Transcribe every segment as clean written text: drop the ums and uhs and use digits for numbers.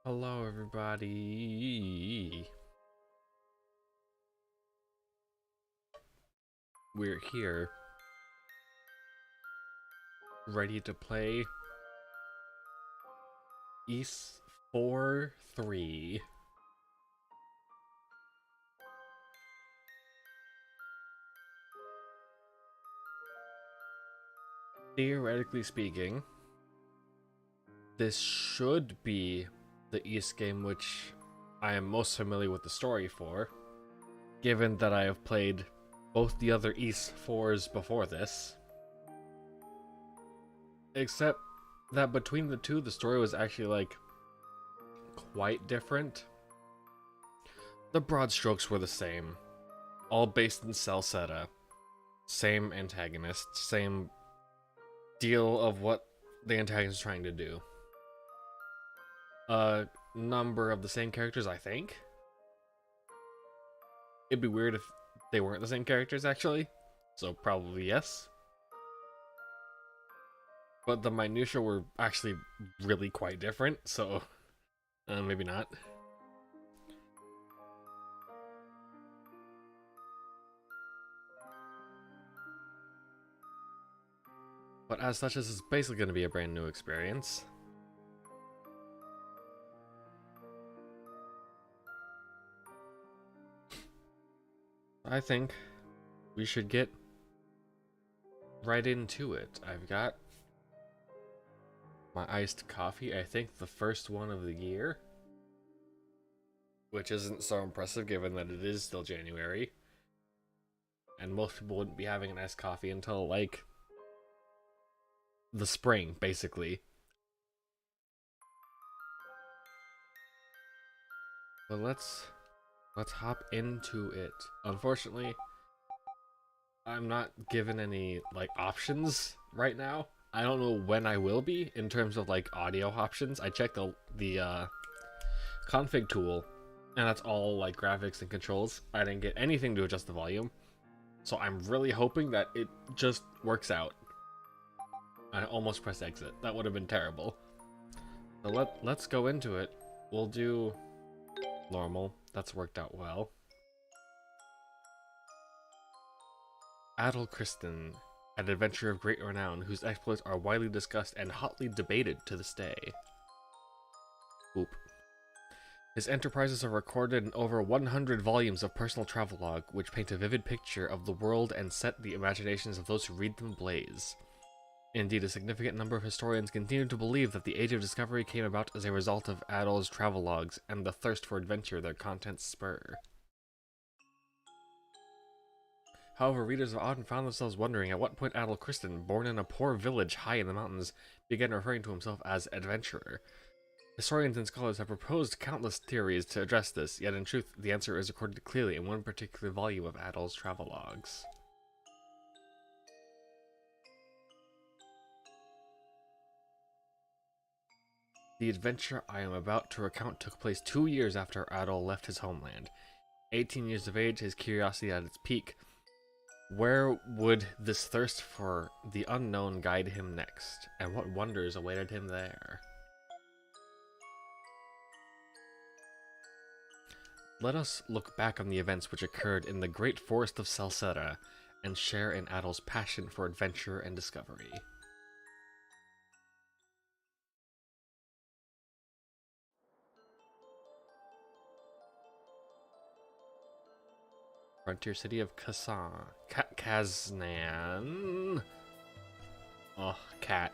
Hello, everybody. We're here, ready to play IV-3. Theoretically speaking, this should be the East game which I am most familiar with the story for, given that I have played both the other East 4s before this. Except that between the two, the story was actually, like, quite different. The broad strokes were the same, all based in Celceta. Same antagonist, same deal of what the antagonist is trying to do. A number of the same characters, I think. It'd be weird if they weren't the same characters, actually. So probably yes. But the minutiae were actually really quite different, so maybe not. But as such, this is basically going to be a brand new experience. I think we should get right into it. I've got my iced coffee, I think the first one of the year, which isn't so impressive given that it is still January, and most people wouldn't be having an iced coffee until, like, the spring, basically. But let's hop into it. Unfortunately, I'm not given any, like, options right now. I don't know when I will be in terms of, like, audio options. I checked the config tool, and that's all, like, graphics and controls. I didn't get anything to adjust the volume, so I'm really hoping that it just works out. I almost pressed exit. That would have been terrible. So let's go into it. We'll do normal. That's worked out well. Adol Kristen, an adventurer of great renown, whose exploits are widely discussed and hotly debated to this day. Oop. His enterprises are recorded in over 100 volumes of personal travelogue, which paint a vivid picture of the world and set the imaginations of those who read them ablaze. Indeed, a significant number of historians continue to believe that the Age of Discovery came about as a result of Adol's travelogues and the thirst for adventure their contents spur. However, readers have often found themselves wondering at what point Adol Kristen, born in a poor village high in the mountains, began referring to himself as adventurer. Historians and scholars have proposed countless theories to address this, yet in truth, the answer is recorded clearly in one particular volume of Adol's travelogues. The adventure I am about to recount took place 2 years after Adol left his homeland. 18 years of age, his curiosity at its peak. Where would this thirst for the unknown guide him next, and what wonders awaited him there? Let us look back on the events which occurred in the great forest of Celceta, and share in Adol's passion for adventure and discovery. Frontier city of Kaznan. Oh, cat.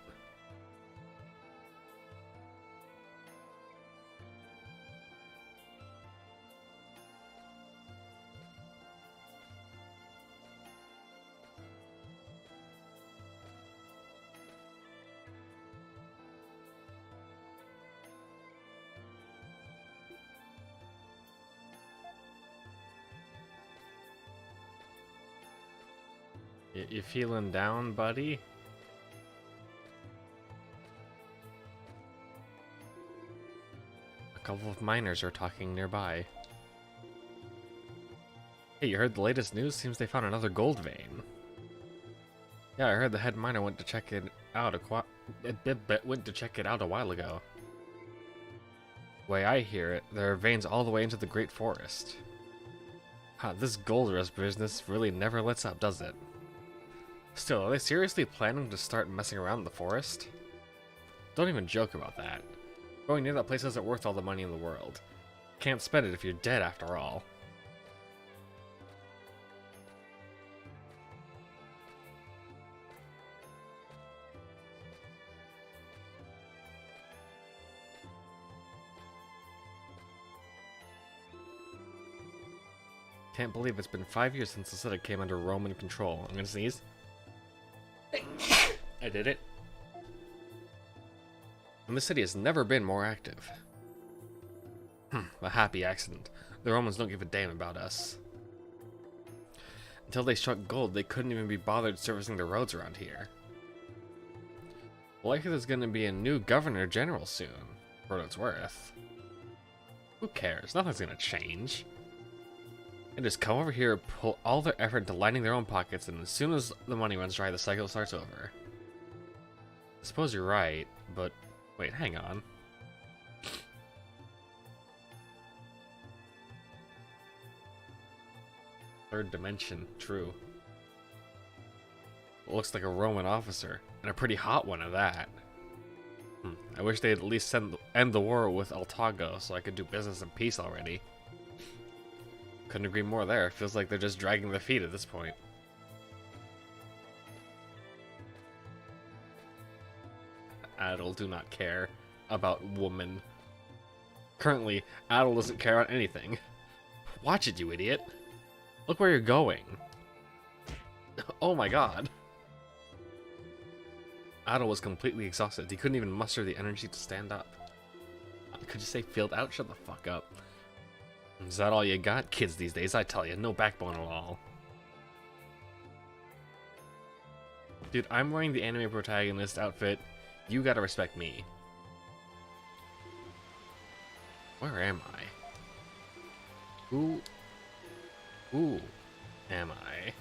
You feeling down, buddy? A couple of miners are talking nearby. Hey, you heard the latest news? Seems they found another gold vein. Yeah, I heard the head miner went to check it out a while ago. way I hear it, there are veins all the way into the Great Forest. This gold rush business really never lets up, does it? Still, are they seriously planning to start messing around in the forest? Don't even joke about that. Going near that place isn't worth all the money in the world. Can't spend it if you're dead after all. Can't believe it's been 5 years since Celceta came under Roman control. I'm gonna sneeze. I did it. And the city has never been more active. A happy accident. The Romans don't give a damn about us. Until they struck gold, they couldn't even be bothered servicing the roads around here. Likely there's gonna be a new governor general soon, for what it's worth. Who cares? Nothing's gonna change. They just come over here, pull all their effort into lining their own pockets, and as soon as the money runs dry, the cycle starts over. I suppose you're right, but wait, hang on. Third dimension, true. Looks like a Roman officer, and a pretty hot one at that. I wish they'd at least end the war with Altago so I could do business in peace already. Couldn't agree more there. Feels like they're just dragging their feet at this point. Adel do not care about woman. Currently, Adel doesn't care about anything. Watch it, you idiot. Look where you're going. Oh my god. Adel was completely exhausted. He couldn't even muster the energy to stand up. Could you say filled out? Shut the fuck up. Is that all you got? Kids these days, I tell you, no backbone at all. Dude, I'm wearing the anime protagonist outfit. You gotta respect me. Where am I? Who am I?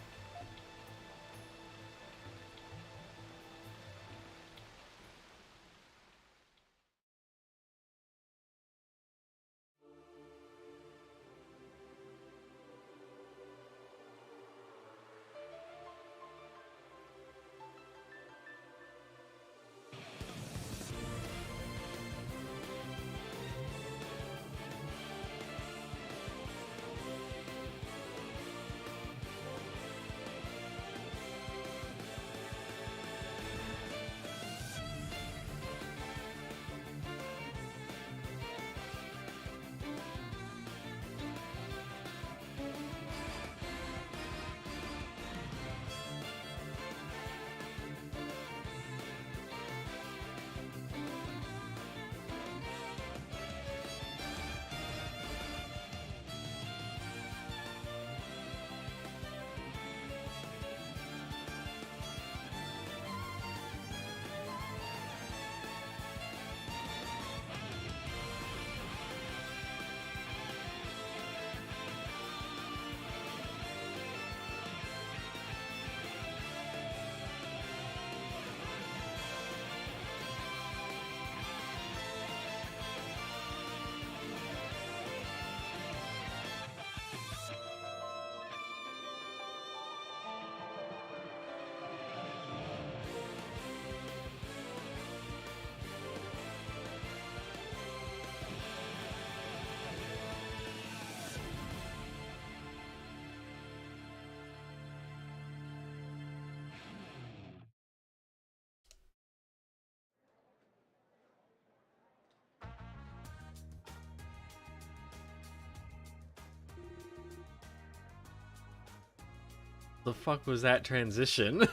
The fuck was that transition?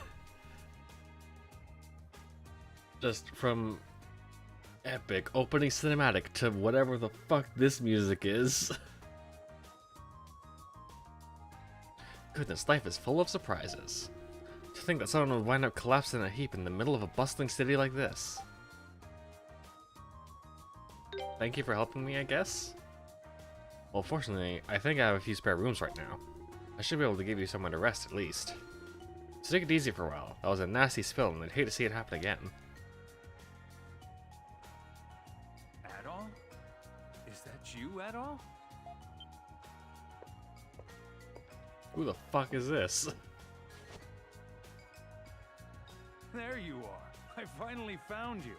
Just from epic opening cinematic to whatever the fuck this music is. Goodness, life is full of surprises. To think that someone would wind up collapsing in a heap in the middle of a bustling city like this. Thank you for helping me, I guess? Well, fortunately, I think I have a few spare rooms right now. I should be able to give you somewhere to rest, at least. So take it easy for a while. That was a nasty spill, and I'd hate to see it happen again. at all? Who the fuck is this? There you are. I finally found you.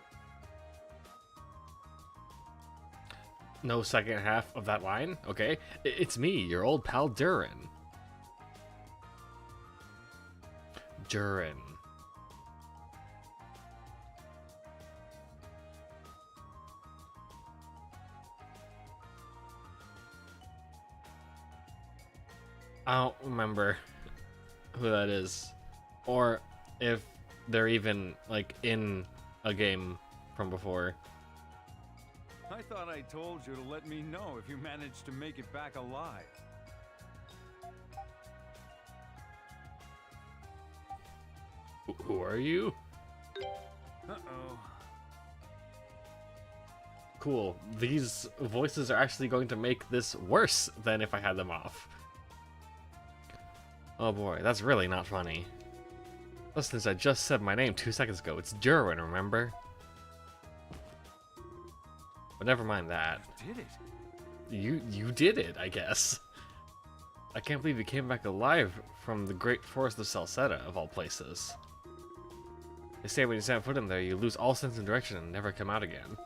No second half of that line? Okay. It's me, your old pal Durin. Durin. I don't remember who that is, or if they're even like in a game from before. I thought I told you to let me know if you managed to make it back alive. Who are you? Uh-oh. Cool. These voices are actually going to make this worse than if I had them off. Oh boy, that's really not funny. Listen, since I just said my name 2 seconds ago, it's Durin, remember? But never mind that. You did it. You did it, I guess. I can't believe you came back alive from the great forest of Celceta, of all places. They say when you stand foot in there, you lose all sense of direction and never come out again.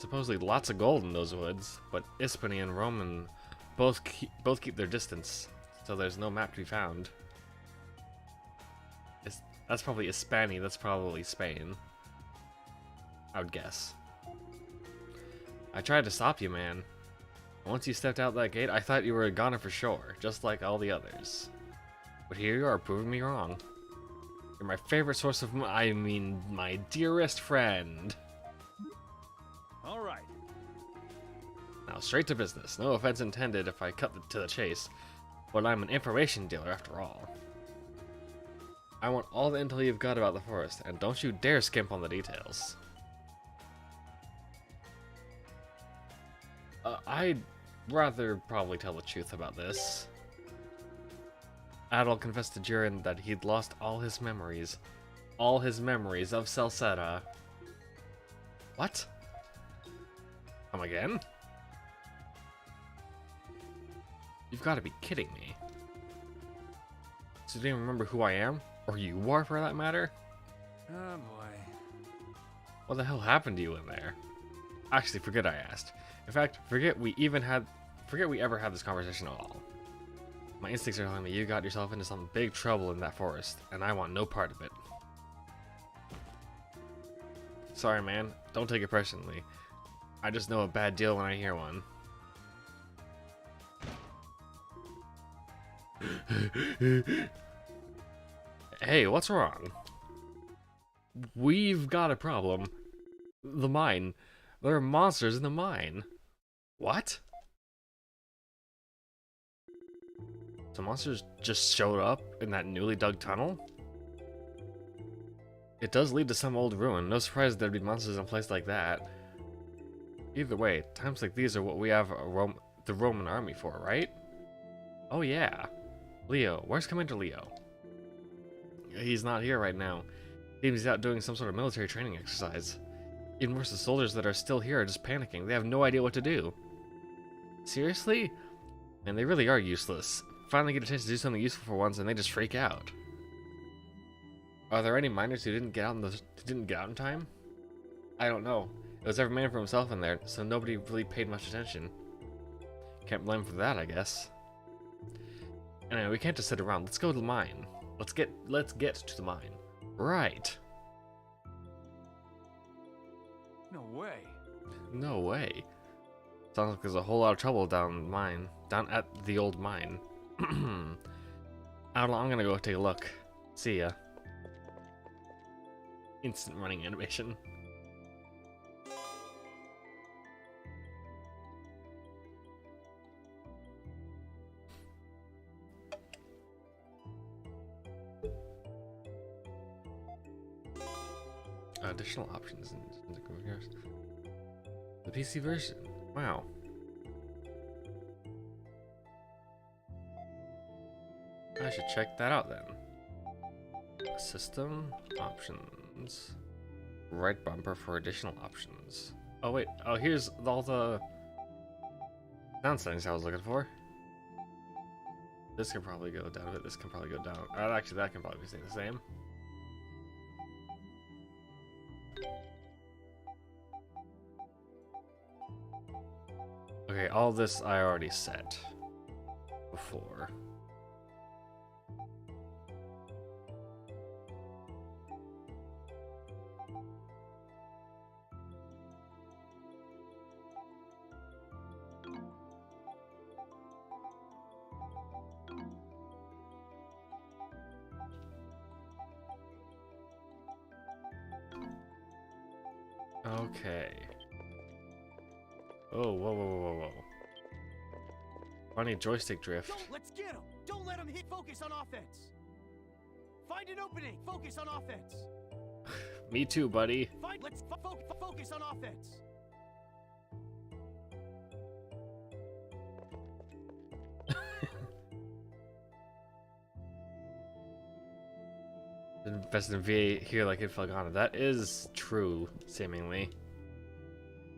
Supposedly lots of gold in those woods, but Ispani and Roman both keep their distance, so there's no map to be found. That's probably Ispani, that's probably Spain. I would guess. I tried to stop you, man. Once you stepped out that gate, I thought you were a goner for sure, just like all the others. But here you are, proving me wrong. You're my favorite source of my dearest friend. All right. Now, straight to business. No offense intended if I cut to the chase, but I'm an information dealer after all. I want all the intel you've got about the forest, and don't you dare skimp on the details. I'd rather probably tell the truth about this. Adol confessed to Durin that he'd lost all his memories. All his memories of Celceta. What? Come again? You've got to be kidding me. So you don't even remember who I am? Or who you are, for that matter? Oh boy. What the hell happened to you in there? Actually, forget I asked. In fact, forget we ever had this conversation at all. My instincts are telling me you got yourself into some big trouble in that forest, and I want no part of it. Sorry, man. Don't take it personally. I just know a bad deal when I hear one. Hey, what's wrong? We've got a problem. The mine. There are monsters in the mine. What? The monsters just showed up in that newly dug tunnel? It does lead to some old ruin. No surprise there'd be monsters in a place like that. Either way, times like these are what we have the Roman army for, right? Oh yeah. Leo. Where's Commander Leo? He's not here right now. He's out doing some sort of military training exercise. Even worse, the soldiers that are still here are just panicking. They have no idea what to do. Seriously? Man, they really are useless. Finally get a chance to do something useful for once and they just freak out. Are there any miners who didn't get out in time? I don't know. It was every man for himself in there, so nobody really paid much attention. Can't blame for that, I guess. Anyway, we can't just sit around. Let's go to the mine. Let's get to the mine. Right. No way. No way. Sounds like there's a whole lot of trouble down at the old mine. I'm gonna go take a look. See ya. Instant running animation. Additional options in the computers. The PC version. Wow. I should check that out then. System options. Right bumper for additional options. Oh wait. Oh, here's all the Sound settings I was looking for. This can probably go down a bit. This can probably go down. Actually, that can probably stay the same. Okay, all this I already set before. Okay. Oh, whoa. Funny joystick drift. Go, let's get him! Don't let him hit focus on offense! Find an opening! Focus on offense! Me too, buddy. Let's focus on offense! Invested in VA here like it Falgana. That is true, seemingly.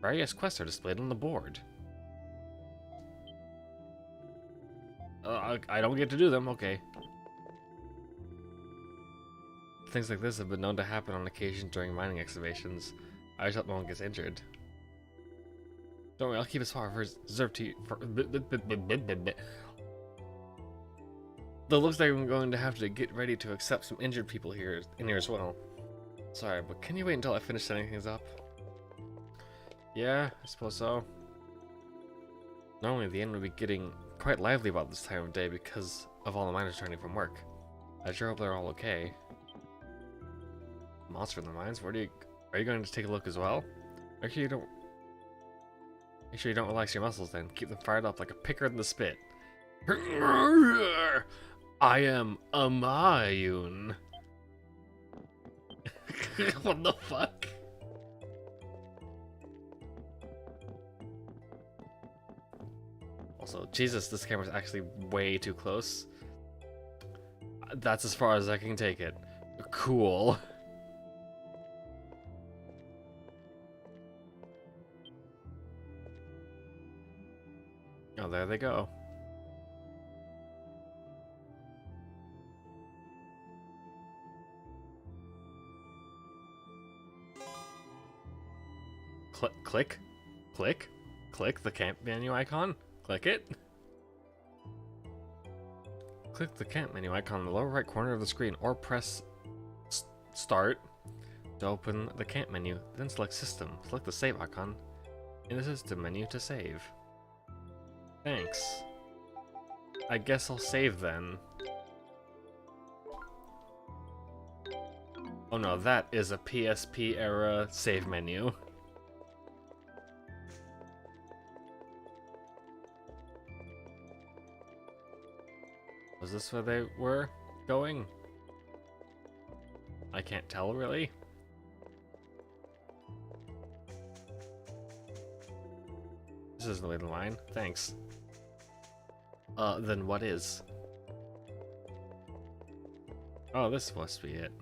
Various quests are displayed on the board. I don't get to do them, okay. Things like this have been known to happen on occasion during mining excavations. I just hope no one gets injured. Don't worry, I'll keep as far reserved to you for... Though it looks like I'm going to have to get ready to accept some injured people here in here as well. Sorry, but can you wait until I finish setting things up? Yeah, I suppose so. Normally the inn would be getting quite lively about this time of day because of all the miners returning from work. I sure hope they're all okay. Monster in the mines? Are you going to take a look as well? Make sure you don't relax your muscles then. Keep them fired up like a picker in the spit. I am a Mayun. What the fuck? Also, Jesus, this camera's actually way too close. That's as far as I can take it. Cool. Oh, there they go. Click the camp menu icon. Click it. Click the camp menu icon in the lower right corner of the screen or press start to open the camp menu. Then select system. Select the save icon in the system menu to save. Thanks. I guess I'll save then. Oh no, that is a PSP era save menu. Was this where they were going? I can't tell, really. This isn't the way to line. Thanks. Then what is? Oh, this must be it.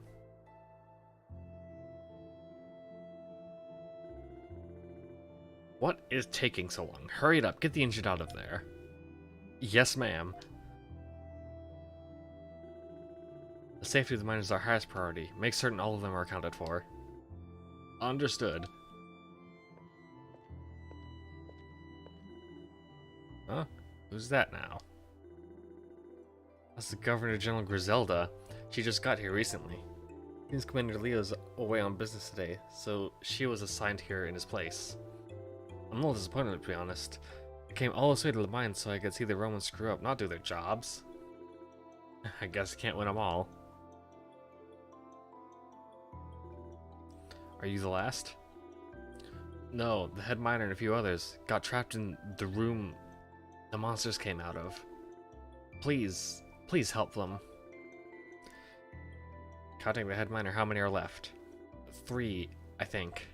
What is taking so long? Hurry it up. Get the engine out of there. Yes, ma'am. The safety of the miners is our highest priority. Make certain all of them are accounted for. Understood. Huh? Who's that now? That's the Governor General Griselda. She just got here recently. Seems Commander Leo's away on business today, so she was assigned here in his place. I'm a little disappointed, to be honest. I came all this way to the mines so I could see the Romans screw up, not do their jobs. I guess I can't win them all. Are you the last? No, the head miner and a few others got trapped in the room the monsters came out of. Please help them. Counting the head miner, how many are left? 3, I think.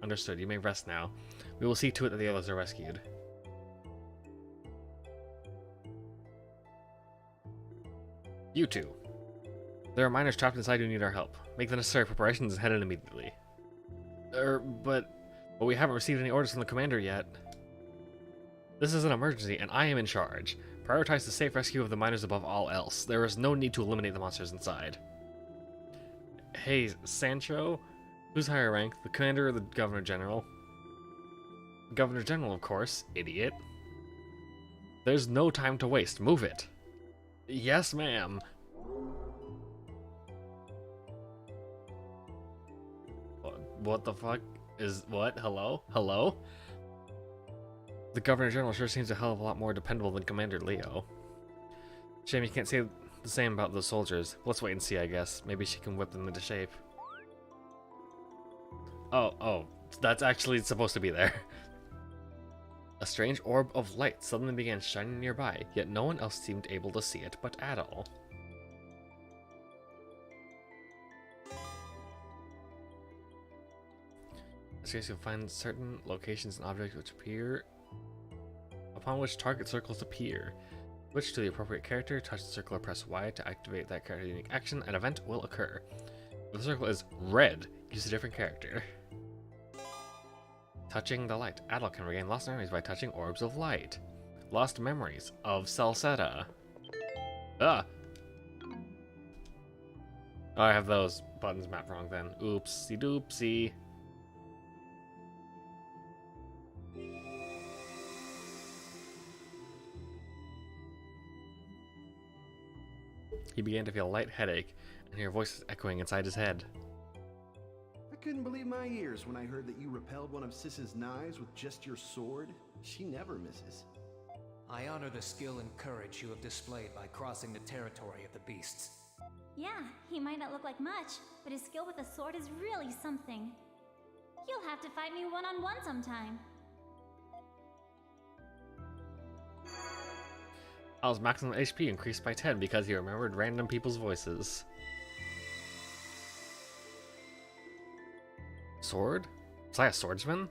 Understood, you may rest now. We will see to it that the others are rescued. You two. There are miners trapped inside who need our help. Make the necessary preparations and head in immediately. But we haven't received any orders from the commander yet. This is an emergency, and I am in charge. Prioritize the safe rescue of the miners above all else. There is no need to eliminate the monsters inside. Hey, Sancho? Who's higher rank, the commander or the governor general? Governor general, of course, idiot. There's no time to waste. Move it. Yes, ma'am. What the fuck is what? Hello? Hello? The Governor General sure seems a hell of a lot more dependable than Commander Leo. Shame you can't say the same about those soldiers. Let's wait and see, I guess. Maybe she can whip them into shape. Oh, that's actually supposed to be there. A strange orb of light suddenly began shining nearby, yet no one else seemed able to see it but Adol. As you'll find certain locations and objects which appear upon which target circles appear. Switch to the appropriate character, touch the circle or press Y to activate that character's unique action. An event will occur. If the circle is red, use a different character. Touching the light. Adult can regain lost memories by touching orbs of light. Lost memories of Celceta. Ah! Oh, I have those buttons mapped wrong then. Oopsie doopsie. He began to feel a light headache, and hear voices echoing inside his head. I couldn't believe my ears when I heard that you repelled one of Sis's knives with just your sword. She never misses. I honor the skill and courage you have displayed by crossing the territory of the beasts. Yeah, he might not look like much, but his skill with a sword is really something. You'll have to fight me one-on-one sometime. Al's maximum HP increased by 10 because he remembered random people's voices. Sword? Was I a swordsman?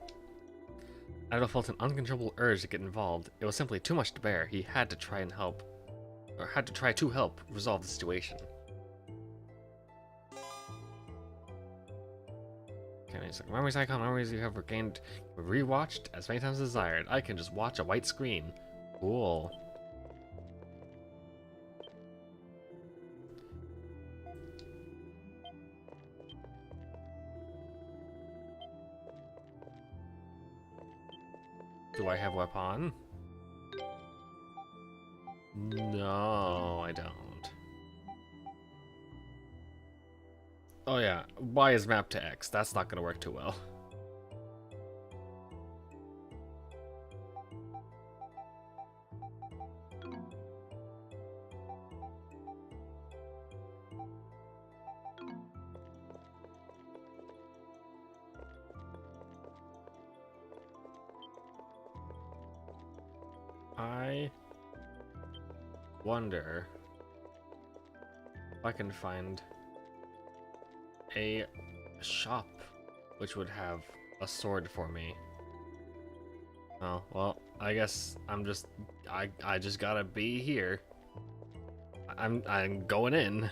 Adol felt an uncontrollable urge to get involved. It was simply too much to bear. He had to try to help resolve the situation. Okay, it's like memories icon, memories you have regained, rewatched as many times as desired. I can just watch a white screen. Cool. Do I have weapon? No, I don't. Oh yeah, Y is mapped to X. That's not gonna work too well. I wonder if I can find a shop which would have a sword for me. Oh, well, I guess I just gotta be here. I'm going in.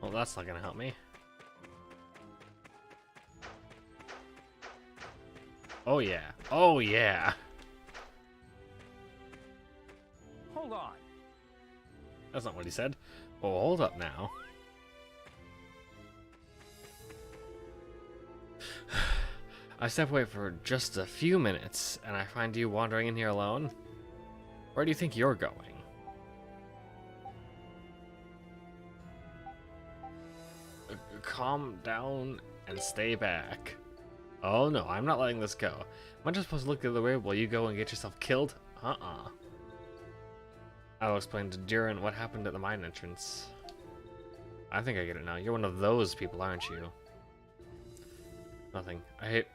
Well, that's not gonna help me. Oh yeah. Oh yeah. Hold on. That's not what he said. Oh, hold up now. I step away for just a few minutes, and I find you wandering in here alone. Where do you think you're going? Calm down and stay back. Oh no, I'm not letting this go. Am I just supposed to look the other way while you go and get yourself killed? I'll explain to Duran what happened at the mine entrance. I think I get it now. You're one of those people, aren't you? Nothing I hate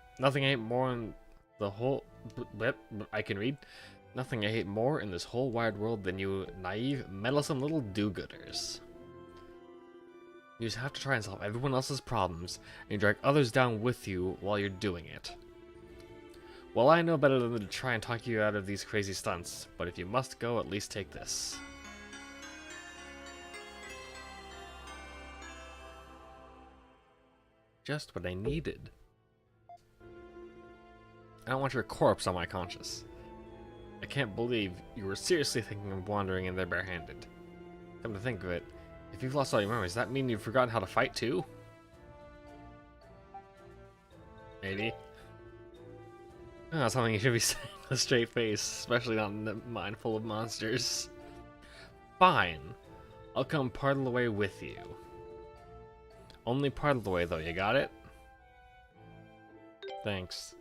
more in the whole... I can read. Nothing I hate more in this whole wide world than you naive, meddlesome little do-gooders. You just have to try and solve everyone else's problems, and you drag others down with you while you're doing it. Well, I know better than to try and talk you out of these crazy stunts, but if you must go, at least take this. Just what I needed. I don't want your corpse on my conscience. I can't believe you were seriously thinking of wandering in there barehanded. Come to think of it, if you've lost all your memories, does that mean you've forgotten how to fight too? Maybe. Oh, something you should be saying with a straight face, especially not in a mind full of monsters. Fine. I'll come part of the way with you. Only part of the way though, you got it? Thanks.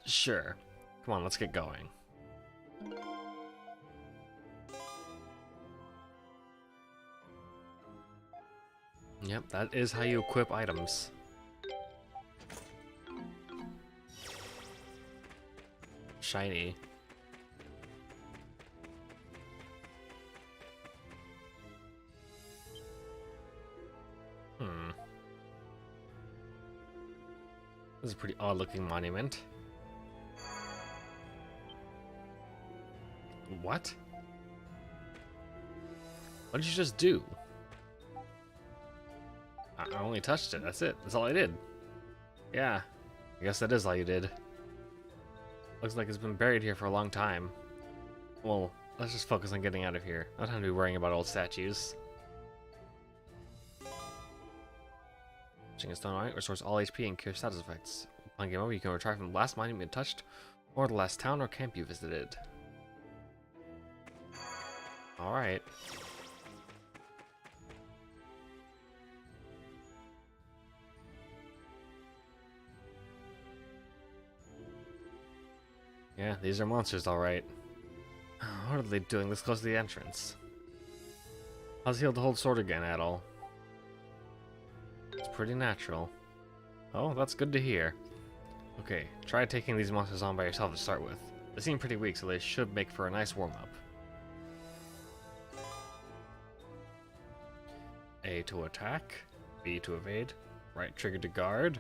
Sure. Come on, let's get going. Yep, that is how you equip items. Shiny. This is a pretty odd looking monument. What? What did you just do? I only touched it, that's it. That's all I did. Yeah, I guess that is all you did. Looks like it's been buried here for a long time. Well, let's just focus on getting out of here. No time to be worrying about old statues. Touching a stone eye restores all HP and cures status effects. Upon game over, you can retry from the last monument you touched, or the last town or camp you visited. Alright. Yeah, these are monsters, alright. What are they doing this close to the entrance? How's he able to hold sword again at all? It's pretty natural. Oh, that's good to hear. Okay, try taking these monsters on by yourself to start with. They seem pretty weak, so they should make for a nice warm-up. A to attack, B to evade, right trigger to guard,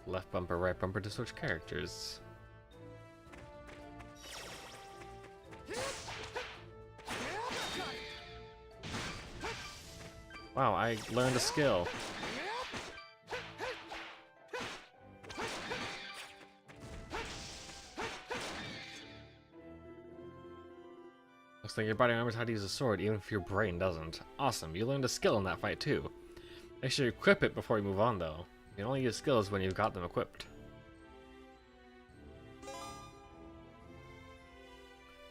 left bumper, right bumper to switch characters. Wow, I learned a skill. Looks like your body remembers how to use a sword, even if your brain doesn't. Awesome, you learned a skill in that fight too. Make sure you equip it before you move on though. You can only use skills when you've got them equipped.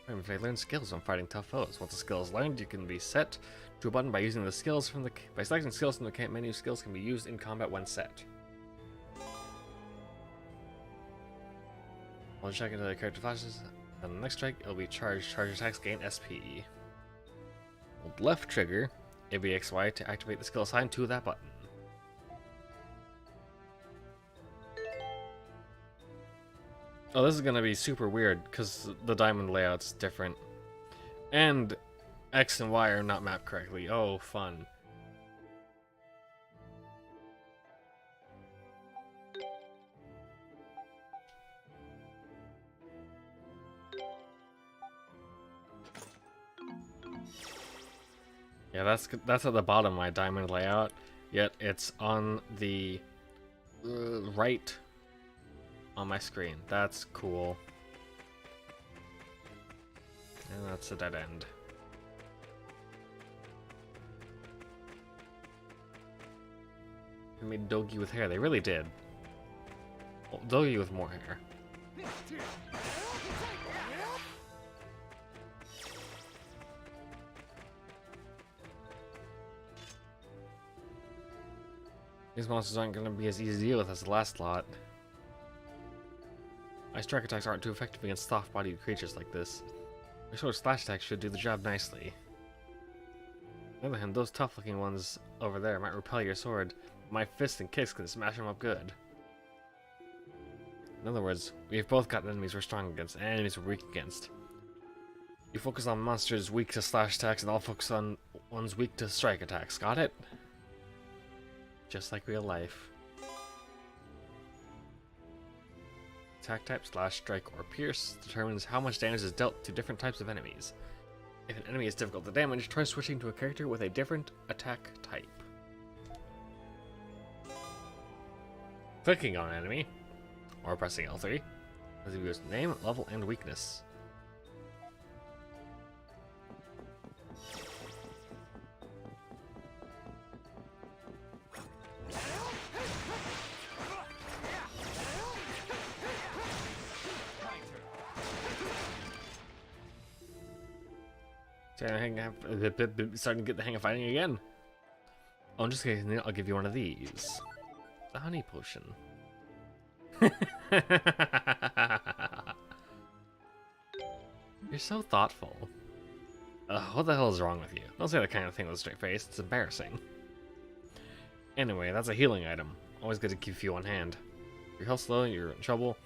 If they learn skills when fighting tough foes. Once the skill is learned, you can be set to a button by using the skills from the by selecting skills from the camp menu. Skills can be used in combat when set. While checking the character flashes, on the next strike, it'll be charged. Charge attacks gain SP. Hold left trigger, ABXY, to activate the skill assigned to that button. Oh, this is gonna be super weird because the diamond layout's different, and X and Y are not mapped correctly. Oh, fun. Yeah, that's at the bottom, my diamond layout, yet it's on the right on my screen. That's cool. And that's a dead end. They made Dogi with hair. They really did. Well, Dogi with more hair. These monsters aren't going to be as easy to deal with as the last lot. My strike attacks aren't too effective against soft-bodied creatures like this. My sword slash attacks should do the job nicely. On the other hand, those tough-looking ones over there might repel your sword, but my fists and kicks can smash them up good. In other words, we've both got enemies we're strong against and enemies we're weak against. You focus on monsters weak to slash attacks, and I'll focus on ones weak to strike attacks. Got it? Just like real life. attack type, slash, strike, or pierce determines how much damage is dealt to different types of enemies. If an enemy is difficult to damage, try switching to a character with a different attack type. Clicking on an enemy, or pressing L3, as it goes name, level, and weakness. Starting to get the hang of fighting again. Oh, in just case, I'll give you one of these. The honey potion. You're so thoughtful. What the hell is wrong with you? Don't say that kind of thing with a straight face. It's embarrassing. Anyway, that's a healing item. Always good to keep a few on hand. If your health's low and you're in trouble,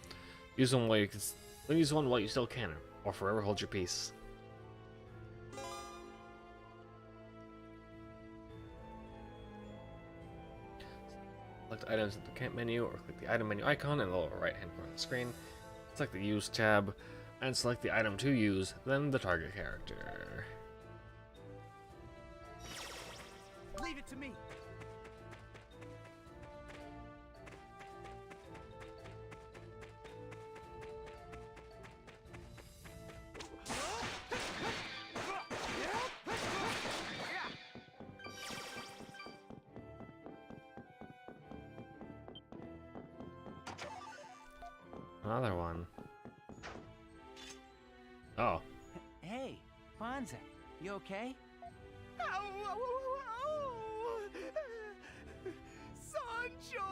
use one while you can. Use one while you still can, or forever hold your peace. Select items at the camp menu, or click the item menu icon in the lower right hand corner of the screen. Select the Use tab, and select the item to use, then the target character. Leave it to me. Another one. Oh. Hey, Bonza, you okay? Sancho!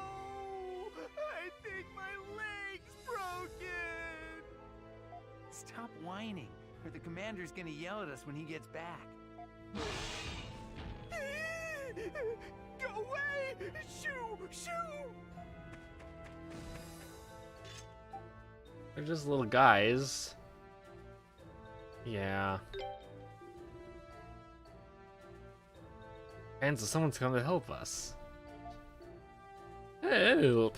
I think my leg's broken! Stop whining, or the commander's gonna yell at us when he gets back. Go away! Shoo! Shoo! They're just little guys. Yeah. And so someone's come to help us. Help!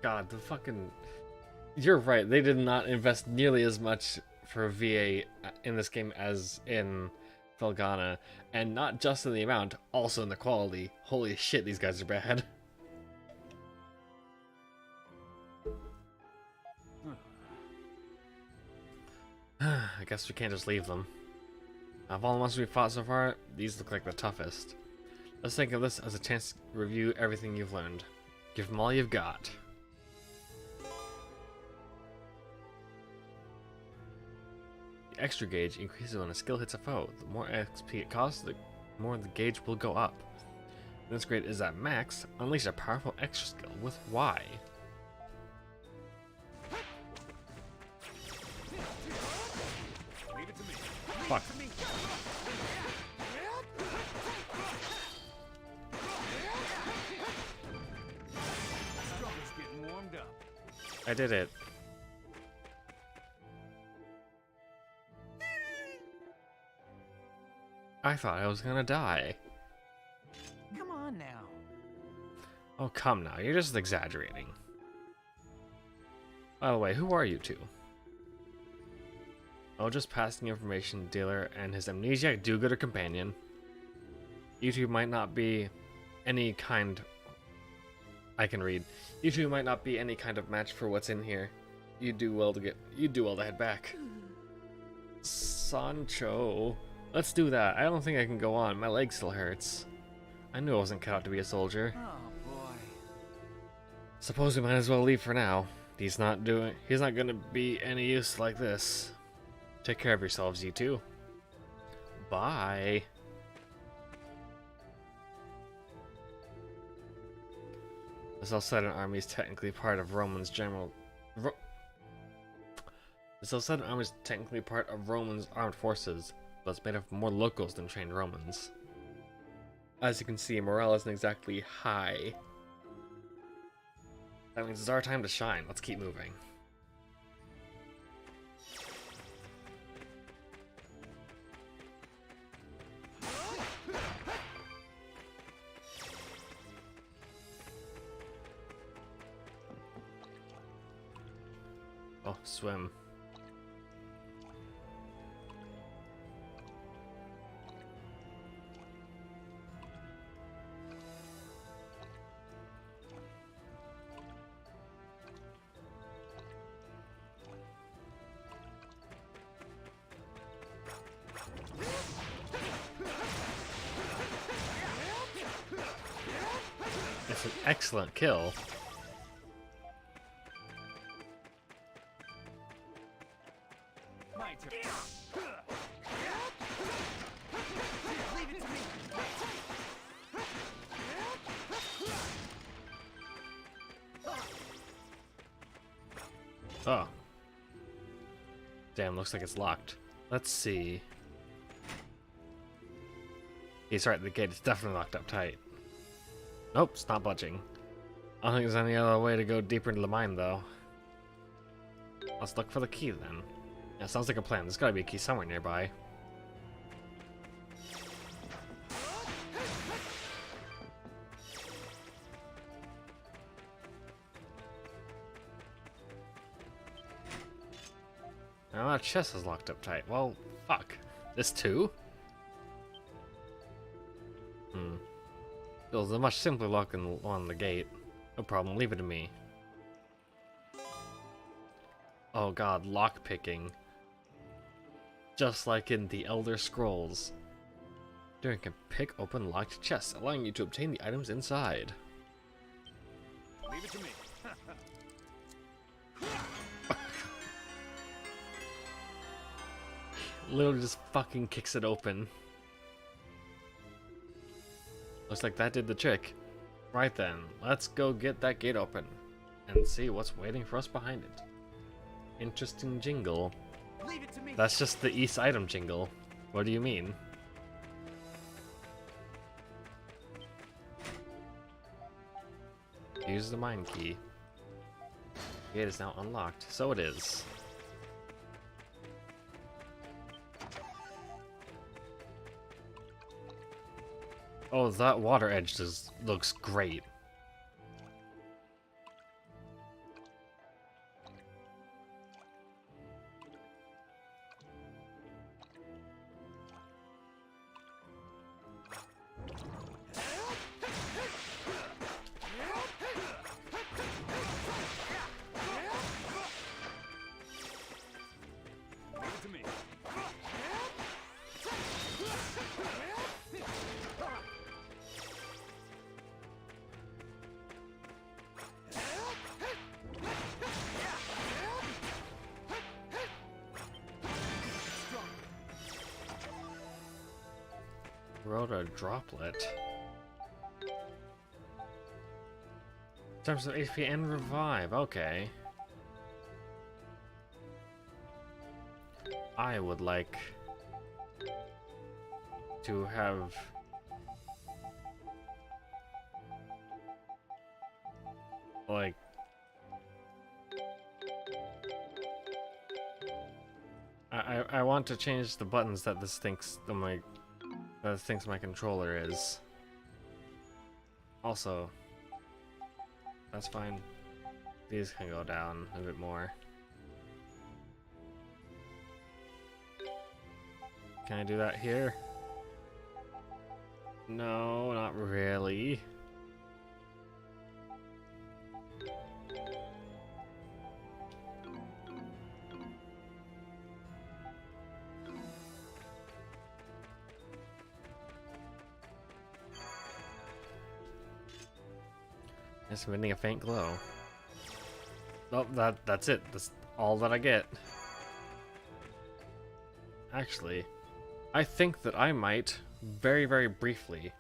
God, the fucking... You're right, they did not invest nearly as much for VA in this game as in Felghana. And not just in the amount, also in the quality. Holy shit, these guys are bad. I guess we can't just leave them. Of all the monsters we've fought so far, these look like the toughest. Let's think of this as a chance to review everything you've learned. Give them all you've got. The extra gauge increases when a skill hits a foe. The more XP it costs, the more the gauge will go up. When this grade is at max, unleash a powerful extra skill with Y. Fuck. I did it. I thought I was gonna die. Come on now. Oh, come now. You're just exaggerating. By the way, who are you two? Oh, just passing information dealer and his amnesiac do-gooder companion. You two might not be any kind... I can read. You two might not be any kind of match for what's in here. You'd do well to head back. Sancho. Let's do that. I don't think I can go on. My leg still hurts. I knew I wasn't cut out to be a soldier. Oh boy. Suppose we might as well leave for now. He's not gonna be any use like this. Take care of yourselves, you two. Bye. The Celceta army is technically part of Roman's general... The Celceta army is technically part of Roman's armed forces, but it's made up of more locals than trained Romans. As you can see, morale isn't exactly high. That means it's our time to shine. Let's keep moving. Oh, swim. It's an excellent kill. My turn. Leave it to me. Oh. Damn, looks like it's locked. Let's see. He's right, the gate is definitely locked up tight. Nope, it's not budging. I don't think there's any other way to go deeper into the mine, though. Let's look for the key, then. Yeah, sounds like a plan. There's gotta be a key somewhere nearby. Now that chest is locked up tight. Well, fuck. This too? Feels a much simpler lock than on the gate. No problem, leave it to me. Oh god, lock picking. Just like in the Elder Scrolls. During can pick open locked chests, allowing you to obtain the items inside. Leave it to me. Literally just fucking kicks it open. Looks like that did the trick. Right then, let's go get that gate open and see what's waiting for us behind it. Interesting jingle. Leave it to me. That's just the East item jingle. What do you mean? Use the mine key. Gate is now unlocked, so it is. Oh, that water edge just looks great. Leave it to me. Wrote a droplet. In terms of HP and revive, okay. I would like to have like I want to change the buttons that this thinks my controller is. Also, that's fine. These can go down a bit more. Can I do that here? No, not really. It's emitting a faint glow. Nope, that's it. That's all that I get. Actually, I think that I might, very, very briefly,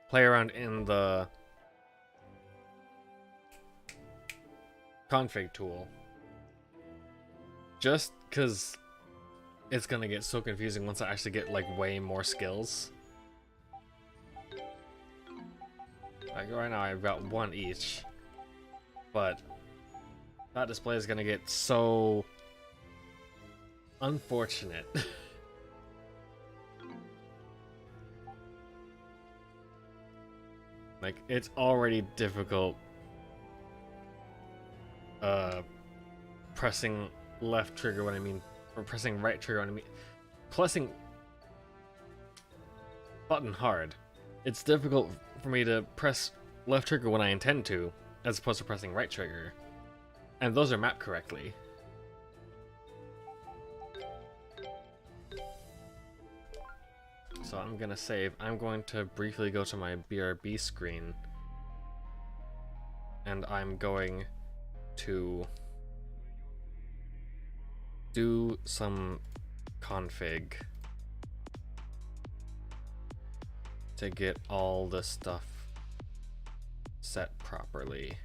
play around in the config tool. Just because it's gonna get so confusing once I actually get, like, way more skills. Like, right now I've got one each. But that display is gonna get so unfortunate. Like, it's already difficult pressing left trigger when I mean, or pressing right trigger when I mean, pressing button hard. It's difficult for me to press left trigger when I intend to, as opposed to pressing right trigger. And those are mapped correctly. So I'm gonna save. I'm going to briefly go to my BRB screen. And I'm going to do some config to get all the stuff set properly.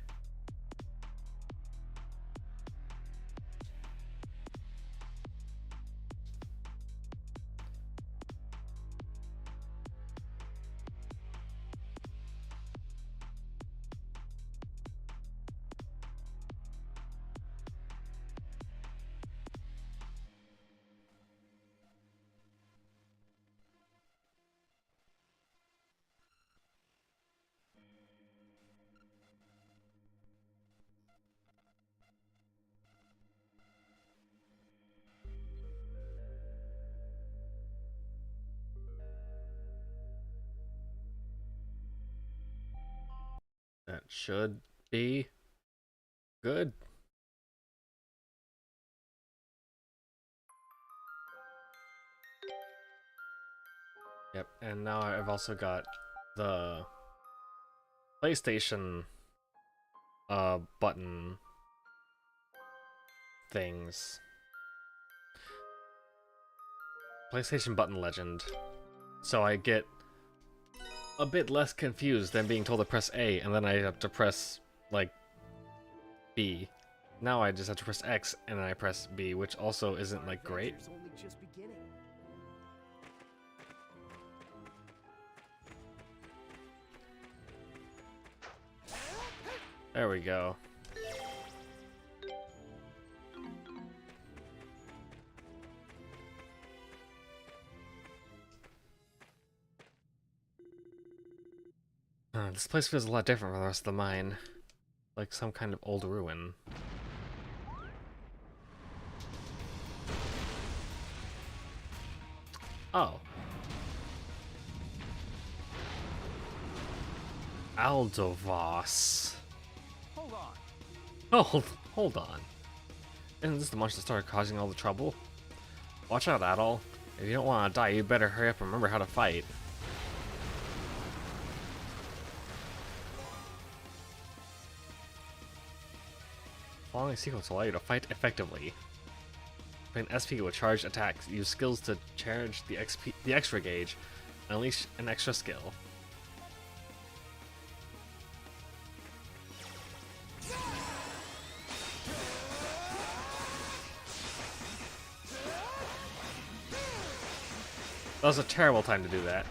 That should be good. Yep, and now I've also got the PlayStation button things. PlayStation button legend. So I get a bit less confused than being told to press A and then I have to press, like, B. Now I just have to press X and then I press B, which also isn't, like, great. Only just beginning. There we go. This place feels a lot different from the rest of the mine. Like some kind of old ruin. Oh. Aldovas. Hold on. Oh, hold on. Isn't this the monster that started causing all the trouble? Watch out, Adol. If you don't want to die, you better hurry up and remember how to fight. Following sequence will allow you to fight effectively. Play an SP with charged attacks. Use skills to charge the extra gauge, and unleash an extra skill. That was a terrible time to do that.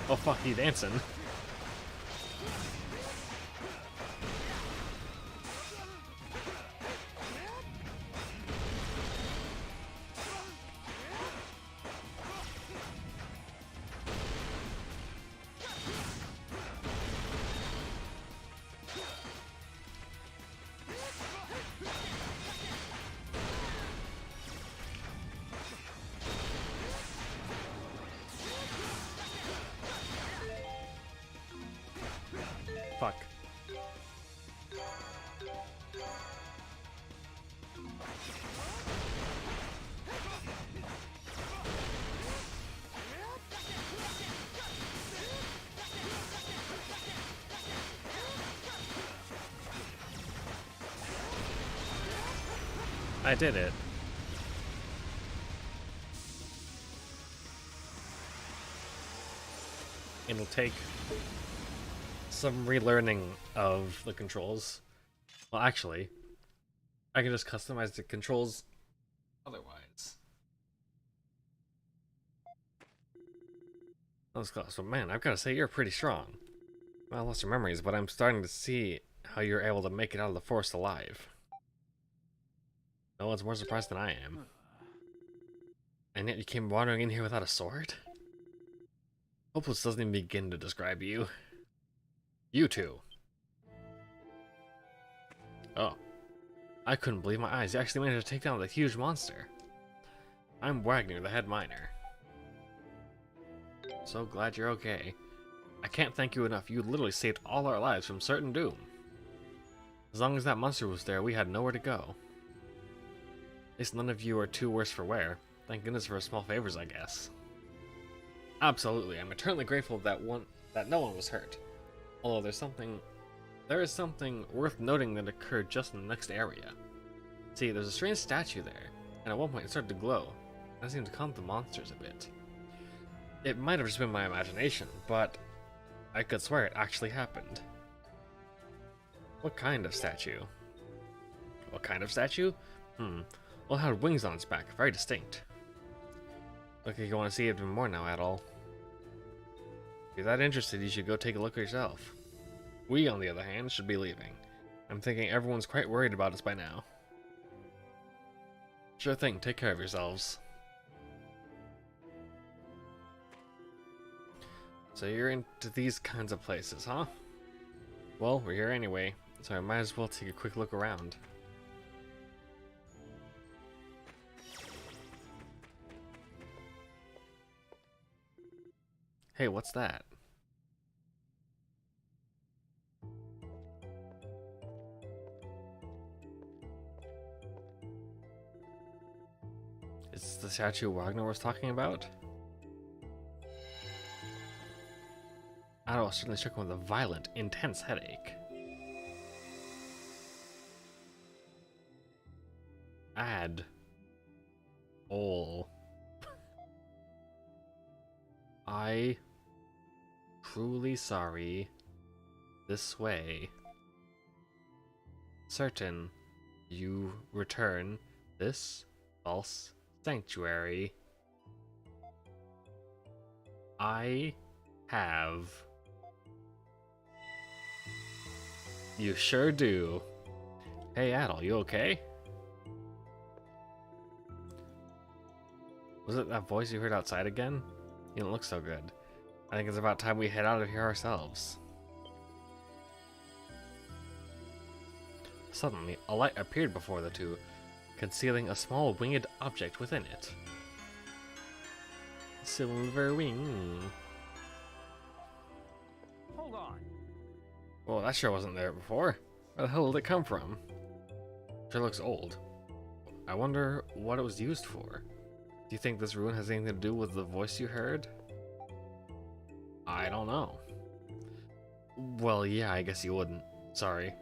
Oh fuck, he's dancing. Fuck. I did it. it'll take some relearning of the controls. Well, actually, I can just customize the controls otherwise. That was close, but man, I've got to say, you're pretty strong. Well, I lost your memories, but I'm starting to see how you're able to make it out of the forest alive. No one's more surprised than I am. And yet you came wandering in here without a sword? Hopeless doesn't even begin to describe you. You two. Oh. I couldn't believe my eyes. You actually managed to take down the huge monster. I'm Wagner, the head miner. So glad you're okay. I can't thank you enough. You literally saved all our lives from certain doom. As long as that monster was there, we had nowhere to go. At least none of you are too worse for wear. Thank goodness for small favors, I guess. Absolutely, I'm eternally grateful that no one was hurt. Although there is something worth noting that occurred just in the next area. See, there's a strange statue there, and at one point it started to glow. That seemed to calm the monsters a bit. It might have just been my imagination, but I could swear it actually happened. What kind of statue? What kind of statue? Well, it had wings on its back, very distinct. Look like you want to see it even more now, Adol. If you're that interested, you should go take a look yourself. We, on the other hand, should be leaving. I'm thinking everyone's quite worried about us by now. Sure thing, take care of yourselves. So you're into these kinds of places, huh? Well, we're here anyway, so I might as well take a quick look around. Hey, what's that? Is this the statue Wagner was talking about? I was certainly struck with a violent, intense headache. Add all. I truly sorry. This way. Certain you return this false sanctuary. I have. You sure do. Hey, Adol, you okay? Was it that voice you heard outside again? You don't look so good. I think it's about time we head out of here ourselves. Suddenly, a light appeared before the two, concealing a small winged object within it. Silver wing. Hold on. Well, that sure wasn't there before. Where the hell did it come from? Sure looks old. I wonder what it was used for. Do you think this ruin has anything to do with the voice you heard? I don't know. Well, yeah, I guess you wouldn't. Sorry.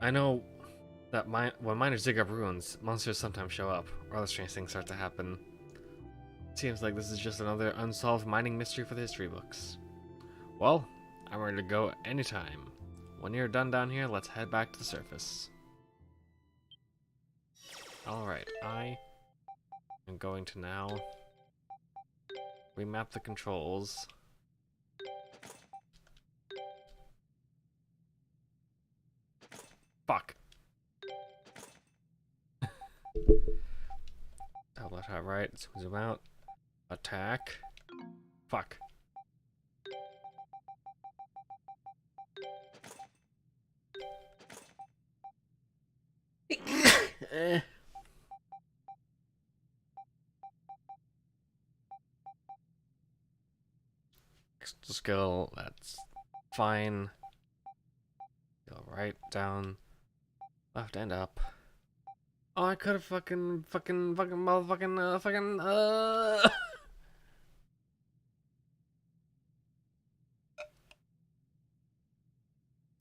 I know that when miners dig up ruins, monsters sometimes show up, or other strange things start to happen. Seems like this is just another unsolved mining mystery for the history books. Well, I'm ready to go anytime. When you're done down here, let's head back to the surface. Alright, I am going to now remap the controls. Fuck. Tablet high right, zoom out. Attack. Fuck. Extra skill, that's fine. Go right, down, left, and up. Oh, I could have fucking motherfucking,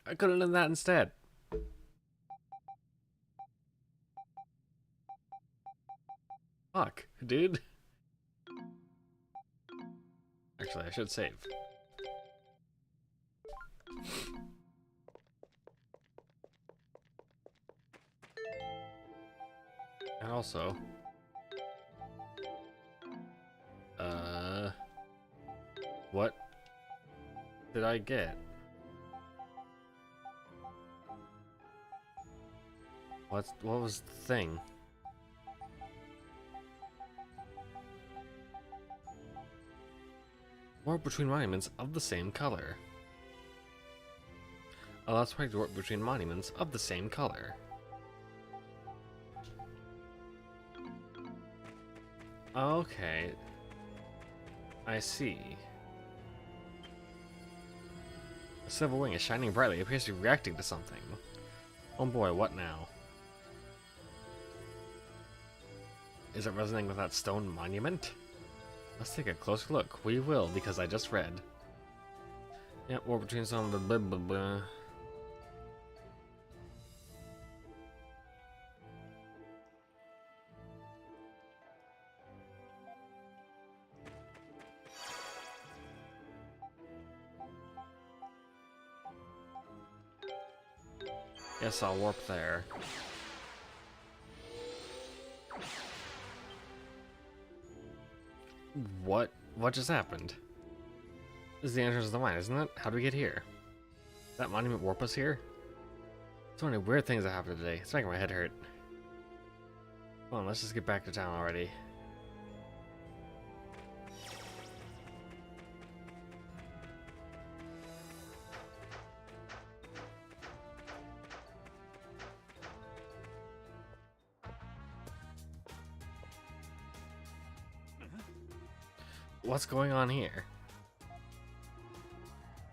I could have done that instead. Fuck, dude. Actually, I should save. And also, what did I get? What was the thing? Warp between monuments of the same color. Allows play to warp between monuments of the same color. Okay. I see. The silver wing is shining brightly. It appears to be reacting to something. Oh boy, what now? Is it resonating with that stone monument? Let's take a closer look. We will, because I just read. Yep, war between some blah blah blah. Guess I'll warp there. What just happened? This is the entrance of the mine, isn't it? How do we get here? Did that monument warp us here? So many weird things that happened today. It's making my head hurt. Come on, let's just get back to town already. What's going on here?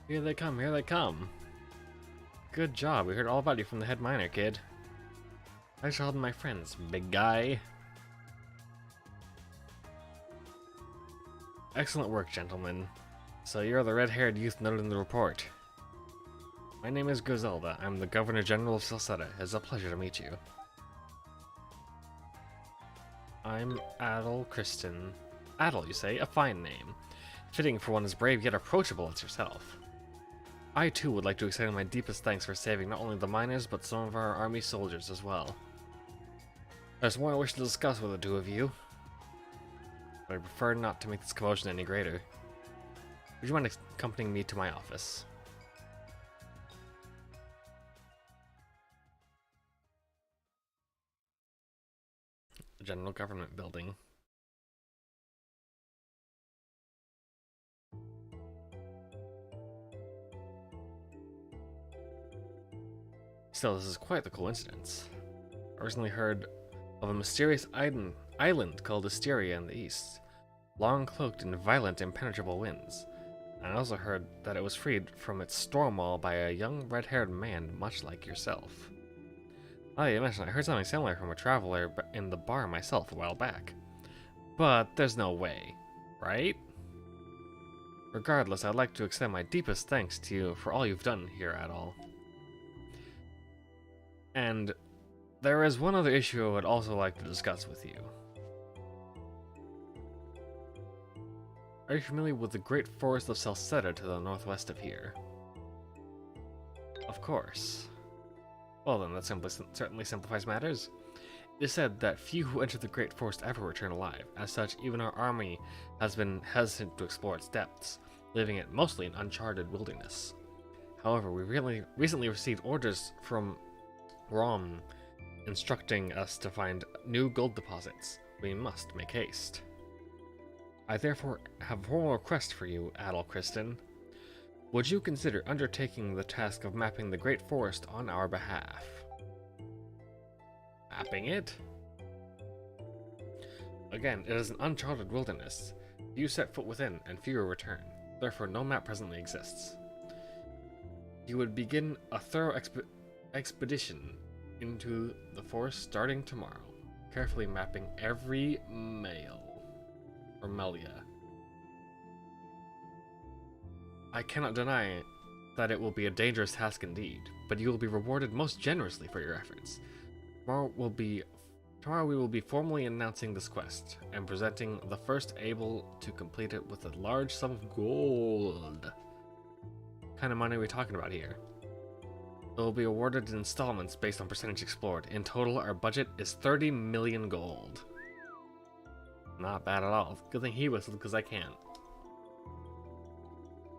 Here they come, here they come. Good job, we heard all about you from the head miner, kid. Thanks for helping my friends, big guy. Excellent work, gentlemen. So you're the red-haired youth noted in the report. My name is Griselda. I'm the Governor General of Celceta. It's a pleasure to meet you. I'm Adel Kristen. Adel, you say? A fine name. Fitting for one as brave yet approachable as yourself. I too would like to extend my deepest thanks for saving not only the miners, but some of our army soldiers as well. There's more I wish to discuss with the two of you, but I prefer not to make this commotion any greater. Would you mind accompanying me to my office? General Government Building. Still, this is quite the coincidence. I recently heard of a mysterious island called Asteria in the east, long cloaked in violent, impenetrable winds. And I also heard that it was freed from its storm wall by a young red-haired man much like yourself. Oh, you mentioned I heard something similar from a traveler in the bar myself a while back. But there's no way, right? Regardless, I'd like to extend my deepest thanks to you for all you've done here at all. And there is one other issue I would also like to discuss with you. Are you familiar with the great forest of Celceta to the northwest of here? Of course. Well then, that certainly simplifies matters. It is said that few who enter the great forest ever return alive. As such, even our army has been hesitant to explore its depths, leaving it mostly an uncharted wilderness. However, we recently received orders from Rom instructing us to find new gold deposits. We must make haste. I therefore have a formal request for you, Adel Kristen. Would you consider undertaking the task of mapping the Great Forest on our behalf? Mapping it? Again, it is an uncharted wilderness. Few set foot within, and fewer return. Therefore, no map presently exists. You would begin a thorough expedition into the forest starting tomorrow, carefully mapping every male or melia. I cannot deny that it will be a dangerous task indeed, but you will be rewarded most generously for your efforts. Tomorrow will be Tomorrow we will be formally announcing this quest and presenting the first able to complete it with a large sum of gold. What kind of money are we talking about here? It will be awarded in installments based on percentage explored. In total, our budget is 30 million gold. Not bad at all. Good thing he whistled, because I can't.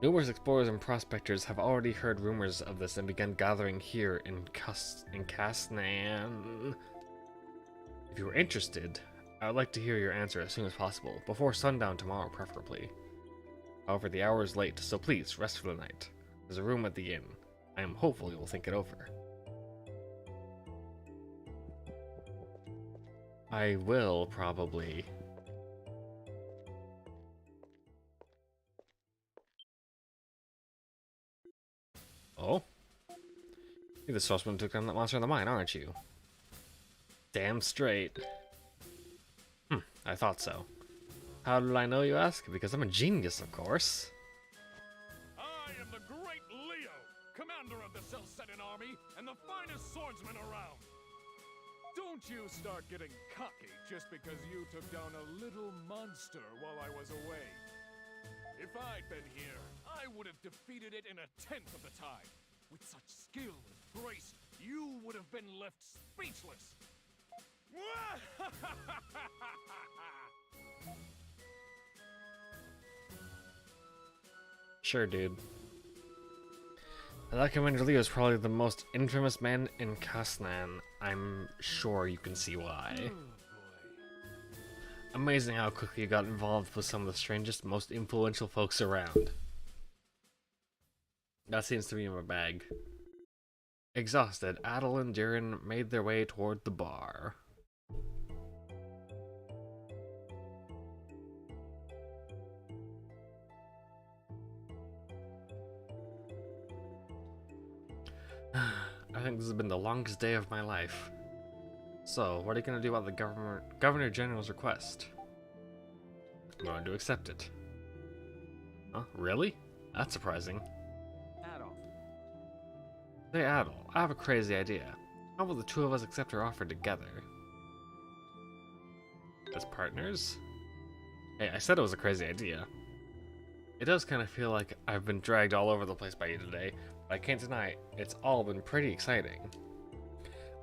Numerous explorers and prospectors have already heard rumors of this and begun gathering here in Casnan. If you are interested, I would like to hear your answer as soon as possible, before sundown tomorrow preferably. However, the hour is late, so please rest for the night. There's a room at the inn. I am hopeful you will think it over. I will, probably. Oh? You're the sourceman who took down that monster in the mine, aren't you? Damn straight. I thought so. How did I know, you ask? Because I'm a genius, of course. I am the great Leo, commander of the Celcetan army and the finest swordsman around. Don't you start getting cocky just because you took down a little monster while I was away. If I'd been here, I would have defeated it in a tenth of the time. With such skill and grace, you would have been left speechless. Sure, dude. That Commander Leo is probably the most infamous man in Casnan. I'm sure you can see why. Amazing how quickly you got involved with some of the strangest, most influential folks around. That seems to be in my bag. Exhausted, Adel and Durin made their way toward the bar. I think this has been the longest day of my life. So, what are you going to do about the Governor General's request? I'm going to accept it. Huh? Really? That's surprising. Adolf. Hey Adel, I have a crazy idea. How about the two of us accept her offer together? As partners? Hey, I said it was a crazy idea. It does kind of feel like I've been dragged all over the place by you today, but I can't deny it's all been pretty exciting.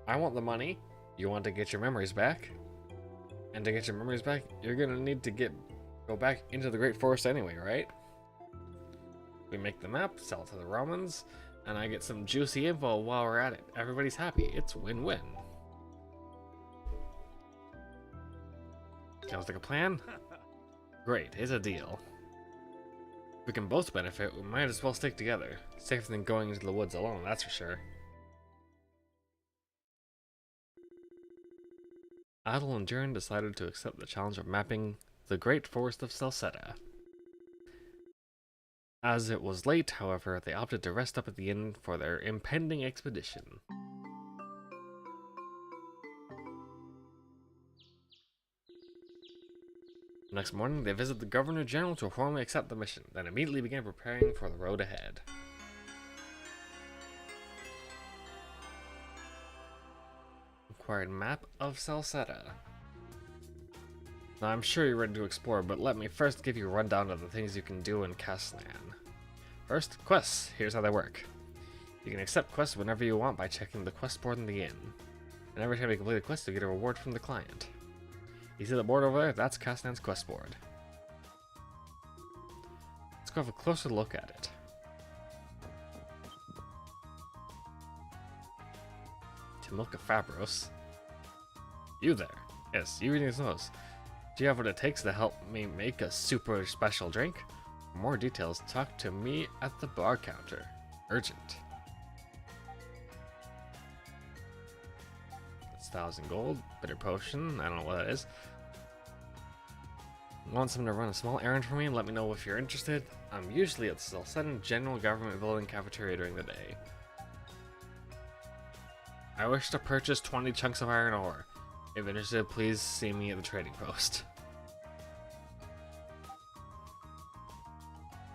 I want the money, you want to get your memories back, and to get your memories back, you're gonna need to go back into the Great Forest anyway, right? We make the map, sell it to the Romans, and I get some juicy info while we're at it. Everybody's happy. It's win-win. Sounds like a plan? Great, it's a deal. If we can both benefit, we might as well stick together. Safer than going into the woods alone, that's for sure. Adel and Durin decided to accept the challenge of mapping the Great Forest of Celceta. As it was late, however, they opted to rest up at the inn for their impending expedition. Next morning, they visit the Governor General to formally accept the mission, then immediately began preparing for the road ahead. Acquired map of Celceta. Now I'm sure you're ready to explore, but let me first give you a rundown of the things you can do in Casnan. First, quests. Here's how they work. You can accept quests whenever you want by checking the quest board in the inn. And every time you complete a quest, you get a reward from the client. You see the board over there? That's Casnan's quest board. Let's go have a closer look at it. Timilka Fabros. You there? Yes, you reading his nose. Do you have what it takes to help me make a super special drink? For more details, talk to me at the bar counter. Urgent. That's 1,000 gold. Bitter potion. I don't know what that is. Want someone to run a small errand for me? Let me know if you're interested. I'm usually at the Celcetan General Government Building cafeteria during the day. I wish to purchase 20 chunks of iron ore. If interested, please see me at the trading post.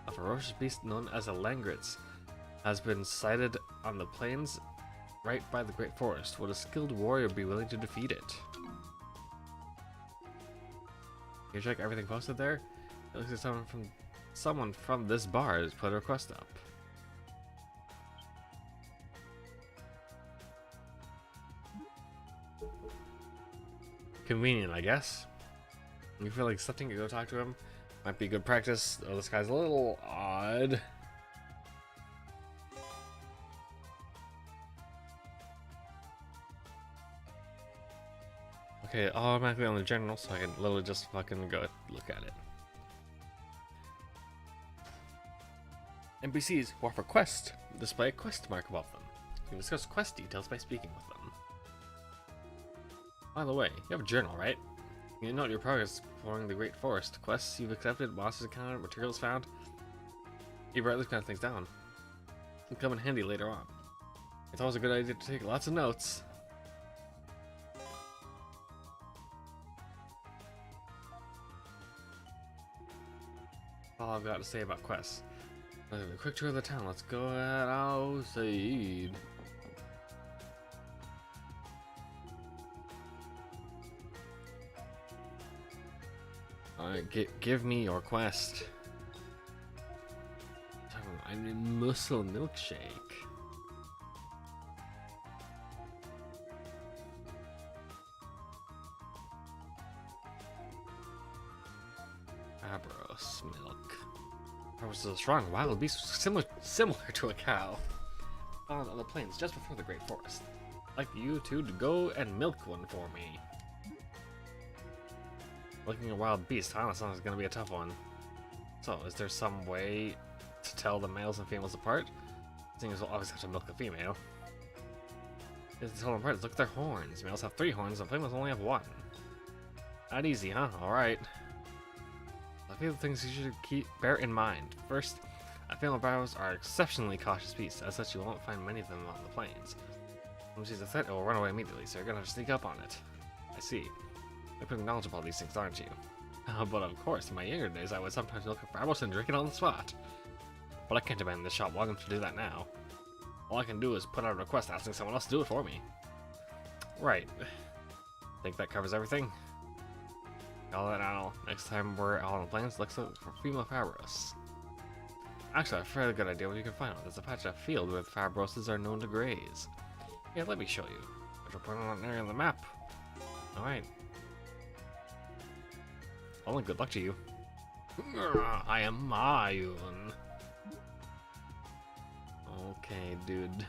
A ferocious beast known as a Langritz has been sighted on the plains right by the Great Forest. Would a skilled warrior be willing to defeat it? You check everything posted there? It looks like someone from this bar has put a request up. Convenient, I guess. You feel like accepting to go talk to him might be good practice. Oh, this guy's a little odd. Okay, automatically on the general, so I can literally just fucking go look at it. NPCs who offer quest display a quest mark above them. You can discuss quest details by speaking with them. By the way, you have a journal, right? You can note your progress exploring the Great Forest, quests you've accepted, monsters encountered, materials found. You write these kind of things down. It'll come in handy later on. It's always a good idea to take lots of notes. All I've got to say about quests. A quick tour of the town. Let's go outside. Alright, give me your quest. I need muscle milkshake. Abros milk. Abros is a strong wild beast similar to a cow. Found on the plains just before the Great Forest. I'd like you two to go and milk one for me. Looking at a wild beast, honestly, is going to be a tough one. So, is there some way to tell the males and females apart? Seeing as we'll always have to milk a female. To tell them apart, look at their horns. Males have 3 horns, and females only have 1. Not easy, huh? Alright. A few things you should bear in mind. First, female barrows are exceptionally cautious beasts. As such, you won't find many of them on the plains. When she sees a threat, it will run away immediately, so you're going to have to sneak up on it. I see. You're pretty knowledgeable of these things, aren't you? But of course, in my younger days, I would sometimes look at Brabos and drink it on the spot. But I can't abandon this shop long enough to do that now. All I can do is put out a request asking someone else to do it for me. Right. Think that covers everything? Call that animal. Next time we're out on the plains, look for female Fabros. Actually, I have a fairly good idea what you can find. There's a patch of field where the Fabroses are known to graze. Here, let me show you. I shall point out an area on the map. Alright. Only good luck to you. I am Mayun. Okay, dude.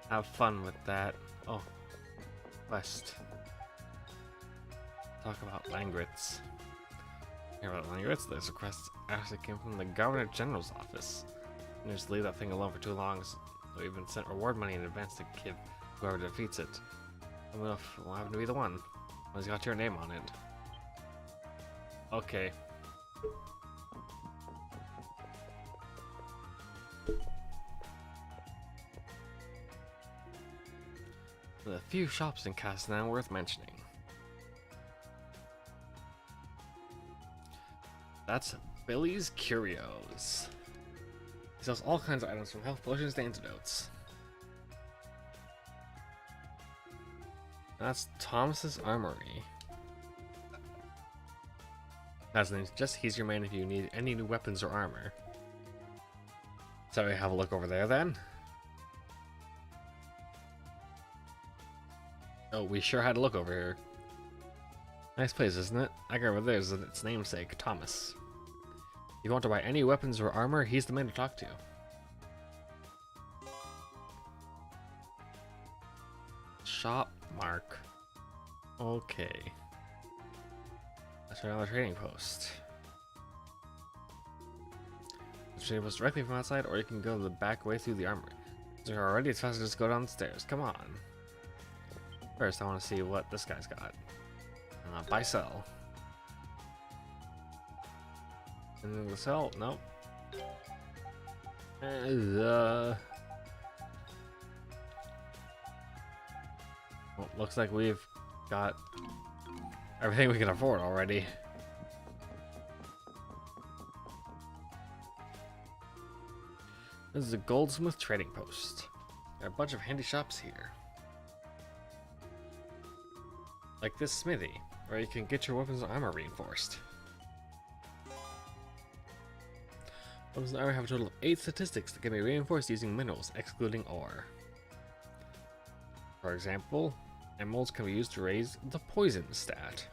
Have fun with that. Oh. Quest. Talk about Langrets. Hear about Langrets? This request actually came from the Governor General's office. You just leave that thing alone for too long, so we've been sent reward money in advance to give whoever defeats it. I don't know if we'll happen to be the one. It's got your name on it. Okay. There are a few shops in Castanan worth mentioning. That's Billy's Curios. He sells all kinds of items from health potions to antidotes. That's Thomas's Armory. That's just he's your man if you need any new weapons or armor. So we have a look over there then. Oh, we sure had a look over here. Nice place, isn't it? I got over there is its namesake, Thomas. If you want to buy any weapons or armor, he's the man to talk to. Shop mark. Okay. Let's try another trading post. The trading post directly from outside, or you can go the back way through the armory. So you're already, it's faster to just go down the stairs. Come on. First, I want to see what this guy's got. Buy, sell. And then the sell? Nope. Well, looks like we've got everything we can afford already. This is a goldsmith trading post. There are a bunch of handy shops here. Like this smithy. Or you can get your weapons and armor reinforced. Weapons and armor have a total of 8 statistics that can be reinforced using minerals, excluding ore. For example, emeralds can be used to raise the poison stat.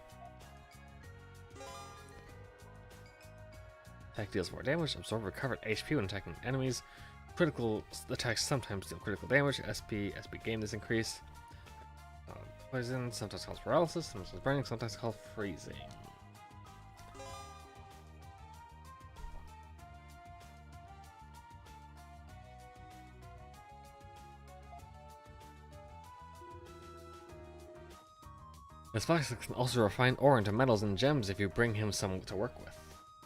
Attack deals more damage, absorb recovered HP when attacking enemies. Critical attacks sometimes deal critical damage. SP gain is increased. Poison sometimes causes paralysis, sometimes burning, sometimes causes freezing. This fox can also refine ore into metals and gems if you bring him some to work with.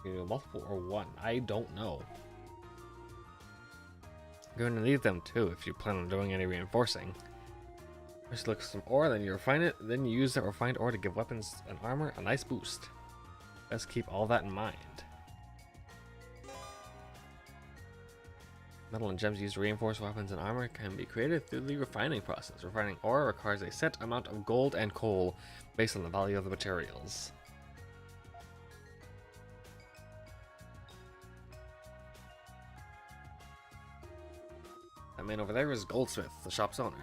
You do multiple or one, I don't know. You're going to need them too if you plan on doing any reinforcing. First look for some ore, then you refine it, then you use that refined ore to give weapons and armor a nice boost. Let's keep all that in mind. Metal and gems used to reinforce weapons and armor can be created through the refining process. Refining ore requires a set amount of gold and coal based on the value of the materials. That man over there is Goldsmith, the shop's owner.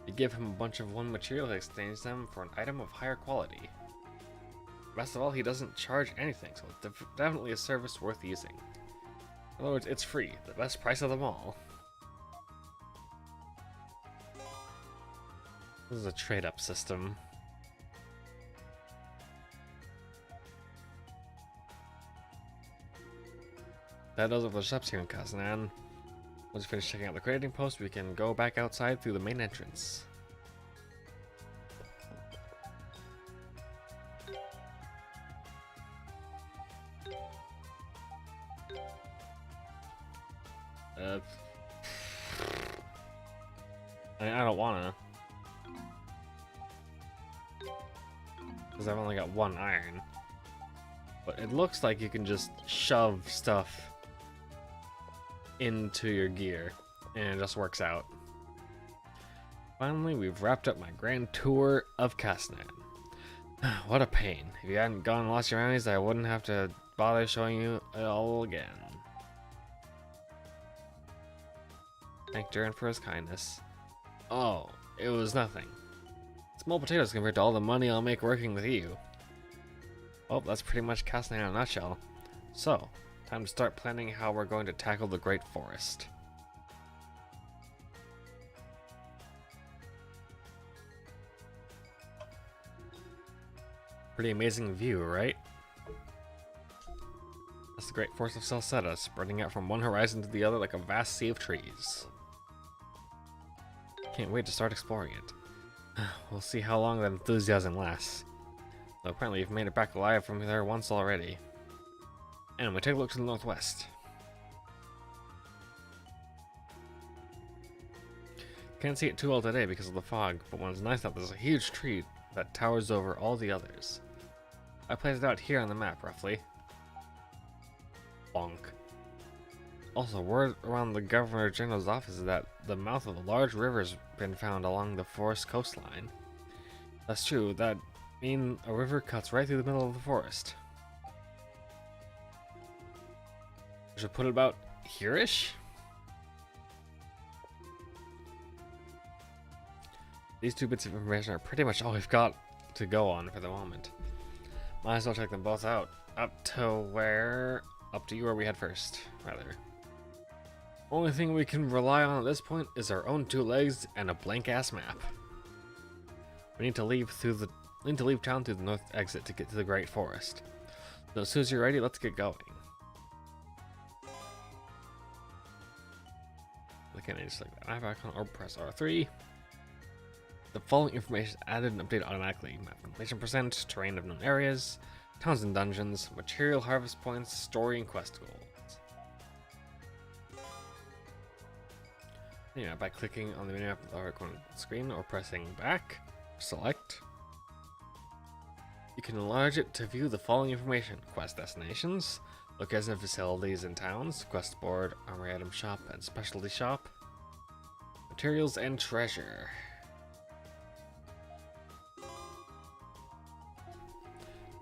You give him a bunch of one material to exchange them for an item of higher quality. Best of all, he doesn't charge anything, so it's definitely a service worth using. In other words, it's free, the best price of them all. This is a trade-up system. That does it for the shops here in Kazan. Once you finish checking out the creating post, we can go back outside through the main entrance. I don't wanna. Because I've only got one iron. But it looks like you can just shove stuff into your gear, and it just works out. Finally, we've wrapped up my grand tour of Kasnan. What a pain. If you hadn't gone and lost your memories, I wouldn't have to bother showing you it all again. Thank Duran for his kindness. Oh, it was nothing. Small potatoes compared to all the money I'll make working with you. Well, that's pretty much Kasnan in a nutshell. So, time to start planning how we're going to tackle the Great Forest. Pretty amazing view, right? That's the Great Forest of Celceta, spreading out from one horizon to the other like a vast sea of trees. Can't wait to start exploring it. We'll see how long that enthusiasm lasts. Though apparently you've made it back alive from there once already. Anyway, take a look to the northwest. Can't see it too well today because of the fog, but when it's nice out, there's a huge tree that towers over all the others. I placed it out here on the map, roughly. Bonk. Also, word around the Governor General's office is that the mouth of a large river's been found along the forest coastline. That's true, that means a river cuts right through the middle of the forest. We should put it about here-ish? These two bits of information are pretty much all we've got to go on for the moment. Might as well check them both out. Up to you where we head first, rather. Only thing we can rely on at this point is our own two legs and a blank-ass map. We need to leave town through the north exit to get to the Great Forest. So as soon as you're ready, let's get going. Again, I just like that map icon or press R3. The following information is added and updated automatically. Map completion percent, terrain of known areas, towns and dungeons, material harvest points, story and quest goals. Yeah, by clicking on the minimap at the lower corner of the screen or pressing back, select. You can enlarge it to view the following information: quest destinations, locations of facilities and towns, quest board, armory item shop, and specialty shop, materials and treasure.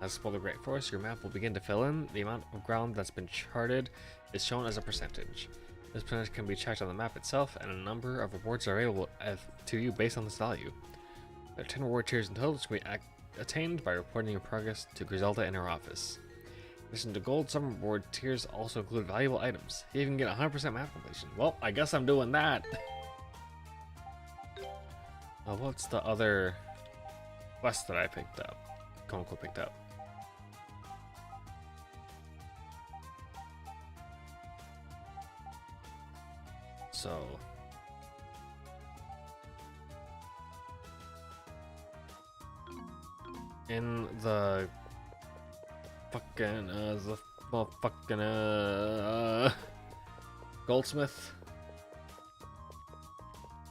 As you explore the Great Forest, your map will begin to fill in. The amount of ground that's been charted is shown as a percentage. This percentage can be checked on the map itself, and a number of rewards are available to you based on this value. There are 10 reward tiers in total, which can be attained by reporting your progress to Griselda in her office. In addition to gold, some reward tiers also include valuable items. You even get 100% map completion. Well, I guess I'm doing that. What's the other quest that I picked up? Quote-unquote picked up. So... in the fucking goldsmith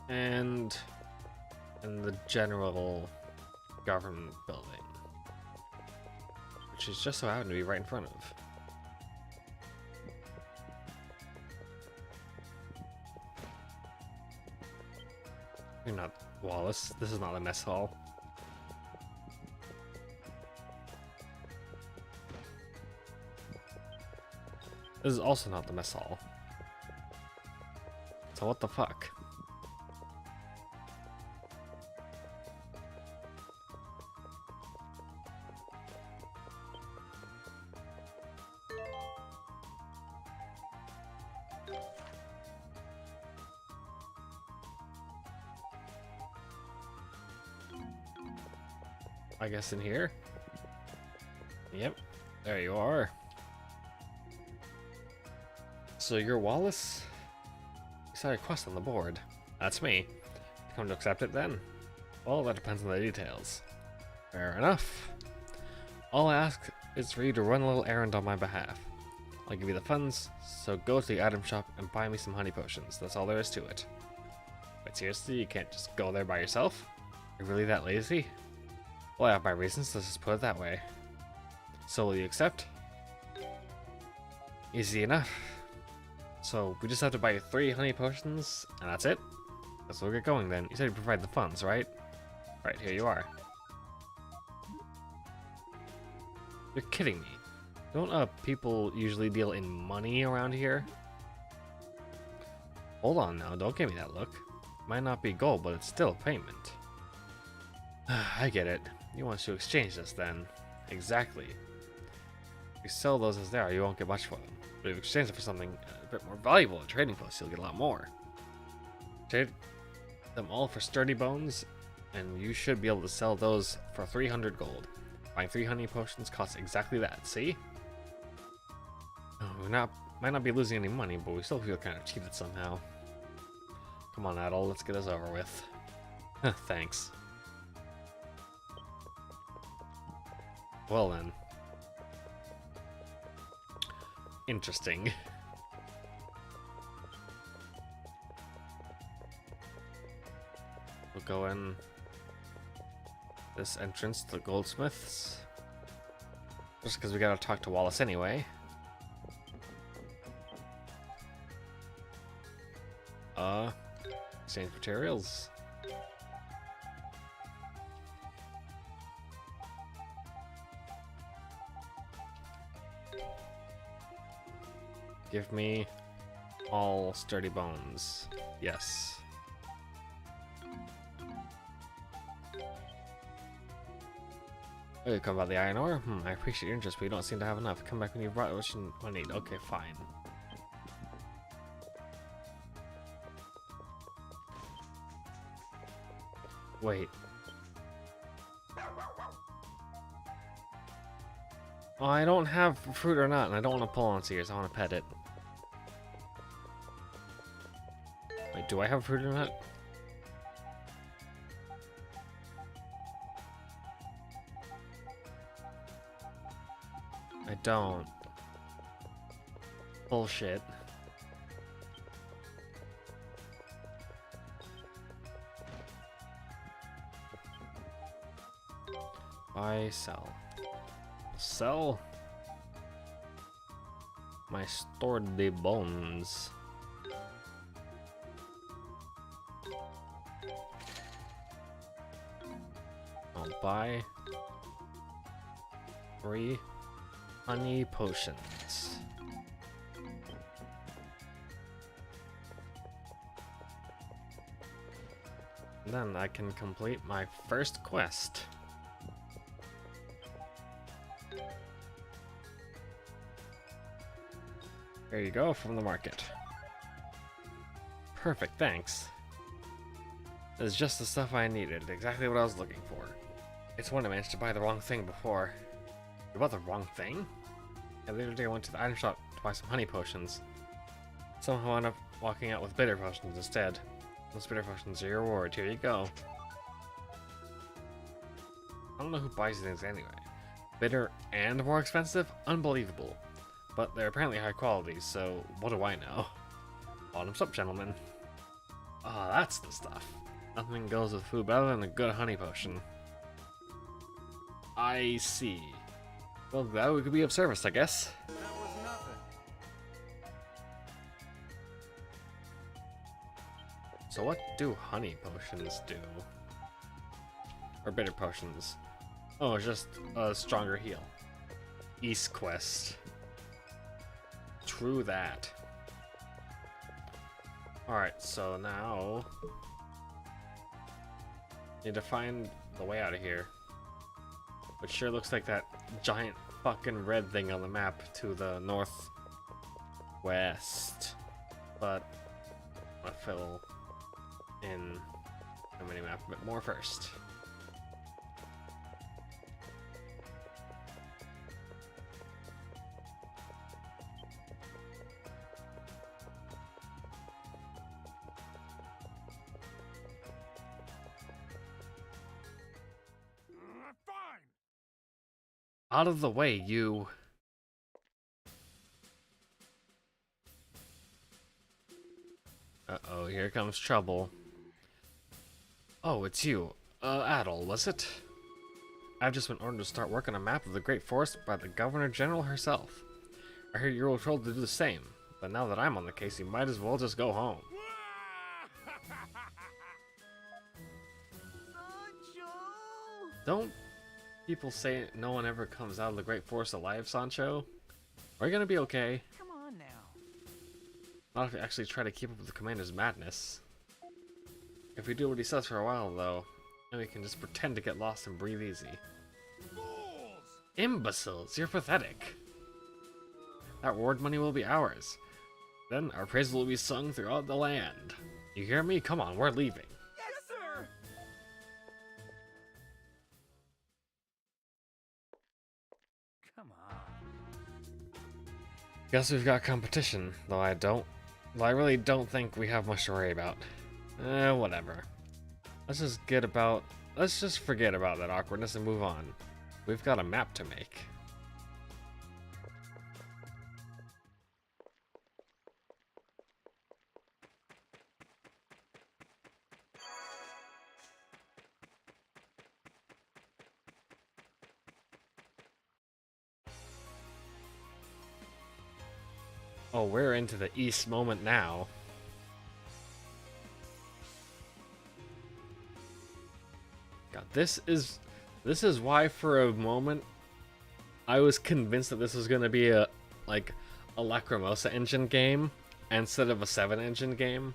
and in the general government building, which is just so happened to be right in front of. You're not Wallace. This is not a mess hall. This is also not the mess hall. So what the fuck? I guess in here? Yep, there you are. So you're Wallace? You saw a quest on the board. That's me. Come to accept it then? Well, that depends on the details. Fair enough. All I ask is for you to run a little errand on my behalf. I'll give you the funds, so go to the item shop and buy me some honey potions. That's all there is to it. But seriously, you can't just go there by yourself? You're really that lazy? Well, I have my reasons, let's just put it that way. So will you accept? Easy enough. So we just have to buy 3 honey potions, and that's it? Let's we'll get going then. You said you provide the funds, right? Right, here you are. You're kidding me. Don't people usually deal in money around here? Hold on now, don't give me that look. Might not be gold, but it's still payment. I get it. You want to exchange this then. Exactly. If you sell those as they are, you won't get much for them. But if you exchange them for something a bit more valuable at trading posts, you'll get a lot more. Trade them all for sturdy bones, and you should be able to sell those for 300 gold. Buying 3 honey potions costs exactly that, see? We might not be losing any money, but we still feel kind of cheated somehow. Come on, Adol, let's get this over with. Thanks. Well then. Interesting. We'll go in this entrance to the goldsmiths. Just because we gotta talk to Wallace anyway. Exchange materials. Give me all sturdy bones. Yes. Oh, you come about the iron ore? I appreciate your interest, but you don't seem to have enough. Come back when you've brought what you need. Okay, fine. Wait. Oh, I don't have fruit or not, and I don't want to pull on its ears. I want to pet it. Wait, do I have fruit or not? I don't. Bullshit. Buy, sell. Sell my sturdy bones. I'll buy 3 honey potions. Then I can complete my first quest. There you go, from the market. Perfect, thanks. It's just the stuff I needed, exactly what I was looking for. It's when I managed to buy the wrong thing before. You bought the wrong thing? Yeah, the other day I went to the item shop to buy some honey potions. Somehow I ended up walking out with bitter potions instead. Those bitter potions are your reward, here you go. I don't know who buys these things anyway. Bitter and more expensive? Unbelievable. But they're apparently high quality, so what do I know? Bottoms up, gentlemen. Ah, that's the stuff. Nothing goes with food better than a good honey potion. I see. Well, that would be of service, I guess. That was nothing. So what do honey potions do? Or bitter potions? Oh, it's just a stronger heal. East quest. True that. Alright, so now need to find the way out of here. Which sure looks like that giant fucking red thing on the map to the northwest. But I'll fill in the minimap a bit more first. Fine. Out of the way, you. Uh-oh, here comes trouble. Oh, it's you. Adol, was it? I've just been ordered to start work on a map of the Great Forest by the Governor General herself. I heard you were told to do the same, but now that I'm on the case, you might as well just go home. Don't people say no one ever comes out of the Great Forest alive, Sancho? Are you gonna be okay? Come on now. Not if you actually try to keep up with the commander's madness. If we do what he says for a while, though, then we can just pretend to get lost and breathe easy. Fools! Imbeciles, you're pathetic. That reward money will be ours. Then our praise will be sung throughout the land. You hear me? Come on, we're leaving. Yes, sir. Come on. Guess we've got competition, though I really don't think we have much to worry about. Whatever. Let's just forget about that awkwardness and move on. We've got a map to make. Oh, we're into the East moment now. God, this is why for a moment I was convinced that this was gonna be a Lacrimosa engine game instead of a 7 engine game.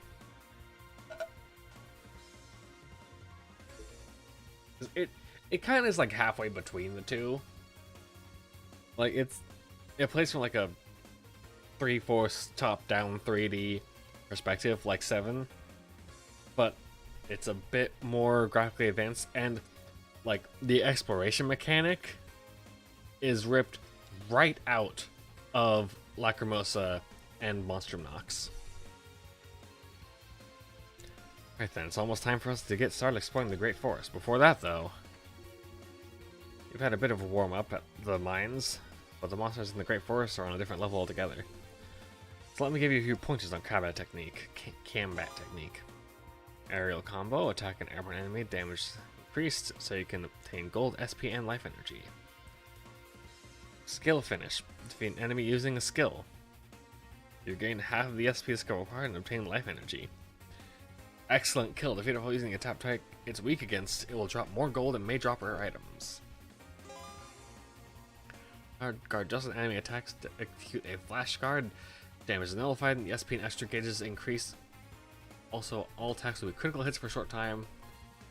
It kind of is like halfway between the two. Like it plays from like a 3/4 top-down 3D perspective like 7, but it's a bit more graphically advanced, and like the exploration mechanic is ripped right out of Lacrimosa and Monstrum Nox. Right then, it's almost time for us to get started exploring the Great Forest. Before that, though, we've had a bit of a warm-up at the mines, but the monsters in the Great Forest are on a different level altogether. So let me give you a few pointers on combat technique. Aerial combo, attack an airborne enemy, damage increased, so you can obtain gold, SP, and life energy. Skill finish, defeat an enemy using a skill. You gain half of the SP skill required and obtain life energy. Excellent kill, defeat a foe using a tap type it's weak against, it will drop more gold and may drop rare items. Guard just an enemy attacks to execute a flash guard. Damage is nullified, and the SP and extra gauges increase. Also, all attacks will be critical hits for a short time.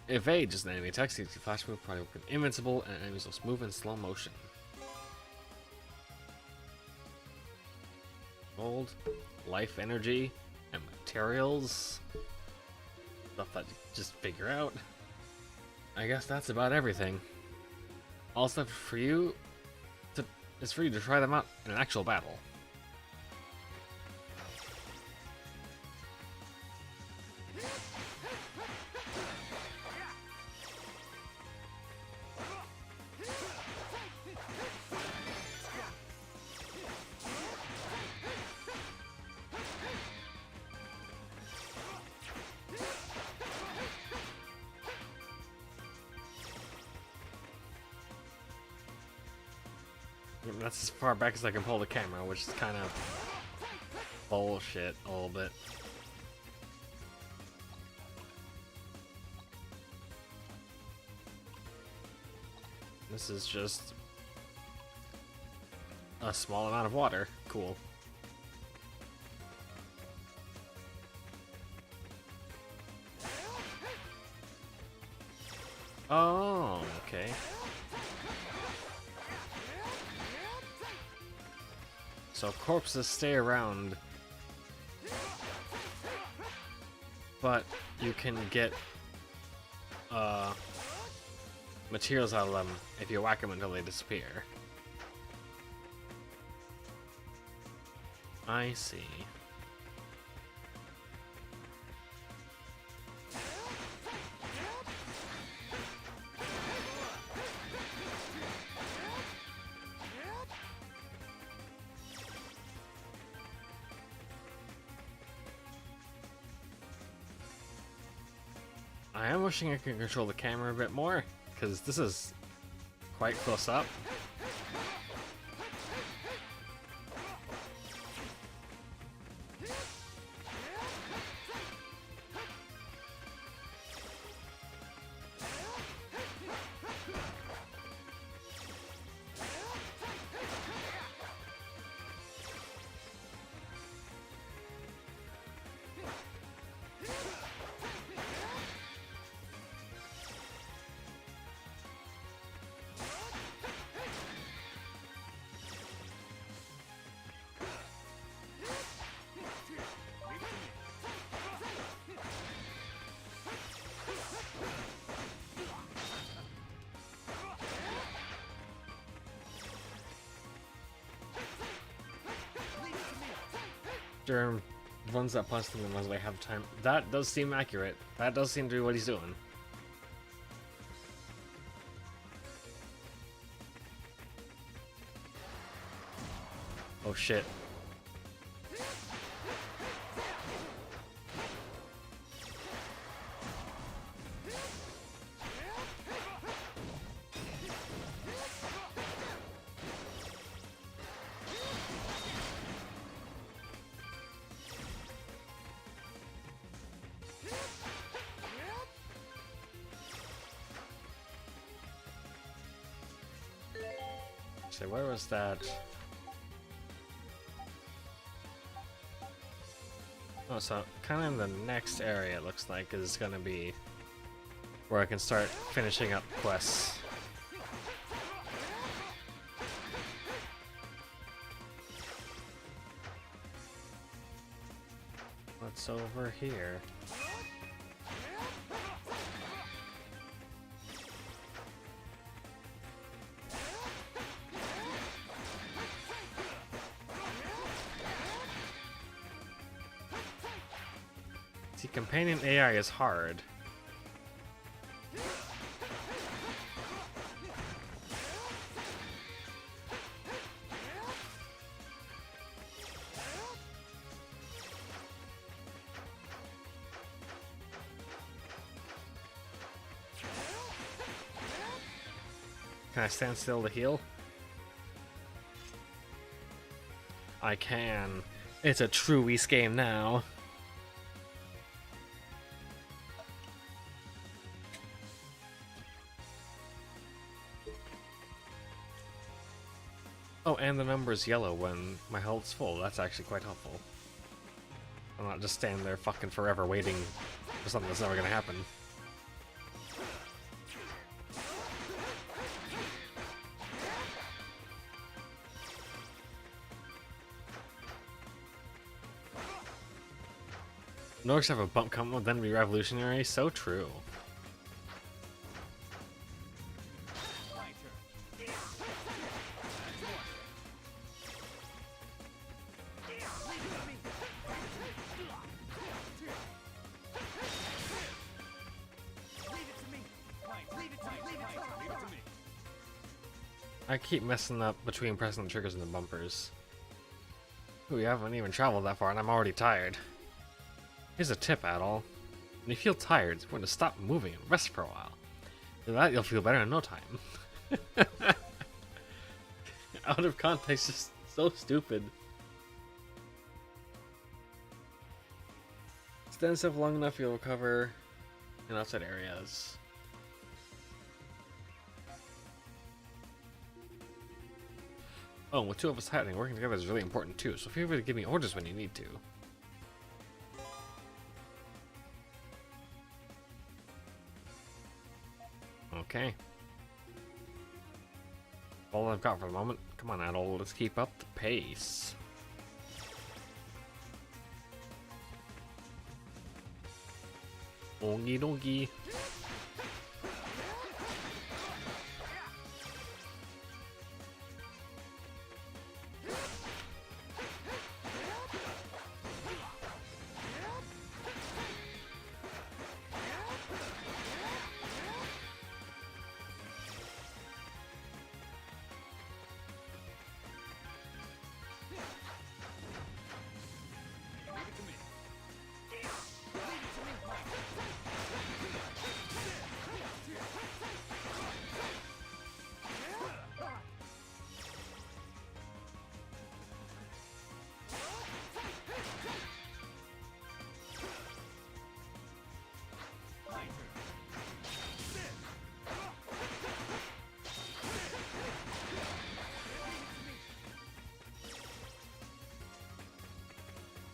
Evade just an enemy attacks, the flash move probably will be invincible, and enemies will move in slow motion. Gold, life energy, and materials. Stuff that you just figure out. I guess that's about everything. All stuff for you is for you to try them out in an actual battle. That's as far back as I can pull the camera, which is kind of bullshit a little bit. This is just a small amount of water. Cool. Oh, okay. So corpses stay around, but you can get materials out of them if you whack them until they disappear. I see. I am wishing I could control the camera a bit more, because this is quite close up. During ones that punch them and ones that have time. That does seem accurate. That does seem to be what he's doing. Oh shit. So where was that? Oh, so kind of in the next area, it looks like, is gonna be where I can start finishing up quests. What's over here? See, companion AI is hard. Can I stand still to heal? I can. It's a true Whis game now. Oh, and the number is yellow when my health's full. That's actually quite helpful. I'm not just standing there fucking forever waiting for something that's never gonna happen. No, have a bump combo, then be revolutionary. So true. I keep messing up between pressing the triggers and the bumpers. Ooh, we haven't even traveled that far and I'm already tired. Here's a tip, Adol. When you feel tired, it's important to stop moving and rest for a while. After that, you'll feel better in no time. Out of context, just so stupid. Stand still long enough, you'll recover in outside areas. Oh, with two of us hiding, working together is really important too, so feel free to give me orders when you need to. Okay. All I've got for the moment. Come on, Adol, let's keep up the pace. Okie dokie.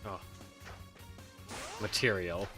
Oh. Material.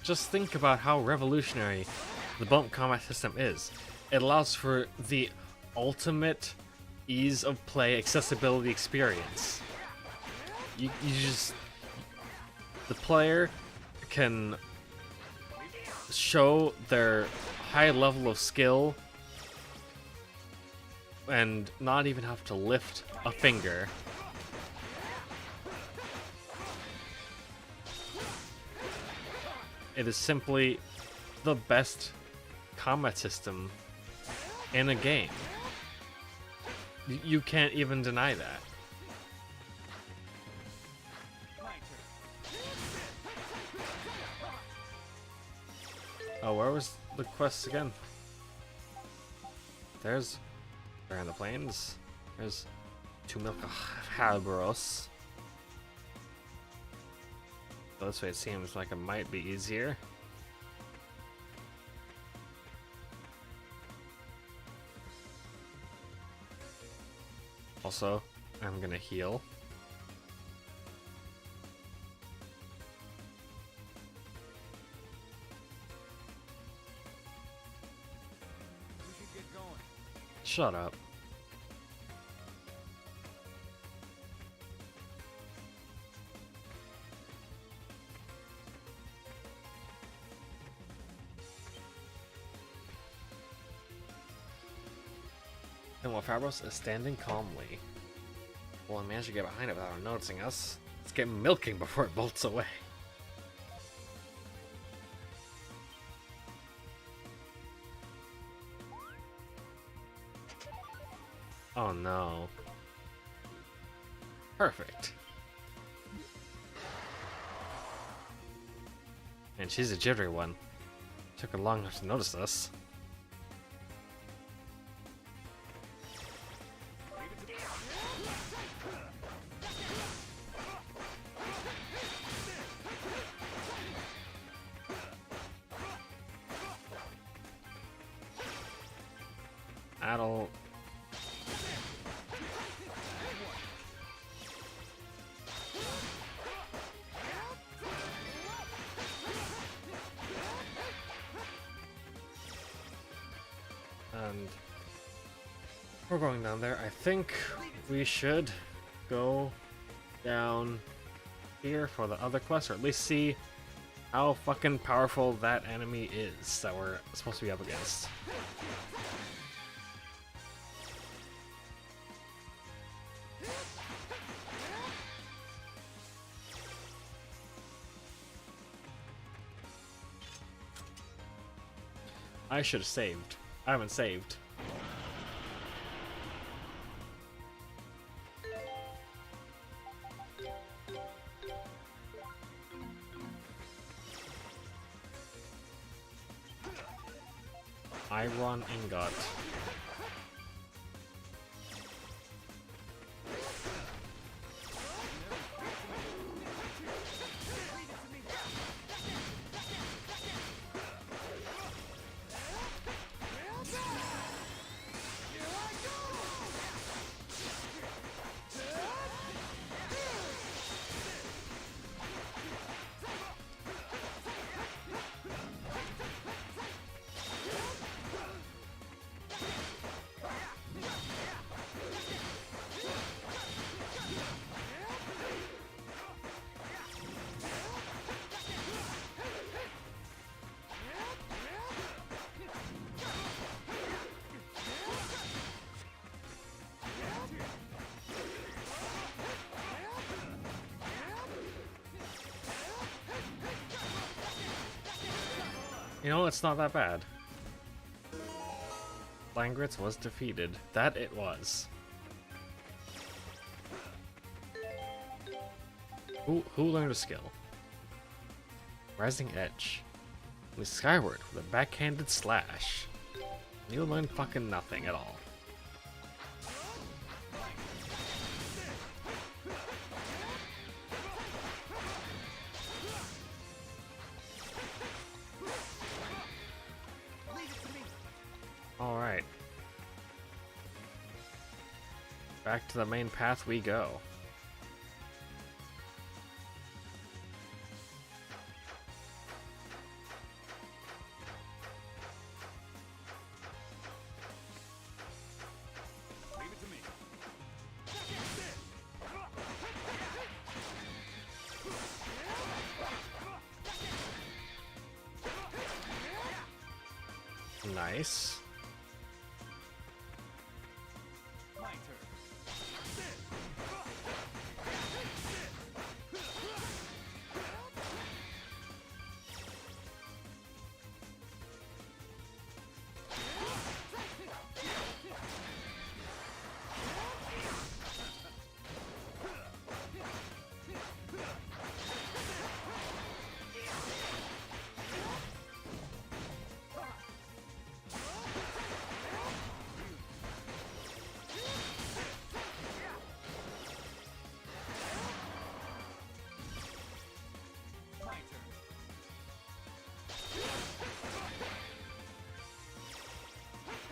Just think about how revolutionary the bump combat system is. It allows for the ultimate ease of play accessibility experience. You just, the player can show their high level of skill and not even have to lift a finger. It is simply the best combat system in a game. You can't even deny that. Oh, where was the quest again? There's... They're in the plains. There's 2 milk Halbros. So this way it seems like it might be easier. Also, I'm gonna heal. We should get going. Shut up. And while Fabros is standing calmly, well, I managed to get behind it without him noticing us. Let's get milking before it bolts away. Oh no. Perfect. And she's a jittery one. Took her long enough to notice us. That'll... And we're going down there. I think we should go down here for the other quest, or at least see how fucking powerful that enemy is that we're supposed to be up against. I should have saved. I haven't saved. Iron ingot. You know, it's not that bad. Langritz was defeated. That it was. Who learned a skill? Rising Edge. Move skyward with a backhanded slash. You learn fucking nothing at all. Alright. Back to the main path we go. Nice.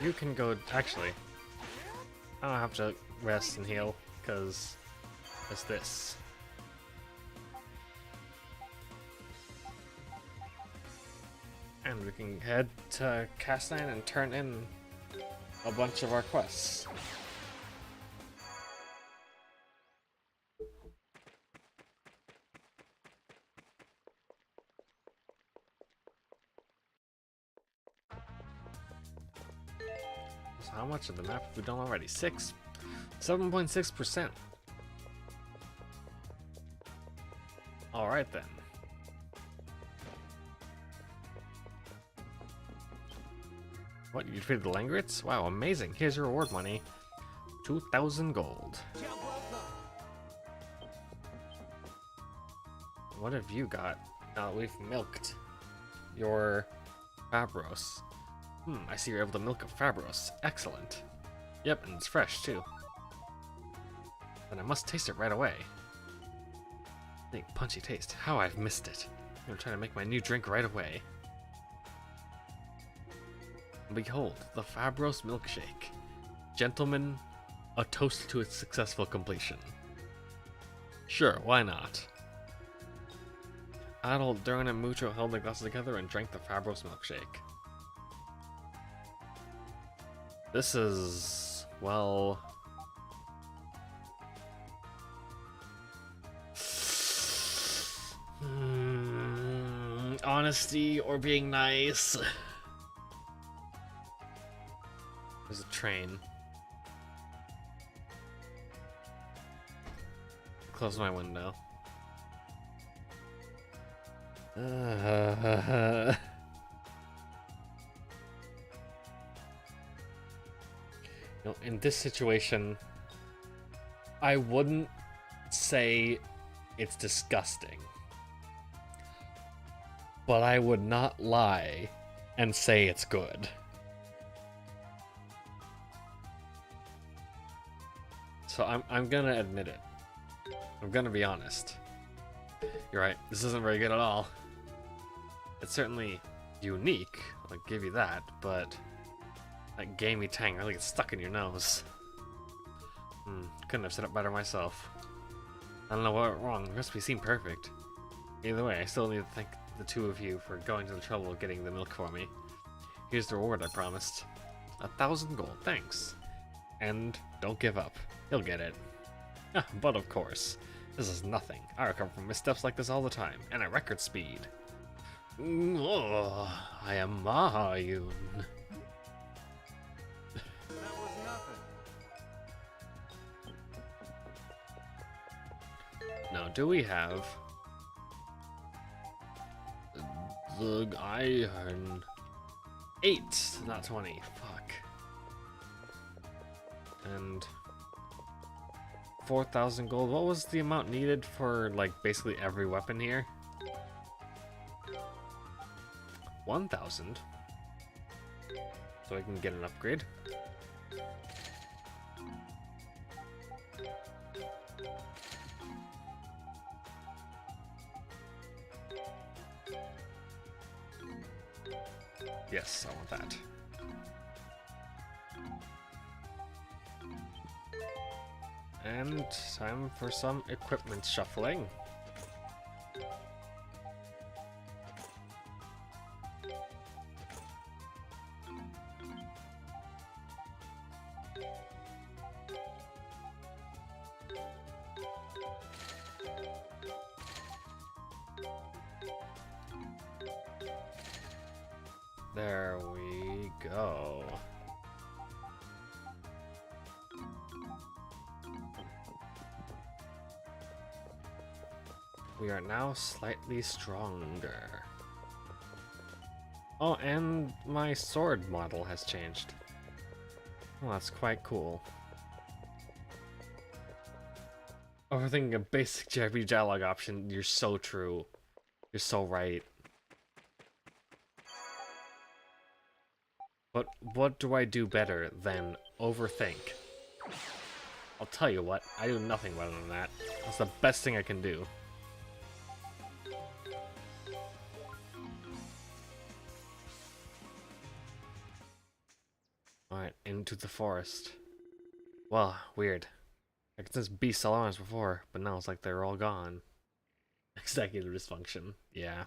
You can go. Actually, I don't have to rest and heal because it's this. And we can head to Castine and turn in a bunch of our quests. How much of the map have we done already? 7.6%. Alright then. What, you defeated the Langrets? Wow, amazing. Here's your reward money. 2,000 gold. What have you got? We've milked your Fabros. I see you're able to milk a Fabros. Excellent. Yep, and it's fresh too. Then I must taste it right away. Big punchy taste. How I've missed it. I'm trying to make my new drink right away. Behold, the Fabros milkshake. Gentlemen, a toast to its successful completion. Sure, why not? Adult, Duran, and Mucho held their glasses together and drank the Fabros milkshake. This is, well... honesty or being nice. There's a train. Close my window. In this situation, I wouldn't say it's disgusting, but I would not lie and say it's good. So I'm gonna admit it. I'm gonna be honest. You're right, this isn't very good at all. It's certainly unique, I'll give you that, but that gamey tang really gets stuck in your nose. Couldn't have set it better myself. I don't know what went wrong, the recipe seemed perfect. Either way, I still need to thank the two of you for going to the trouble of getting the milk for me. Here's the reward I promised. 1,000 gold, thanks. And don't give up, you'll get it. But of course, this is nothing. I recover from missteps like this all the time, and at record speed. Oh, I am Mahayun. That was nothing. Now, do we have the iron 8, not 20? Fuck. And 4,000 gold. What was the amount needed for like basically every weapon here? 1,000. So I can get an upgrade. Yes, I want that. And time for some equipment shuffling. There we go. We are now slightly stronger. Oh, and my sword model has changed. Well, that's quite cool. Overthinking a basic JRPG dialogue option, you're so true. You're so right. But what do I do better than overthink? I'll tell you what, I do nothing better than that. That's the best thing I can do. Alright, into the forest. Well, weird. I could sense beast alarms before, but now it's like they're all gone. Executive dysfunction, yeah.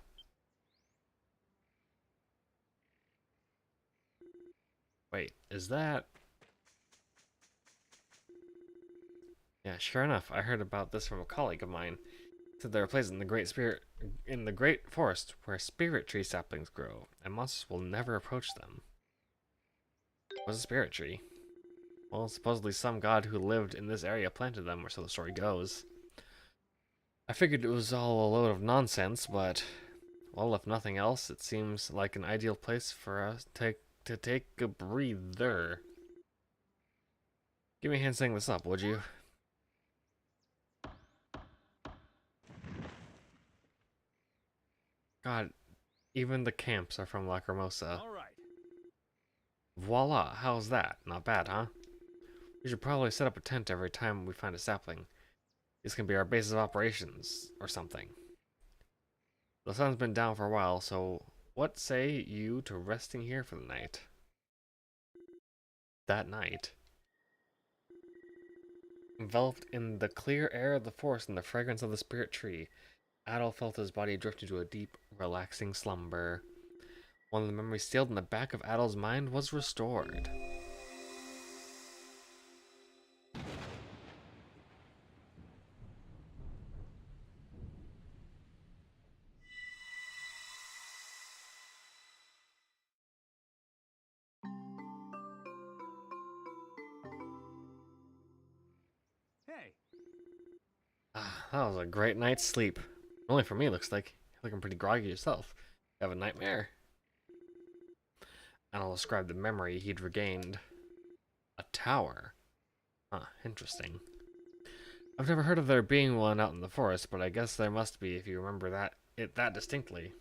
Wait, is that... Yeah, sure enough, I heard about this from a colleague of mine. Said there are places in the great forest where spirit tree saplings grow, and monsters will never approach them. What's a spirit tree? Well, supposedly some god who lived in this area planted them, or so the story goes. I figured it was all a load of nonsense, but, well, if nothing else, it seems like an ideal place for us to take a breather. Give me a hand setting this up, would you? God, even the camps are from Lacrimosa. All right. Voila, how's that? Not bad, huh? We should probably set up a tent every time we find a sapling. This can be our base of operations, or something. The sun's been down for a while, so what say you to resting here for the night? That night. Enveloped in the clear air of the forest and the fragrance of the spirit tree, Adol felt his body drift into a deep, relaxing slumber. One of the memories sealed in the back of Adol's mind was restored. Hey. Ah, that was a great night's sleep. Only for me, looks like. You're looking pretty groggy yourself. You have a nightmare? And I'll describe the memory he'd regained. A tower. Huh, interesting. I've never heard of there being one out in the forest, but I guess there must be if you remember that distinctly.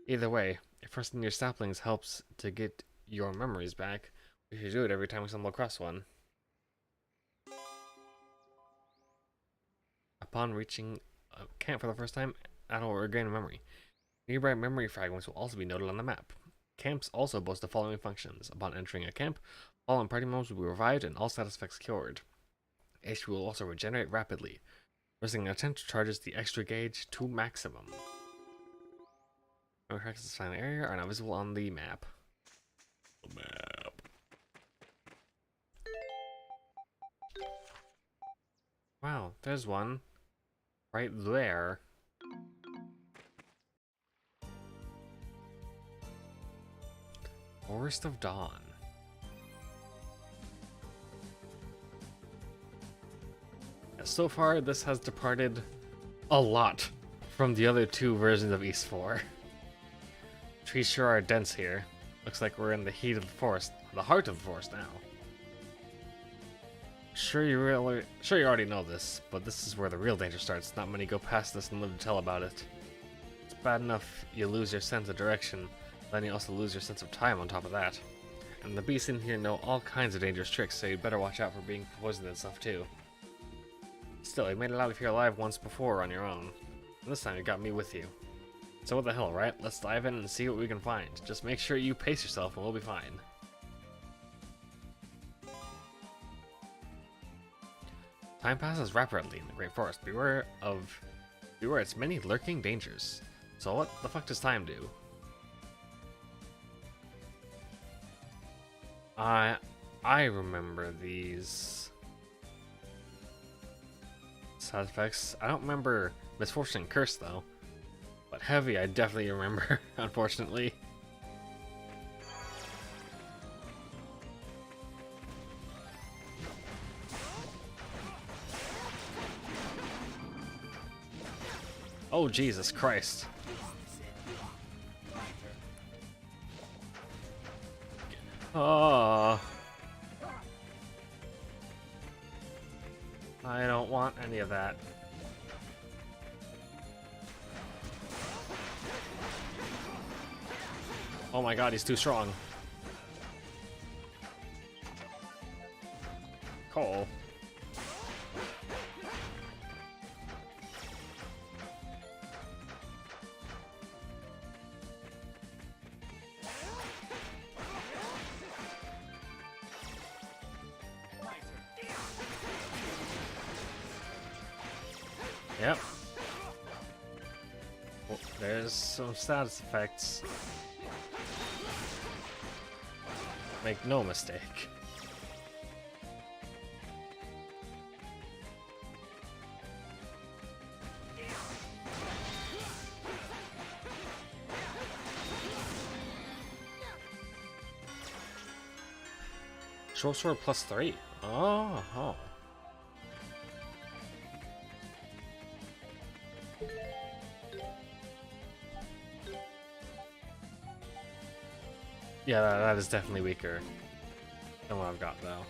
Either way, if resting your saplings helps to get your memories back, we should do it every time we stumble across one. Upon reaching a camp for the first time, Adol will regain a memory. Nearby memory fragments will also be noted on the map. Camps also boast the following functions. Upon entering a camp, fallen party members will be revived and all status effects cured. HP will also regenerate rapidly. Resting in a tent charges the extra gauge to maximum. Memory fragments in the silent area are now visible on the map. Wow, there's one. Right there. Forest of Dawn. Yeah, so far, this has departed a lot from the other two versions of East 4. Trees sure are dense here. Looks like we're in the heat of the forest, the heart of the forest now. Sure you already know this, but this is where the real danger starts. Not many go past this and live to tell about it. It's bad enough you lose your sense of direction, then you also lose your sense of time on top of that. And the beasts in here know all kinds of dangerous tricks, so you'd better watch out for being poisoned and stuff too. Still, you made it out of here alive once before on your own. And this time you got me with you. So what the hell, right? Let's dive in and see what we can find. Just make sure you pace yourself and we'll be fine. Time passes rapidly in the Great Forest. Beware its many lurking dangers. So what the fuck does time do? I remember these side effects. I don't remember Misfortune and Curse though. But Heavy I definitely remember, unfortunately. Oh, Jesus Christ. Oh. I don't want any of that. Oh my god, he's too strong. Cole. Yep. Well, there's some status effects. Make no mistake. Short sword +3. Oh, oh. Yeah, that is definitely weaker than what I've got, though.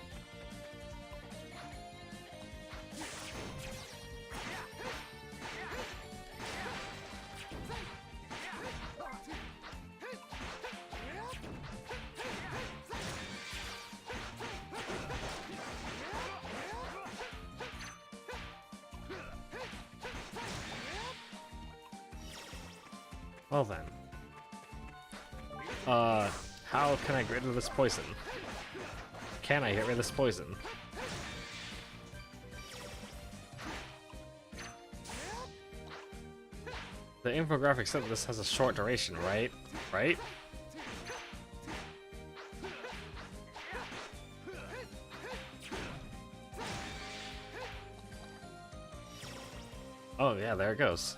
Well then. How can I get rid of this poison? Can I get rid of this poison? The infographic said this has a short duration, right? Right? Oh yeah, there it goes.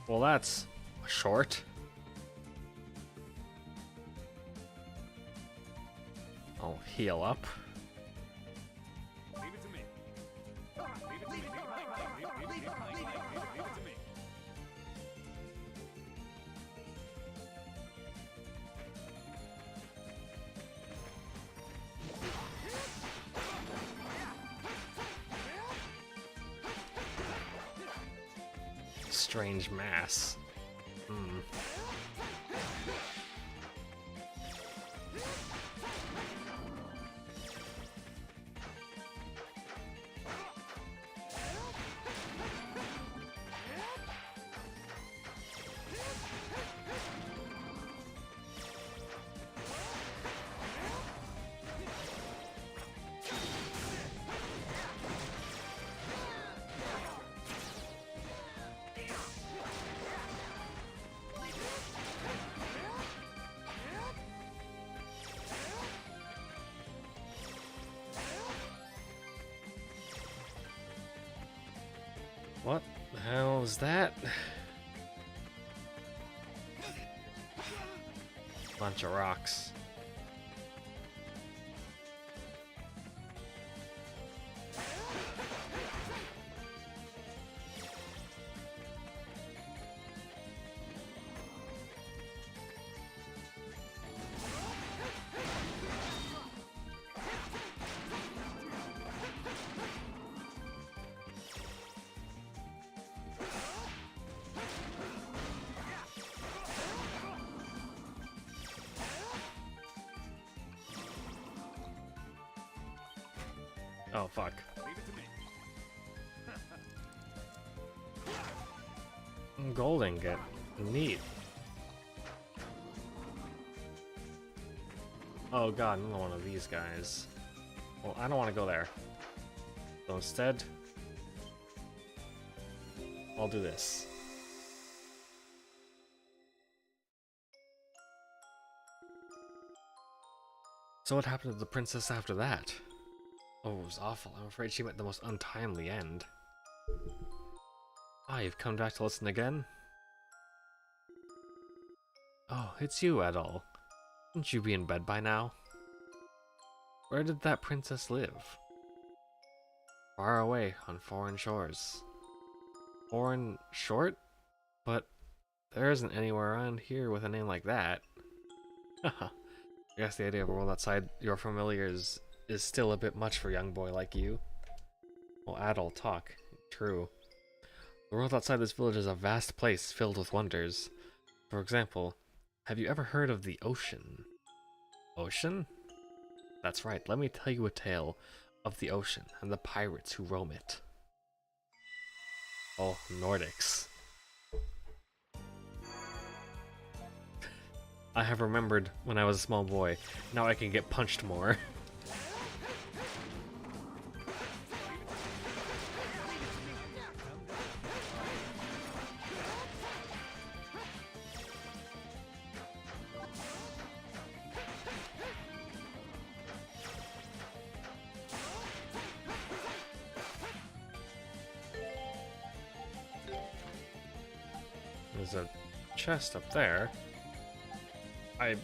Well, that's short. I'll heal up. Leave it to me. Leave it to me. Leave it to me. Strange mass. What the hell is that? Bunch of rocks. Oh, fuck. Leave it to me. Gold ingot. Neat. Oh god, another one of these guys. Well, I don't want to go there. So instead, I'll do this. So what happened to the princess after that? Oh, it was awful. I'm afraid she met the most untimely end. Ah, you've come back to listen again? Oh, it's you, Adol. Shouldn't you be in bed by now? Where did that princess live? Far away on foreign shores. Foreign short? But there isn't anywhere around here with a name like that. Haha. I guess the idea of a world outside your familiars is still a bit much for a young boy like you. Well, adult talk. True. The world outside this village is a vast place filled with wonders. For example, have you ever heard of the ocean? Ocean? That's right, let me tell you a tale of the ocean and the pirates who roam it. Oh, Nordics. I have remembered when I was a small boy. Now I can get punched more. There's a chest up there. I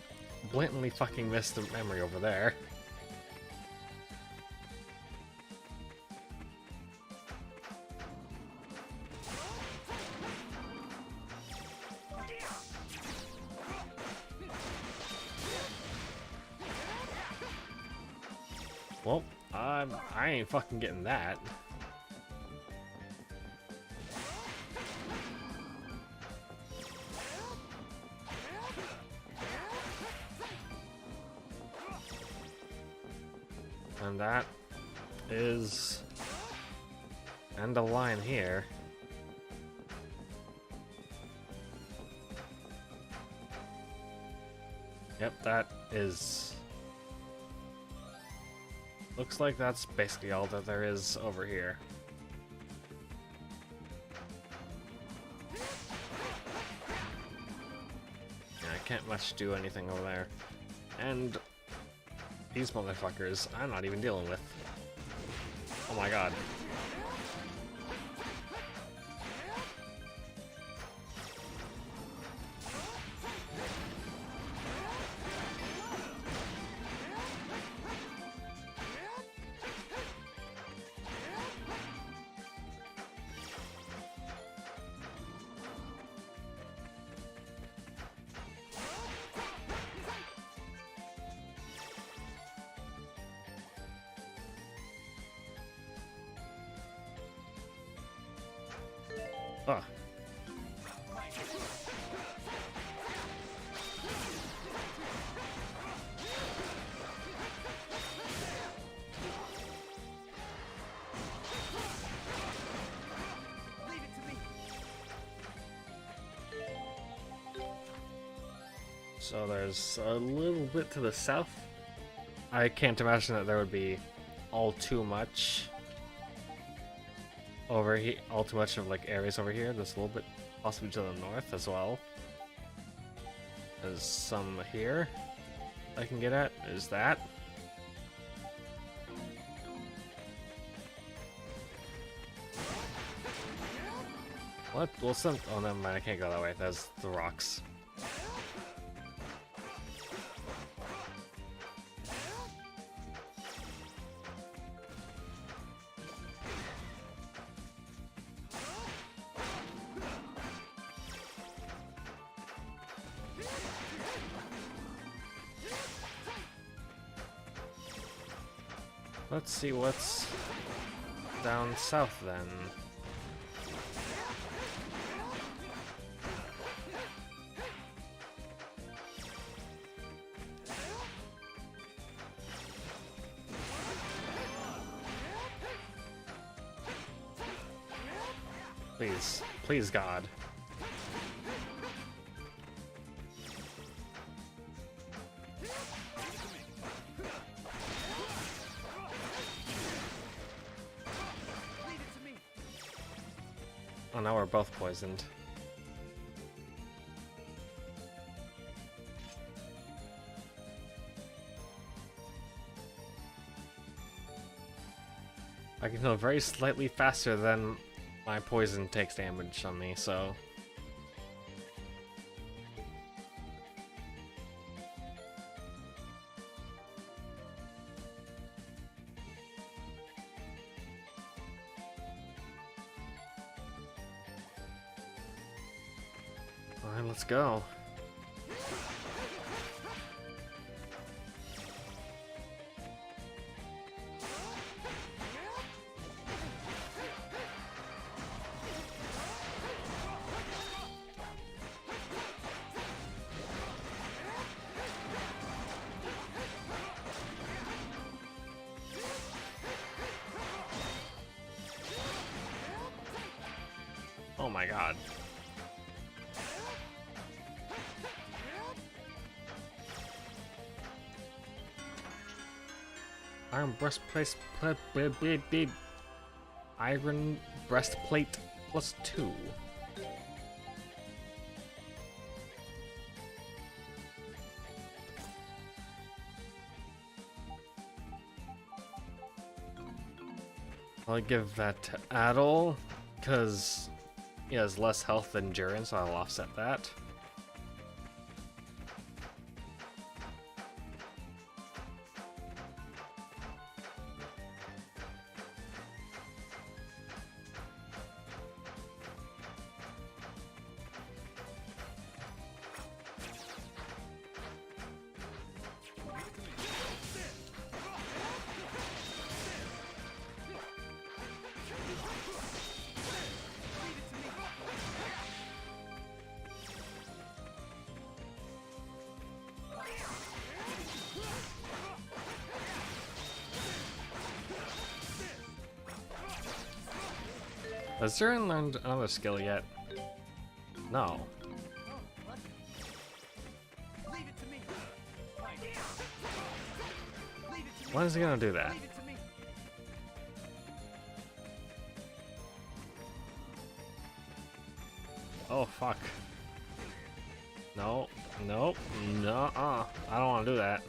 blatantly fucking missed the memory over there. I ain't fucking getting that. And that is end the line here. Yep, that is... Looks like that's basically all that there is over here. Yeah, I can't much do anything over there. And these motherfuckers, I'm not even dealing with. Oh my god. Ah. So there's a little bit to the south. I can't imagine that there would be all too much over here, all too much of like areas over here. There's a little bit possibly to the north as well. There's some here I can get at. Is that? What? Well, some. Oh, never mind. I can't go that way. There's the rocks. Let's see what's down south then. Please, please God. Oh, now we're both poisoned. I can heal very slightly faster than my poison takes damage on me, so... Alright, let's go. Oh my god. Iron breastplate, iron breastplate +2. I'll give that to Adol, because he has less health than Jiren, so I'll offset that. Has Jiren learned another skill yet? No. Leave it to me. When is he gonna do that? Leave it to me. Oh fuck. No, no, no, I don't want to do that.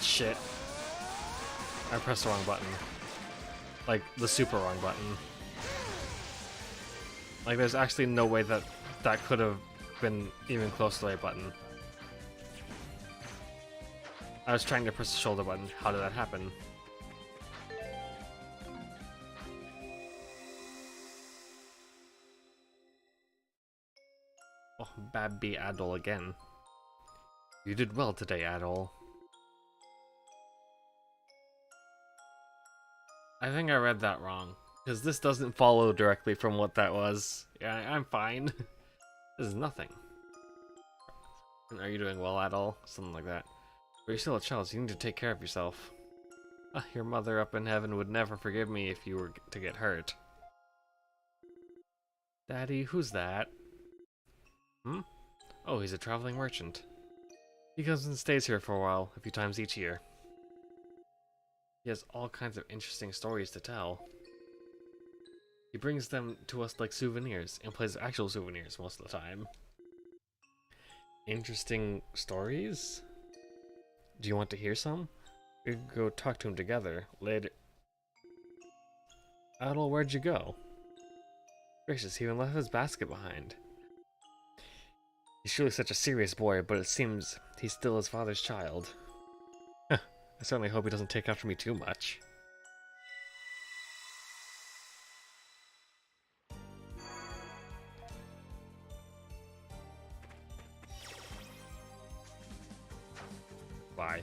Shit. I pressed the wrong button. Like, the super wrong button. Like, there's actually no way that that could have been even close to the right button. I was trying to press the shoulder button. How did that happen? Oh, Babby Adol again. You did well today, Adol. I think I read that wrong, because this doesn't follow directly from what that was. Yeah, I'm fine. This is nothing. Are you doing well, Adol? Something like that. But you're still a child, so you need to take care of yourself. Your mother up in heaven would never forgive me if you were to get hurt. Daddy, who's that? Hmm? Oh, he's a traveling merchant. He comes and stays here for a while, a few times each year. He has all kinds of interesting stories to tell. He brings them to us like souvenirs, and plays actual souvenirs most of the time. Interesting stories? Do you want to hear some? We can go talk to him together later. Adol, where'd you go? Gracious, he even left his basket behind. He's surely such a serious boy, but it seems he's still his father's child. I certainly hope he doesn't take after me too much. Bye.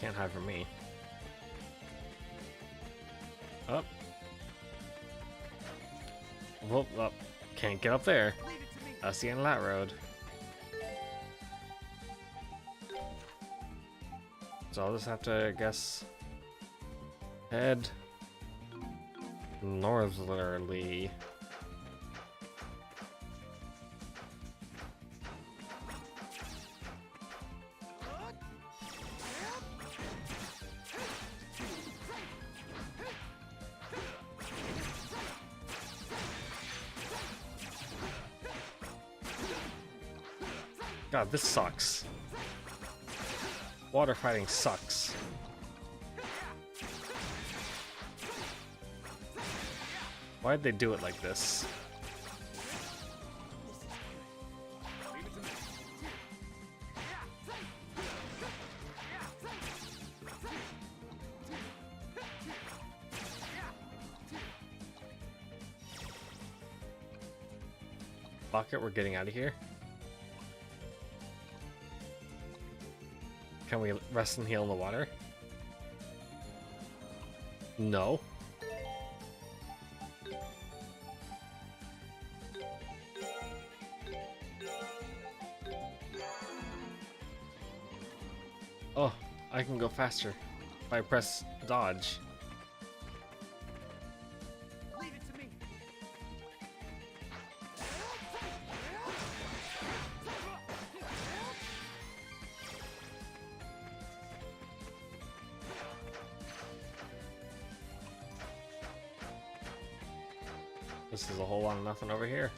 Can't hide from me. Up. Whoop, up. Can't get up there. That's the end of that road. So I'll just have to, I guess, head northerly. God, this sucks. Water fighting sucks. Why'd they do it like this? Bucket, we're getting out of here. Can we rest and heal in the water? No. Oh, I can go faster if I press dodge. Leave it to me. This is a whole lot of nothing over here.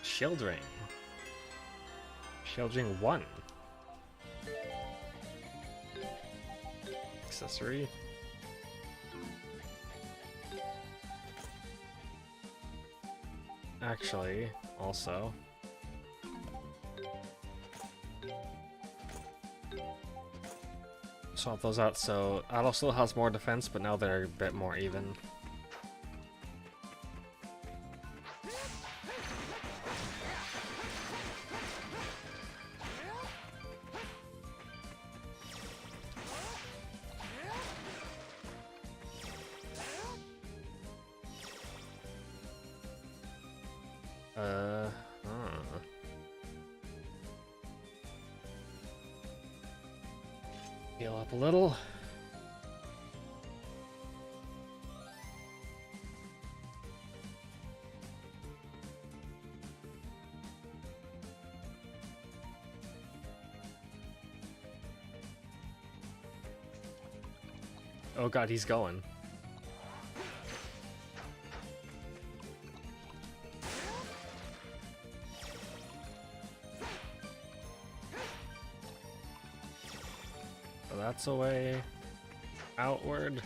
Shield ring. Shield ring 1. accessory. Actually, also. Swap those out, so Adel still has more defense, but now they're a bit more even. Heal up a little. Oh god, he's going. So that's a way outward.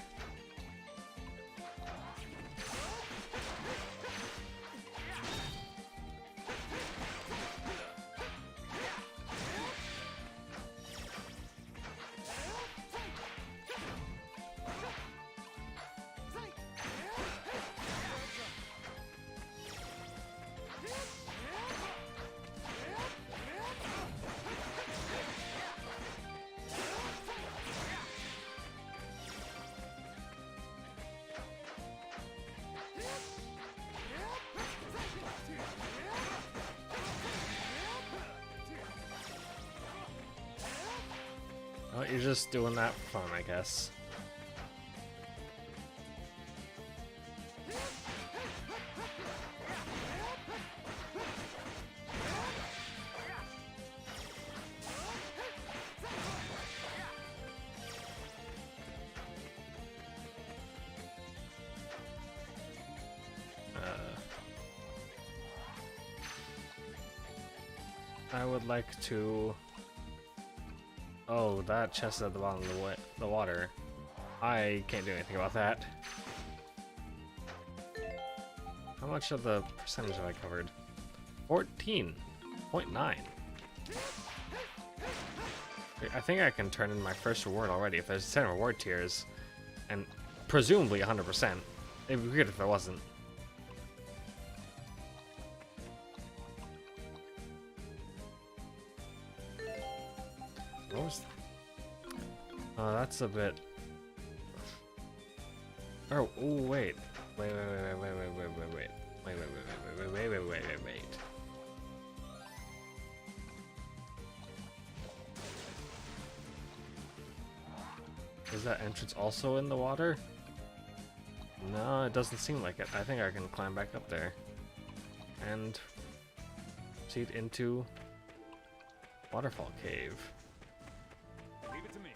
Well, you're just doing that for fun, I guess. I would like to... Oh, that chest is at the bottom of the water. I can't do anything about that. How much of the percentage have I covered? 14.9. I think I can turn in my first reward already if there's 10 reward tiers. And presumably 100%. It'd be weird if there wasn't. What was that? Oh, that's a bit... Oh, ooh, wait. Wait. Is that entrance also in the water? No, it doesn't seem like it. I think I can climb back up there. And proceed into Waterfall Cave. Leave it to me.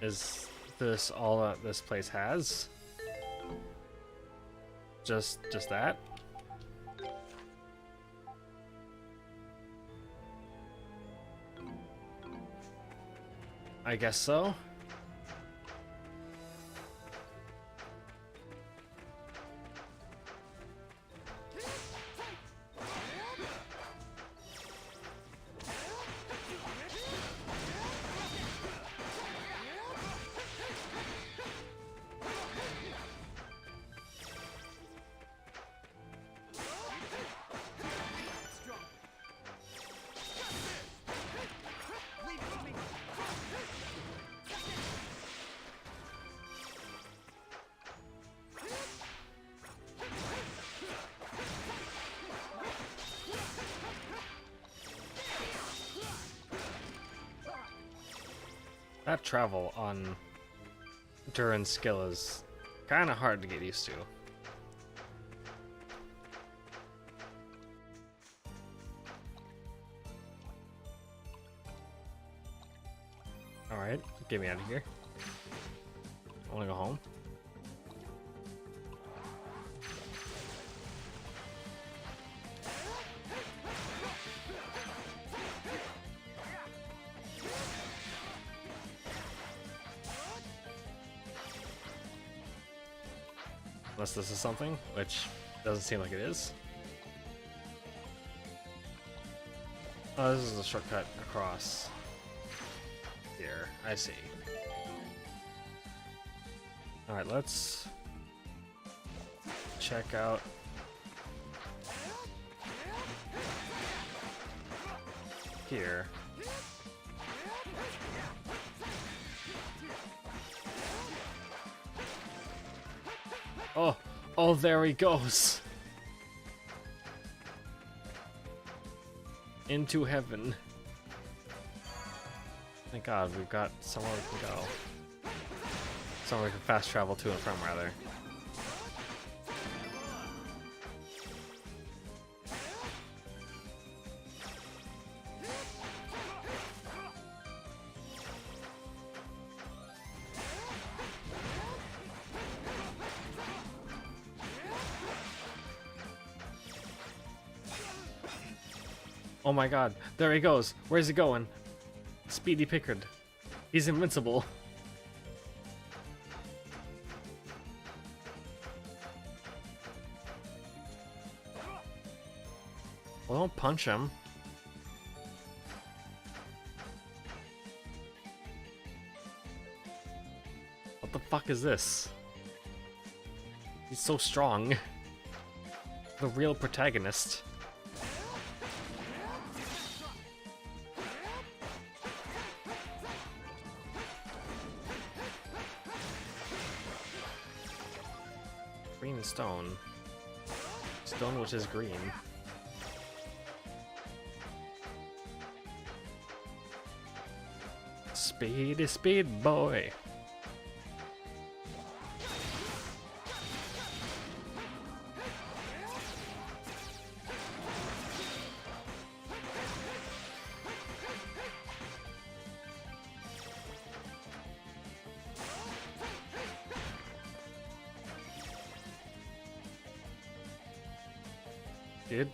Is this all that this place has? Just that? I guess so. That travel on Duran's skill is kind of hard to get used to. Alright, get me out of here. I want to go home. Unless this is something, which doesn't seem like it is. Oh, this is a shortcut across here. I see. Alright, let's check out here. Oh, there he goes. Into heaven. Thank God, we've got somewhere we can go. Somewhere we can fast travel to and from, rather. Oh my God, there he goes. Where's he going? Speedy Pickard. He's invincible. Well, don't punch him. What the fuck is this? He's so strong. The real protagonist. Green stone. Stone which is green. Speedy, speed boy. Dude.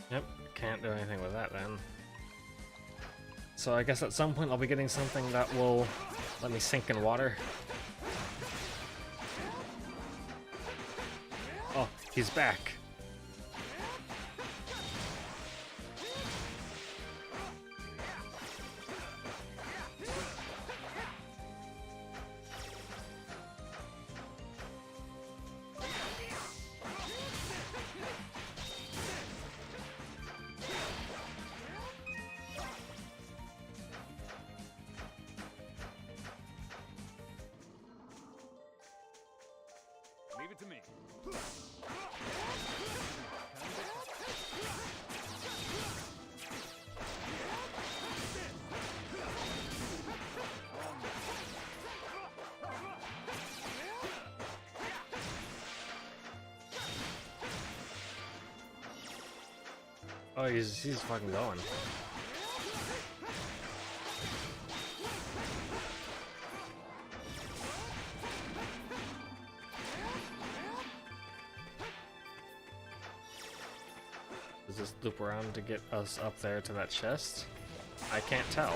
Yep, can't do anything with that then. So I guess at some point I'll be getting something that will let me sink in water. Oh, he's back. Leave it to me. Oh, he's fucking going. Does this loop around to get us up there to that chest? I can't tell.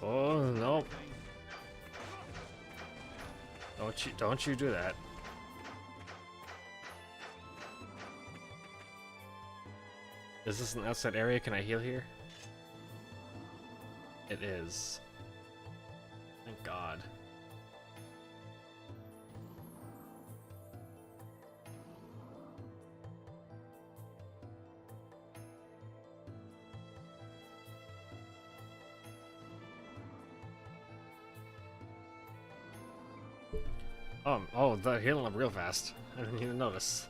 Oh no! Don't you do that. Is this an outside area? Can I heal here? It is. Thank God. Oh, they're healing up real fast. I didn't even notice.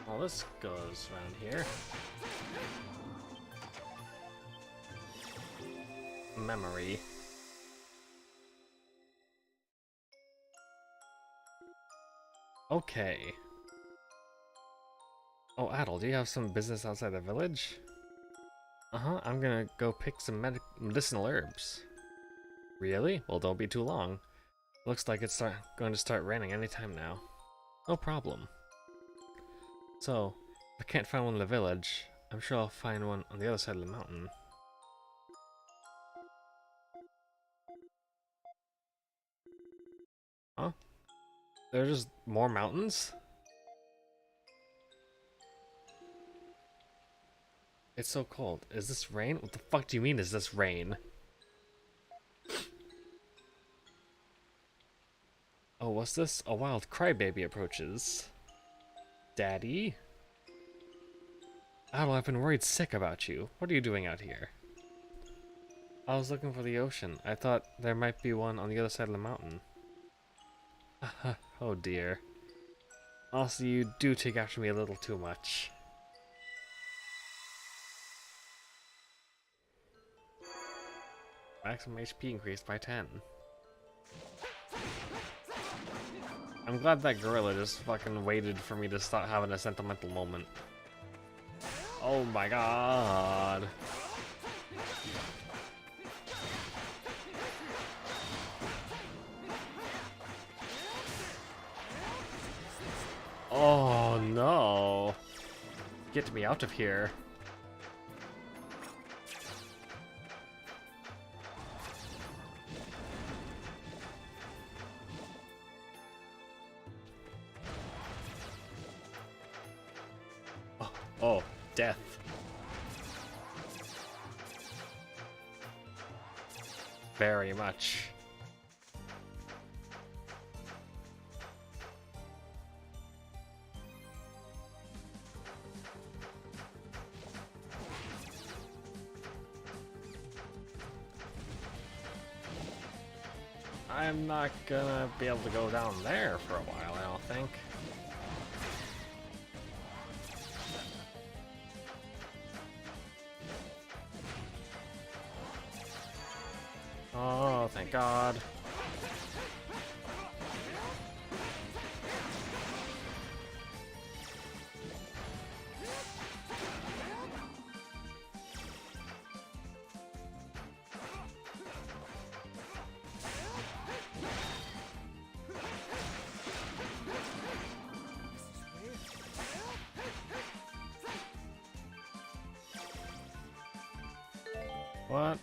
Well, this goes around here. Memory. Okay. Oh, Adel, do you have some business outside the village? Uh-huh, I'm gonna go pick some medicinal herbs. Really? Well, don't be too long. Looks like it's going to start raining anytime now. No problem. So, if I can't find one in the village, I'm sure I'll find one on the other side of the mountain. Huh? There's just more mountains? It's so cold. Is this rain? What the fuck do you mean, is this rain? Oh, what's this? A wild crybaby approaches. Daddy? Adel, I've been worried sick about you. What are you doing out here? I was looking for the ocean. I thought there might be one on the other side of the mountain. Oh dear. Also, you do take after me a little too much. Maximum HP increased by 10. I'm glad that gorilla just fucking waited for me to start having a sentimental moment. Oh my god. Oh no. Get me out of here. Oh, death. Very much. I'm not gonna be able to go down there for a while, I don't think. Oh, thank God. What?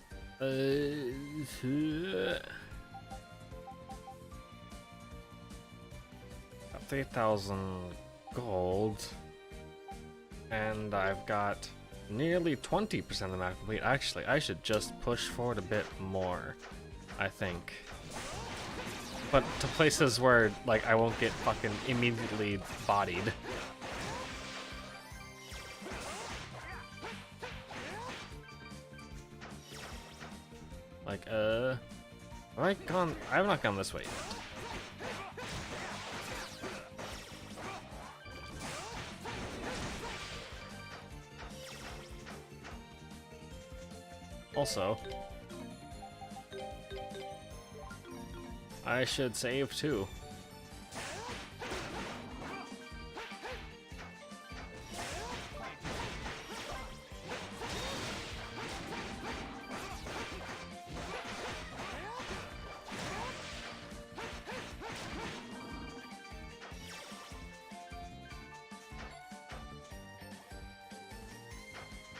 Got 3,000 gold. And I've got nearly 20% of the map complete. Actually, I should just push forward a bit more, I think. But to places where, like, I won't get fucking immediately bodied. Like, have I gone? I have not gone this way yet. Also, I should save too.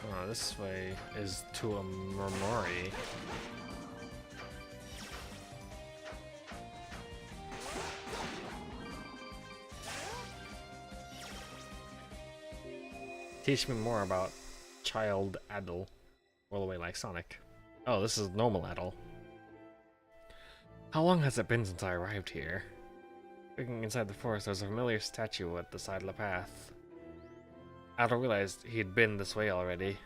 Oh, this way is to a Murmuri. Teach me more about Child Adel. All the way like Sonic. Oh, this is normal Adel. How long has it been since I arrived here? Looking inside the forest, there's a familiar statue at the side of the path. Adel realized he'd been this way already.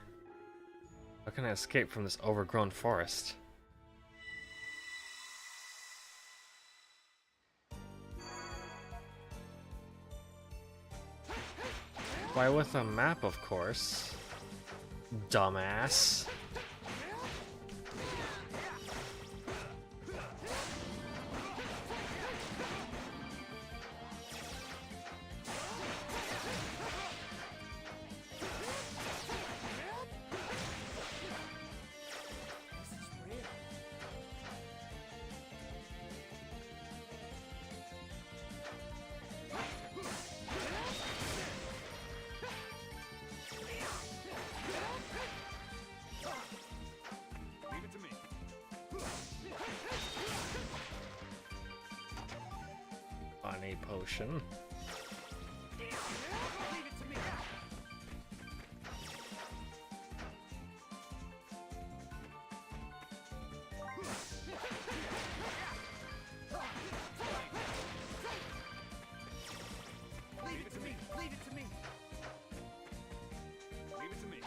How can I escape from this overgrown forest? Why, with a map, of course. Dumbass. Leave it to me. On a potion. Leave it to me. Leave it to me. Leave it to me.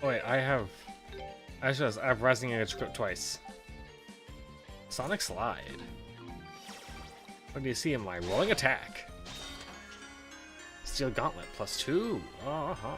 Oh wait, I have Rising Edge twice. Sonic Slide. What do you see in my rolling attack? Steel Gauntlet +2. Uh-huh.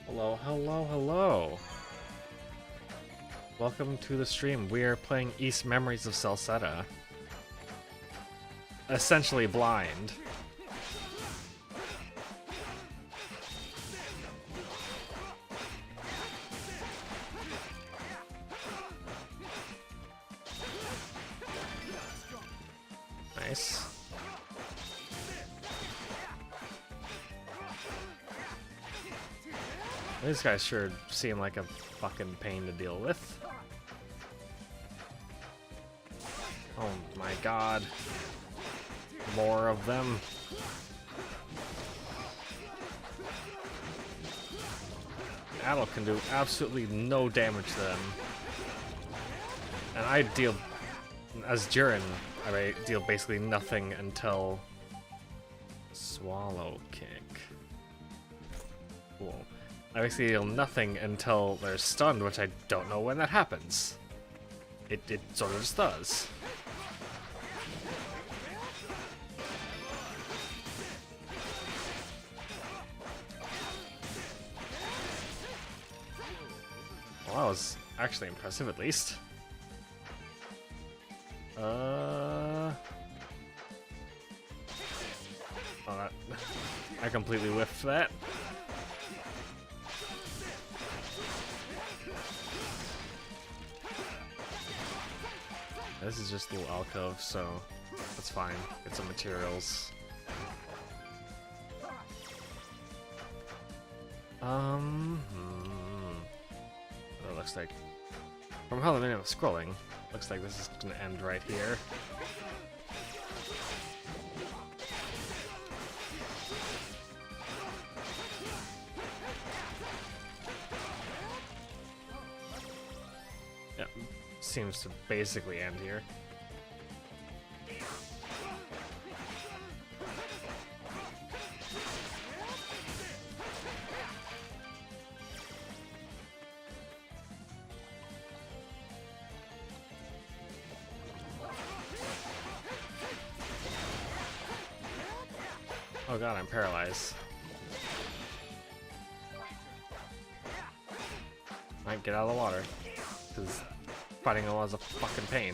Hello, hello, hello. Welcome to the stream. We are playing East Memories of Celceta. Essentially blind. Nice. These guys sure seem like a fucking pain to deal with. Oh my god. More of them. Adult can do absolutely no damage to them. And I deal, as Jiren, I deal basically nothing until Swallow Kick. Cool. I basically deal nothing until they're stunned, which I don't know when that happens. It sort of just does. Well, that was actually impressive, at least. Oh, that... I completely whiffed that. This is just a little alcove, so that's fine. Get some materials. It looks like, from how the minute was scrolling, looks like this is gonna end right here. Yep, seems to basically end here. Oh god, I'm paralyzed. Might get out of the water, because fighting a lot is a fucking pain.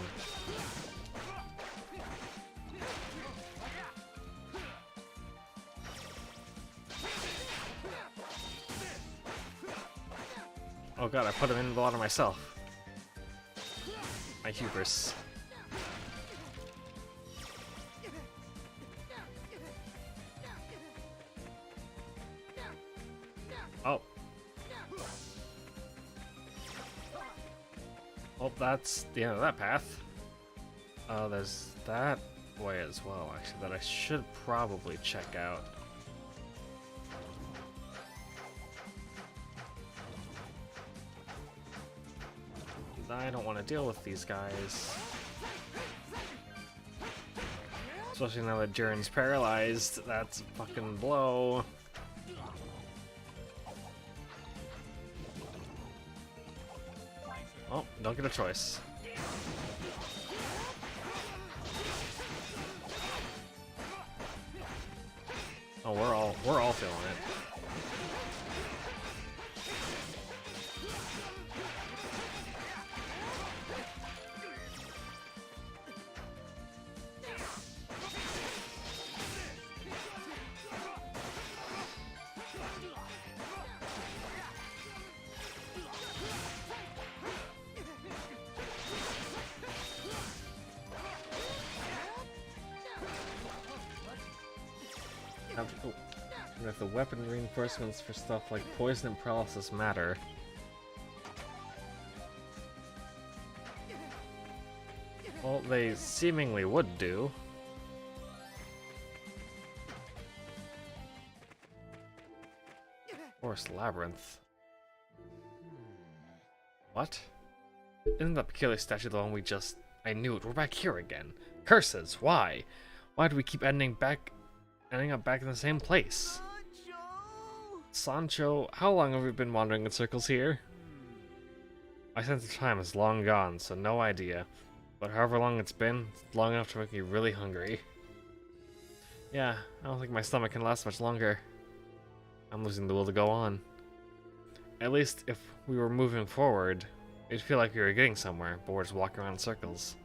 Oh god, I put him in the water myself. My hubris. Oh. Oh, that's the end of that path. There's that way as well, actually, that I should probably check out. I don't want to deal with these guys. Especially now that Jiren's paralyzed. That's a fucking blow. Oh, don't get a choice. Oh, we're all feeling it. And if the weapon reinforcements for stuff like poison and paralysis matter. Well, they seemingly would do. Forest Labyrinth. What? Isn't that peculiar statue the one we just... I knew it, we're back here again. Curses, why? Why do we keep ending up back in the same place? Sancho, how long have we been wandering in circles here? My sense of time is long gone, so no idea. But however long it's been, it's long enough to make me really hungry. Yeah, I don't think my stomach can last much longer. I'm losing the will to go on. At least, if we were moving forward, it'd feel like we were getting somewhere, but we're just walking around in circles.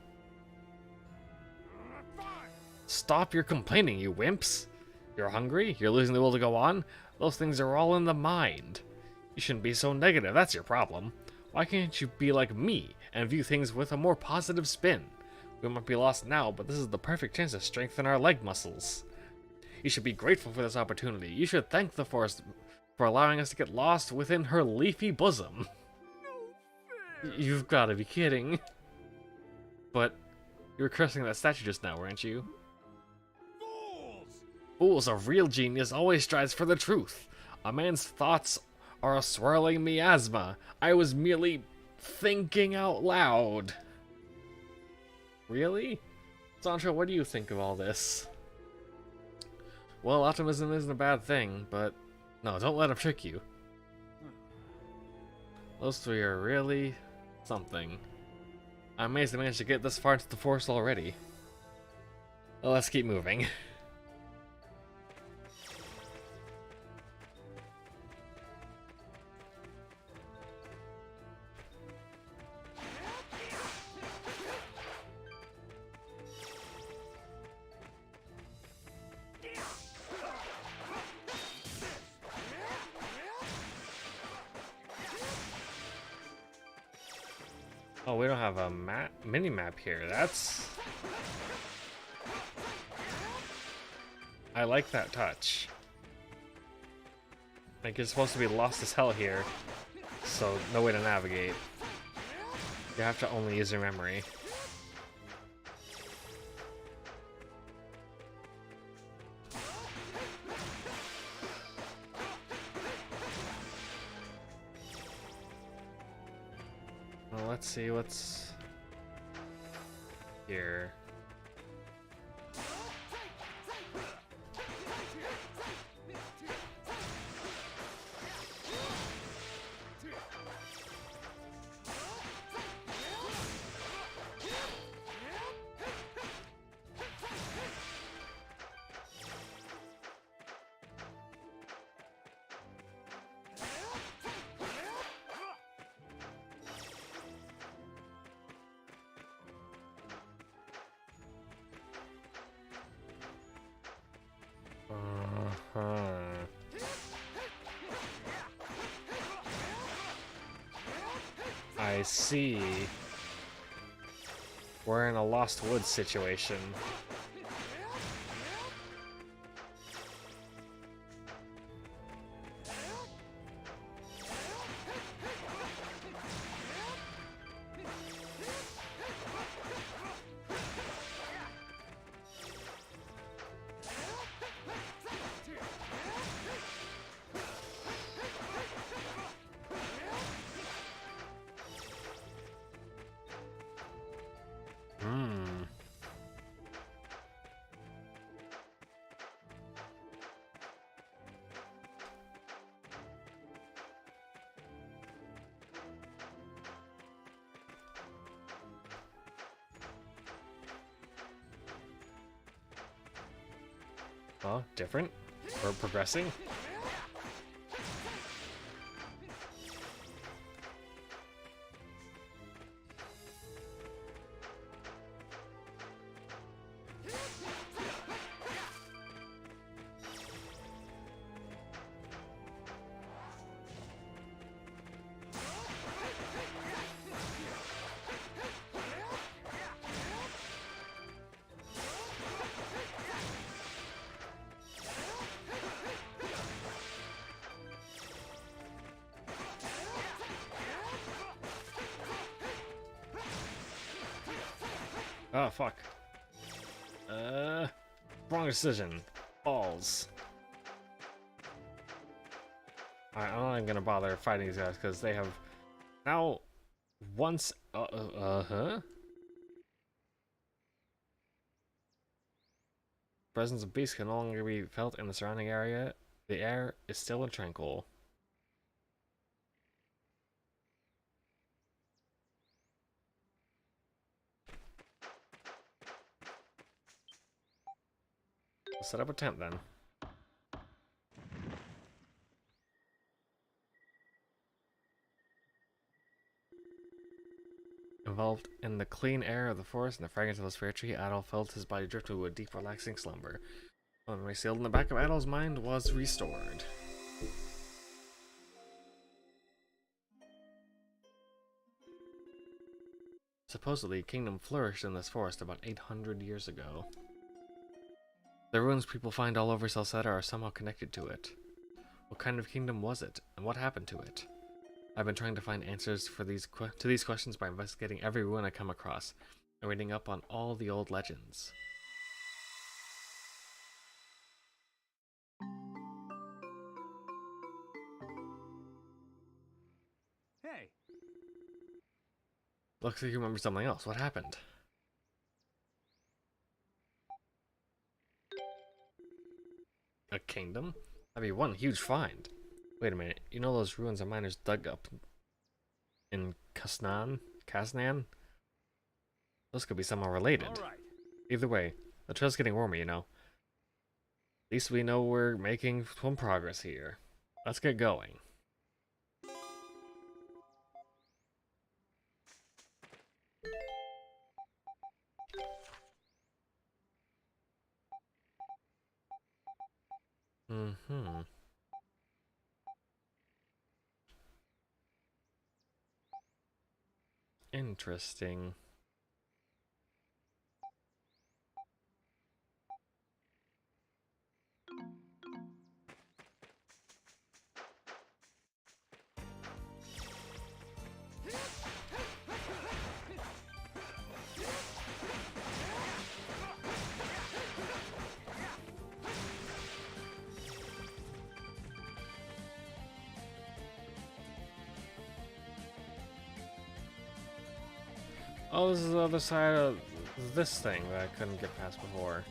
Stop your complaining, you wimps! You're hungry? You're losing the will to go on? Those things are all in the mind. You shouldn't be so negative, that's your problem. Why can't you be like me and view things with a more positive spin? We might be lost now, but this is the perfect chance to strengthen our leg muscles. You should be grateful for this opportunity. You should thank the forest for allowing us to get lost within her leafy bosom. You've got to be kidding. But you were cursing that statue just now, weren't you? Fools! Fools, a real genius always strives for the truth. A man's thoughts are a swirling miasma. I was merely thinking out loud. Really? Sancho, what do you think of all this? Well, optimism isn't a bad thing, but no, don't let him trick you. Those three are really something. I'm amazed they managed to get this far into the forest already. Well, let's keep moving. Oh, we don't have a mini-map here. That's... I like that touch. Like, you're supposed to be lost as hell here, so no way to navigate. You have to only use your memory. Well, let's see what's here. I see. We're in a Lost Woods situation. Oh, different? We're progressing? Oh, fuck. Wrong decision. Balls. Alright, I'm not even gonna bother fighting these guys, because they have now once... Presence of beasts can no longer be felt in the surrounding area. The air is still and tranquil. Set up a tent then. Involved in the clean air of the forest and the fragrance of the spirit tree, Adol felt his body drift into a deep, relaxing slumber. The memory sealed in the back of Adol's mind was restored. Supposedly, a kingdom flourished in this forest about 800 years ago. The ruins people find all over Celceta are somehow connected to it. What kind of kingdom was it, and what happened to it? I've been trying to find answers for these questions by investigating every ruin I come across, and reading up on all the old legends. Hey, Looks like you remember something else. What happened? A kingdom? That'd be one huge find. Wait a minute, you know those ruins our miners dug up in Kaznan? Those could be somehow related. all right. Either way, the trail's getting warmer, you know. At least we know we're making some progress here. Let's get going. Mm-hmm. Interesting. Oh, this is the other side of this thing that I couldn't get past before.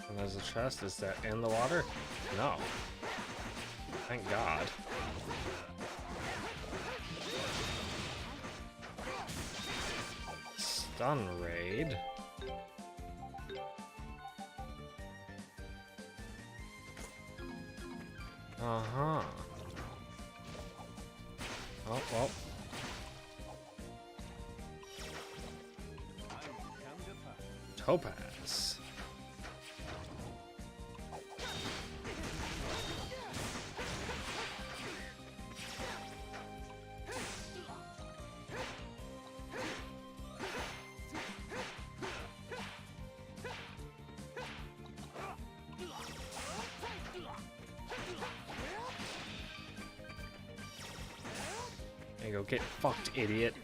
And there's a chest. Is that in the water? No. Thank God. Stun raid. Uh-huh. Oh, well. Topaz. There you go, get fucked, idiot.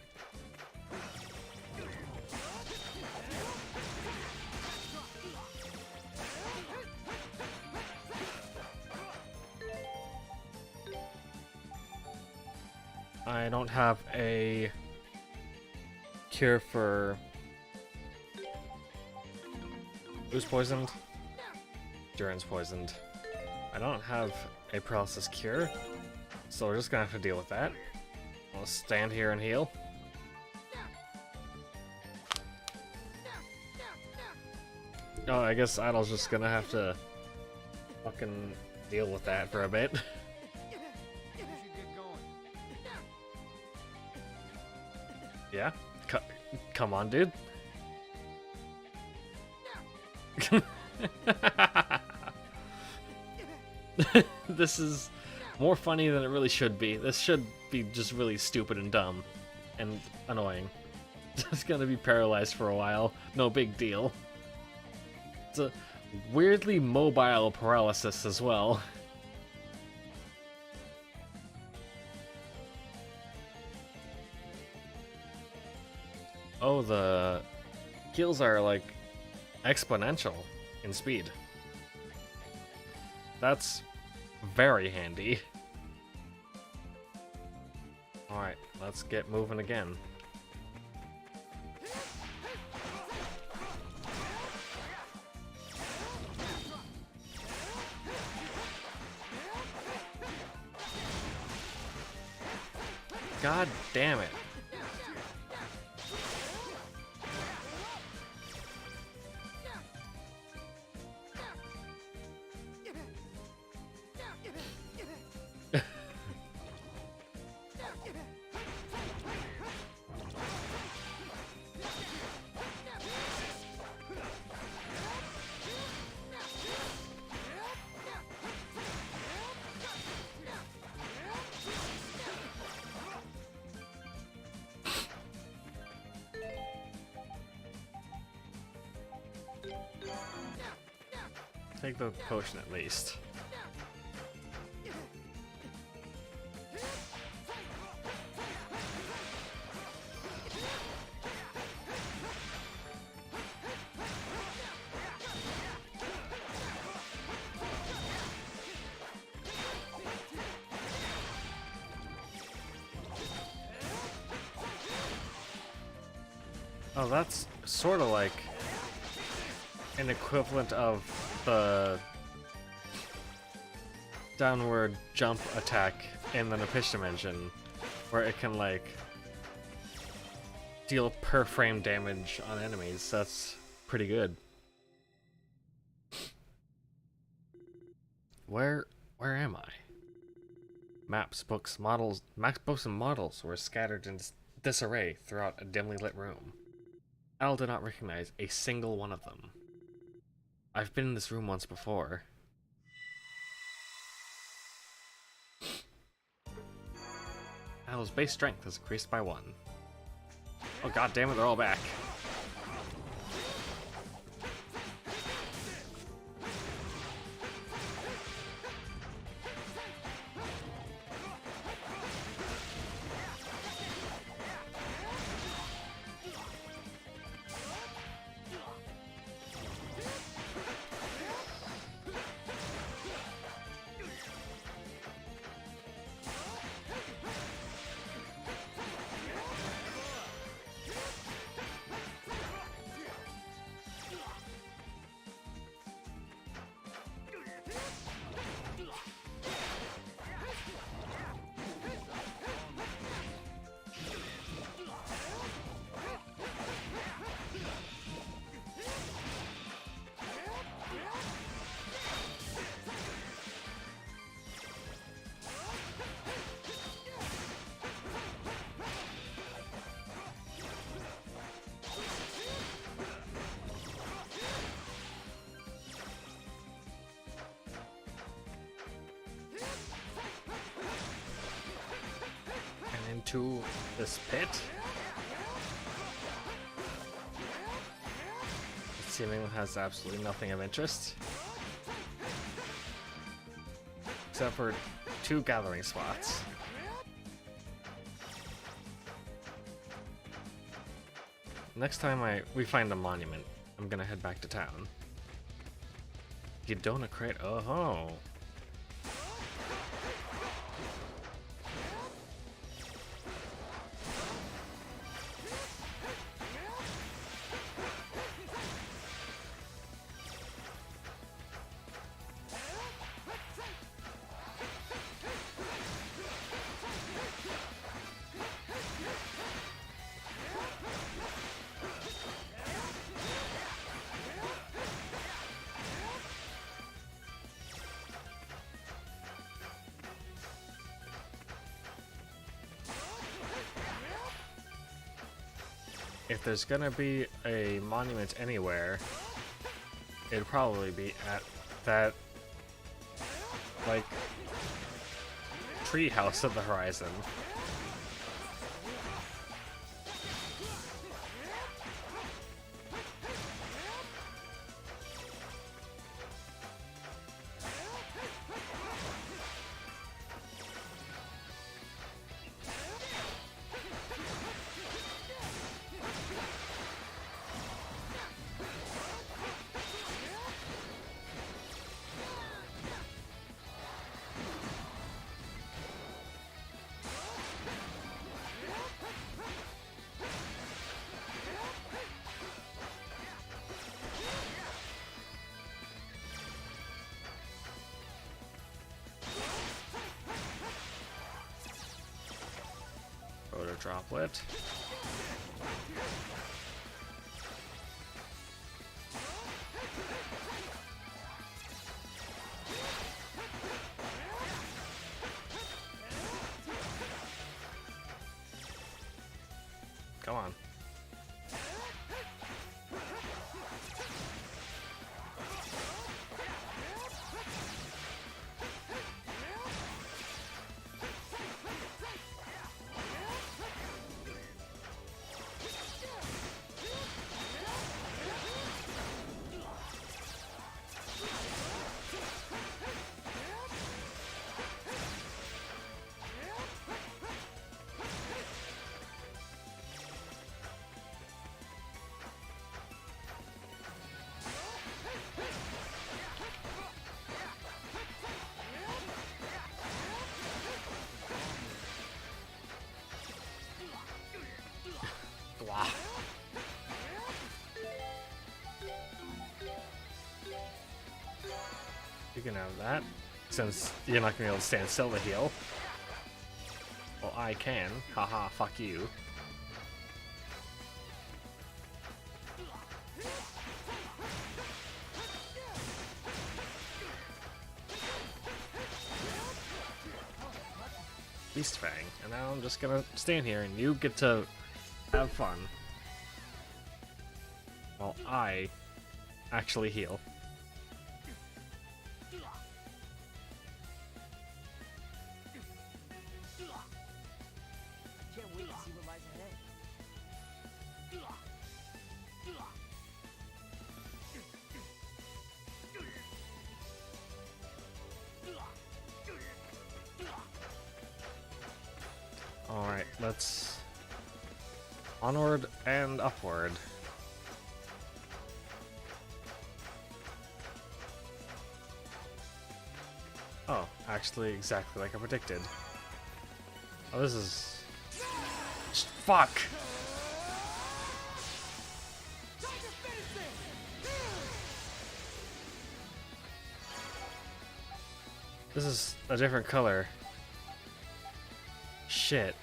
I don't have a cure for... Who's poisoned? Duran's poisoned. I don't have a paralysis cure, so we're just gonna have to deal with that. I'll stand here and heal. Oh, I guess Idle's just gonna have to fucking deal with that for a bit. We should get going. Yeah? Come on, dude. This is more funny than it really should be. This should be just really stupid and dumb and annoying. Just gonna be paralyzed for a while. No big deal. It's a weirdly mobile paralysis as well. Oh, the heals are like exponential in speed. That's very handy. Alright, let's get moving again. God damn it. take the potion at least. Oh, that's sort of like an equivalent of the downward jump attack in the Napish dimension, where it can like deal per frame damage on enemies. That's pretty good. Where am I? Maps, books, models, books and models were scattered in disarray throughout a dimly lit room. Al did not recognize a single one of them. I've been in this room once before. Al's base strength is increased by 1. Oh god damn it, they're all back. Into this pit. It seemingly has absolutely nothing of interest. Except for 2 gathering spots. Next time we find a monument, I'm gonna head back to town. You don't crate. Oh ho. If there's gonna be a monument anywhere, it'd probably be at that, like, tree house at the horizon. Droplet. Come on. can have that, since you're not gonna be able to stand still to heal. Well, I can. Haha, fuck you. Beast Fang, and now I'm just gonna stand here and you get to have fun. While I actually heal. Can't wait to see what lies ahead. Alright, let's onward and upward. Oh, actually exactly like I predicted. Oh, this is... Fuck! This is a different color. Shit.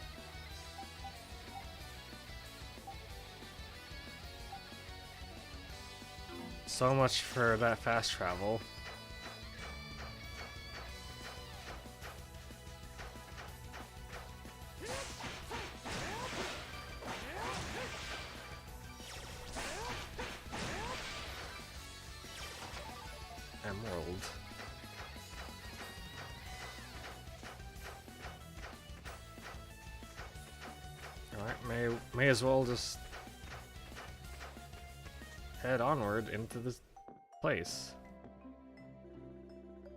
So much for that fast travel. Emerald. Alright, may as well just head onward into this place.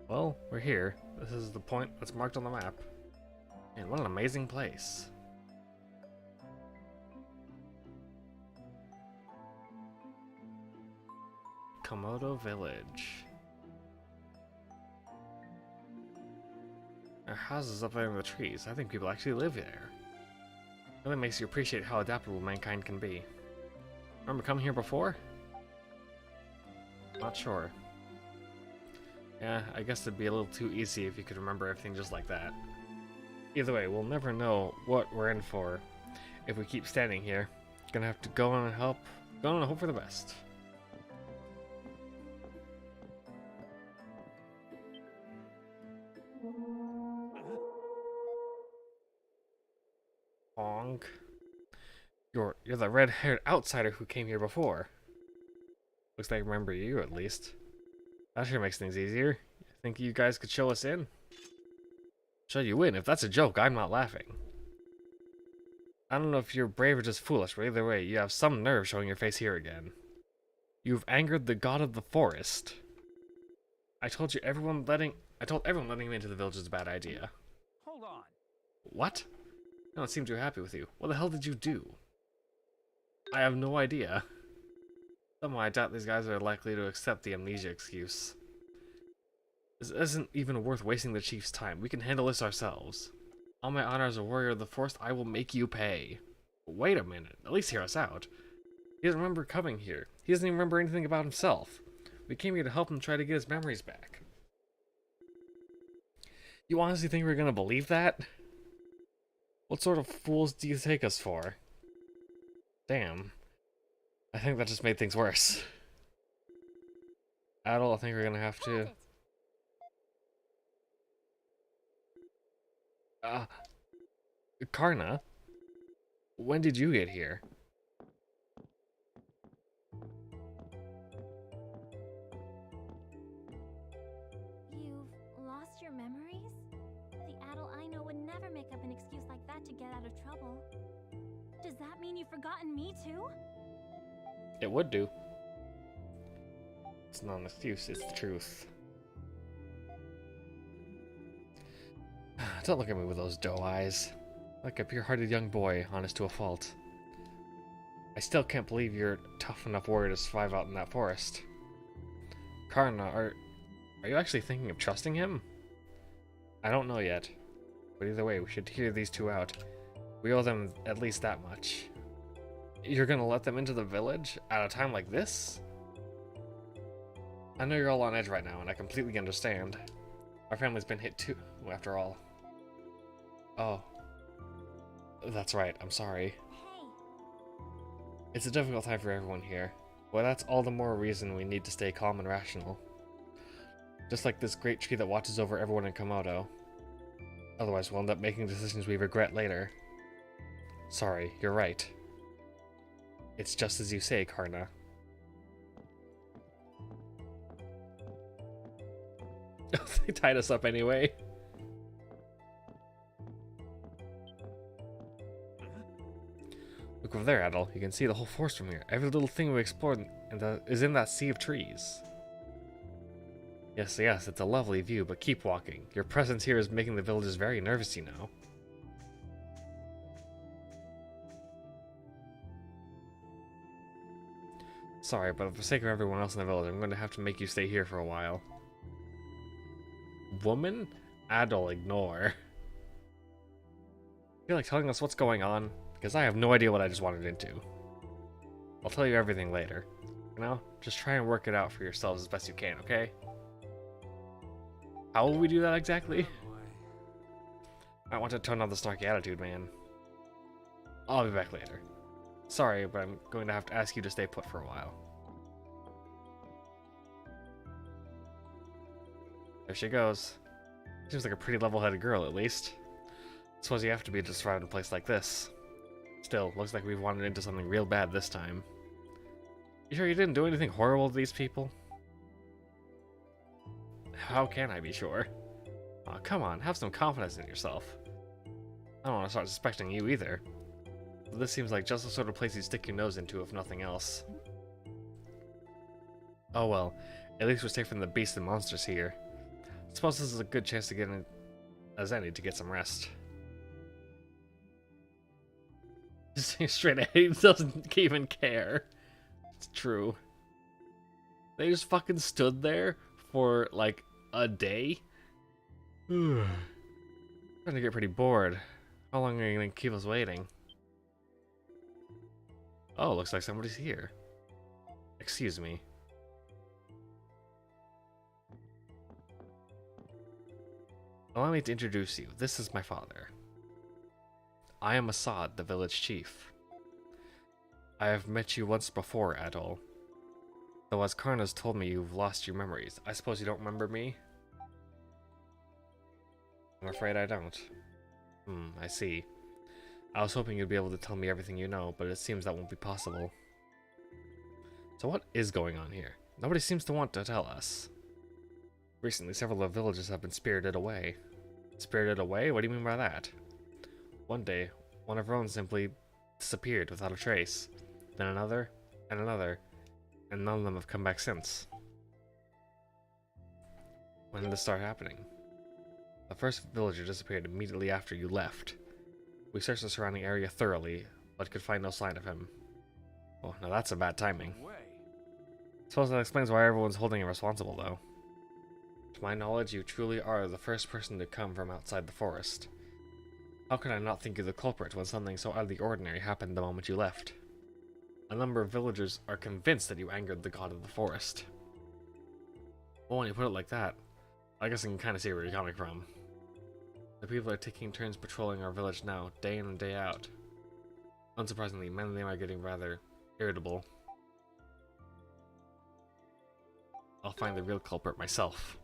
Well, we're here. This is the point that's marked on the map. And what an amazing place. Komodo Village. There are houses up there in the trees. I think people actually live there. It really makes you appreciate how adaptable mankind can be. Remember coming here before? Not sure. Yeah, I guess it'd be a little too easy if you could remember everything just like that. Either way, we'll never know what we're in for if we keep standing here. Gonna have to go on and hope for the best. Hong. You're the red-haired outsider who came here before. Looks like I remember you, at least. That sure makes things easier. Think you guys could show us in? Show you in? If that's a joke, I'm not laughing. I don't know if you're brave or just foolish, but either way, you have some nerve showing your face here again. You've angered the god of the forest. I told everyone letting me into the village is a bad idea. Hold on. What? I don't seem too happy with you. What the hell did you do? I have no idea. Somehow I doubt these guys are likely to accept the amnesia excuse. This isn't even worth wasting the chief's time. We can handle this ourselves. On my honor as a warrior of the forest, I will make you pay. Wait a minute. At least hear us out. He doesn't remember coming here. He doesn't even remember anything about himself. We came here to help him try to get his memories back. You honestly think we're gonna believe that? What sort of fools do you take us for? Damn. I think that just made things worse. Adel, I think we're gonna have to... Karna? When did you get here? You've lost your memories? The Adel I know would never make up an excuse like that to get out of trouble. Does that mean you've forgotten me too? It would do. It's not an excuse, it's the truth. Don't look at me with those doe eyes. Like a pure-hearted young boy, honest to a fault. I still can't believe you're a tough enough warrior to survive out in that forest. Karna, are you actually thinking of trusting him? I don't know yet. But either way, we should hear these two out. We owe them at least that much. You're gonna let them into the village at a time like this? I know you're all on edge right now, and I completely understand. Our family's been hit too, after all. Oh. That's right, I'm sorry. Hey, It's a difficult time for everyone here, but that's all the more reason we need to stay calm and rational. Just like this great tree that watches over everyone in Komodo. Otherwise, we'll end up making decisions we regret later. Sorry, you're right. It's just as you say, Karna. They tied us up anyway. Look over there, Adel. You can see the whole forest from here. Every little thing we explored is in that sea of trees. Yes, yes, it's a lovely view, but keep walking. Your presence here is making the villagers very nervous, you know. Sorry, but for the sake of everyone else in the village, I'm going to have to make you stay here for a while. Woman? Adel, ignore. Feel like telling us what's going on? Because I have no idea what I just wandered into. I'll tell you everything later. You know, just try and work it out for yourselves as best you can, okay? How will we do that exactly? I want to tone down the snarky attitude, man. I'll be back later. Sorry, but I'm going to have to ask you to stay put for a while. There she goes. Seems like a pretty level-headed girl, at least. Suppose you have to be to survive in a place like this. Still, looks like we've wandered into something real bad this time. You sure you didn't do anything horrible to these people? How can I be sure? Aw, come on, have some confidence in yourself. I don't want to start suspecting you either. But this seems like just the sort of place you'd stick your nose into if nothing else. Oh well, at least we're safe from the beasts and monsters here. Suppose this is a good chance to get in as any to get some rest. Just straight ahead, he doesn't even care. It's true. They just fucking stood there for like a day. Starting to get pretty bored. How long are you gonna keep us waiting? Oh, looks like somebody's here. Excuse me. Allow me to introduce you. This is my father. I am Assad, the village chief. I have met you once before, Adol. Though as Karna's told me you've lost your memories. I suppose you don't remember me? I'm afraid I don't. I see. I was hoping you'd be able to tell me everything you know, but it seems that won't be possible. So what is going on here? Nobody seems to want to tell us. Recently, several of the villagers have been spirited away. Spirited away? What do you mean by that? One day, one of our own simply disappeared without a trace. Then another, and another, and none of them have come back since. When did this start happening? The first villager disappeared immediately after you left. We searched the surrounding area thoroughly, but could find no sign of him. Oh, now that's a bad timing. Suppose that explains why everyone's holding him responsible, though. To my knowledge, you truly are the first person to come from outside the forest. How could I not think you the culprit when something so out of the ordinary happened the moment you left? A number of villagers are convinced that you angered the god of the forest. Well, when you put it like that, I guess I can kind of see where you're coming from. The people are taking turns patrolling our village now, day in and day out. Unsurprisingly, many of them are getting rather irritable. I'll find the real culprit myself.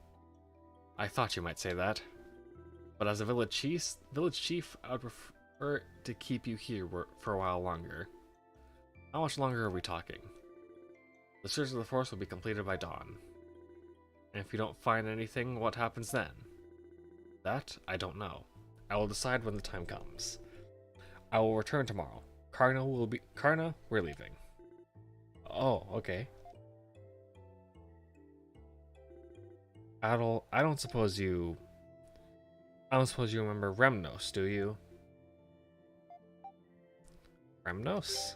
I thought you might say that. But as a village chief, I would prefer to keep you here for a while longer. How much longer are we talking? The search of the forest will be completed by dawn. And if you don't find anything, what happens then? That, I don't know. I will decide when the time comes. I will return tomorrow. Karna, we're leaving. Oh, okay. Adel, I don't suppose you remember Remnos, do you? Remnos?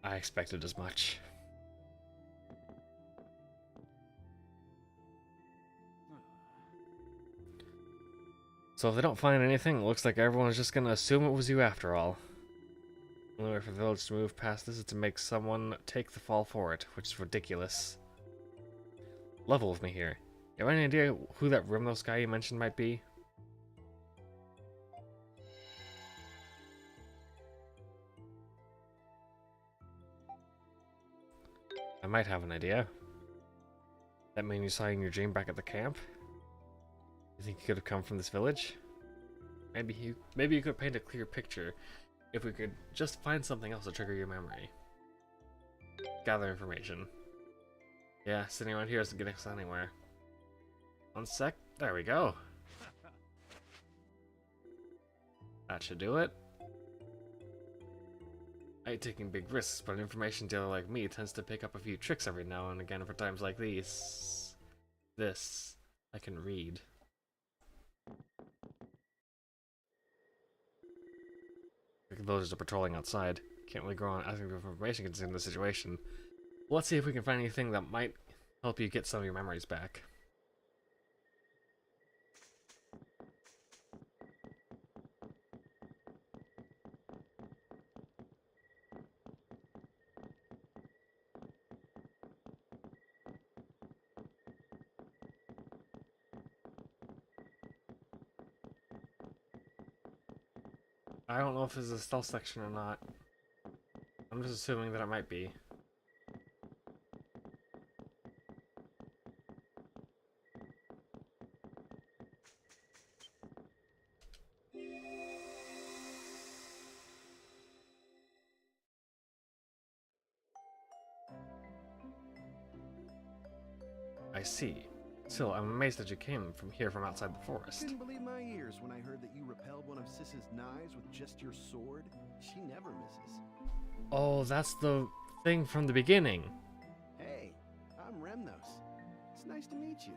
I expected as much. So if they don't find anything, it looks like everyone's just gonna assume it was you after all. The only way for the village to move past this is to make someone take the fall for it, which is ridiculous. level with me here. You have any idea who that Rimnos guy you mentioned might be? I might have an idea. That man you saw in your dream back at the camp? You think he could have come from this village? Maybe you could paint a clear picture if we could just find something else to trigger your memory. Gather information. Yeah, sitting around here isn't getting us anywhere. One sec. There we go. That should do it. I hate taking big risks, but an information dealer like me tends to pick up a few tricks every now and again for times like these. This I can read. The villagers are patrolling outside. Can't really go on asking for information concerning the situation. Let's see if we can find anything that might help you get some of your memories back. I don't know if this is a stealth section or not. I'm just assuming that it might be. I see. Still, I'm amazed that you came from outside the I forest. couldn't believe my ears when I heard that you repelled one of Sis's knives with just your sword. She never misses. Oh, that's the thing from the beginning. Hey, I'm Remnos. It's nice to meet you.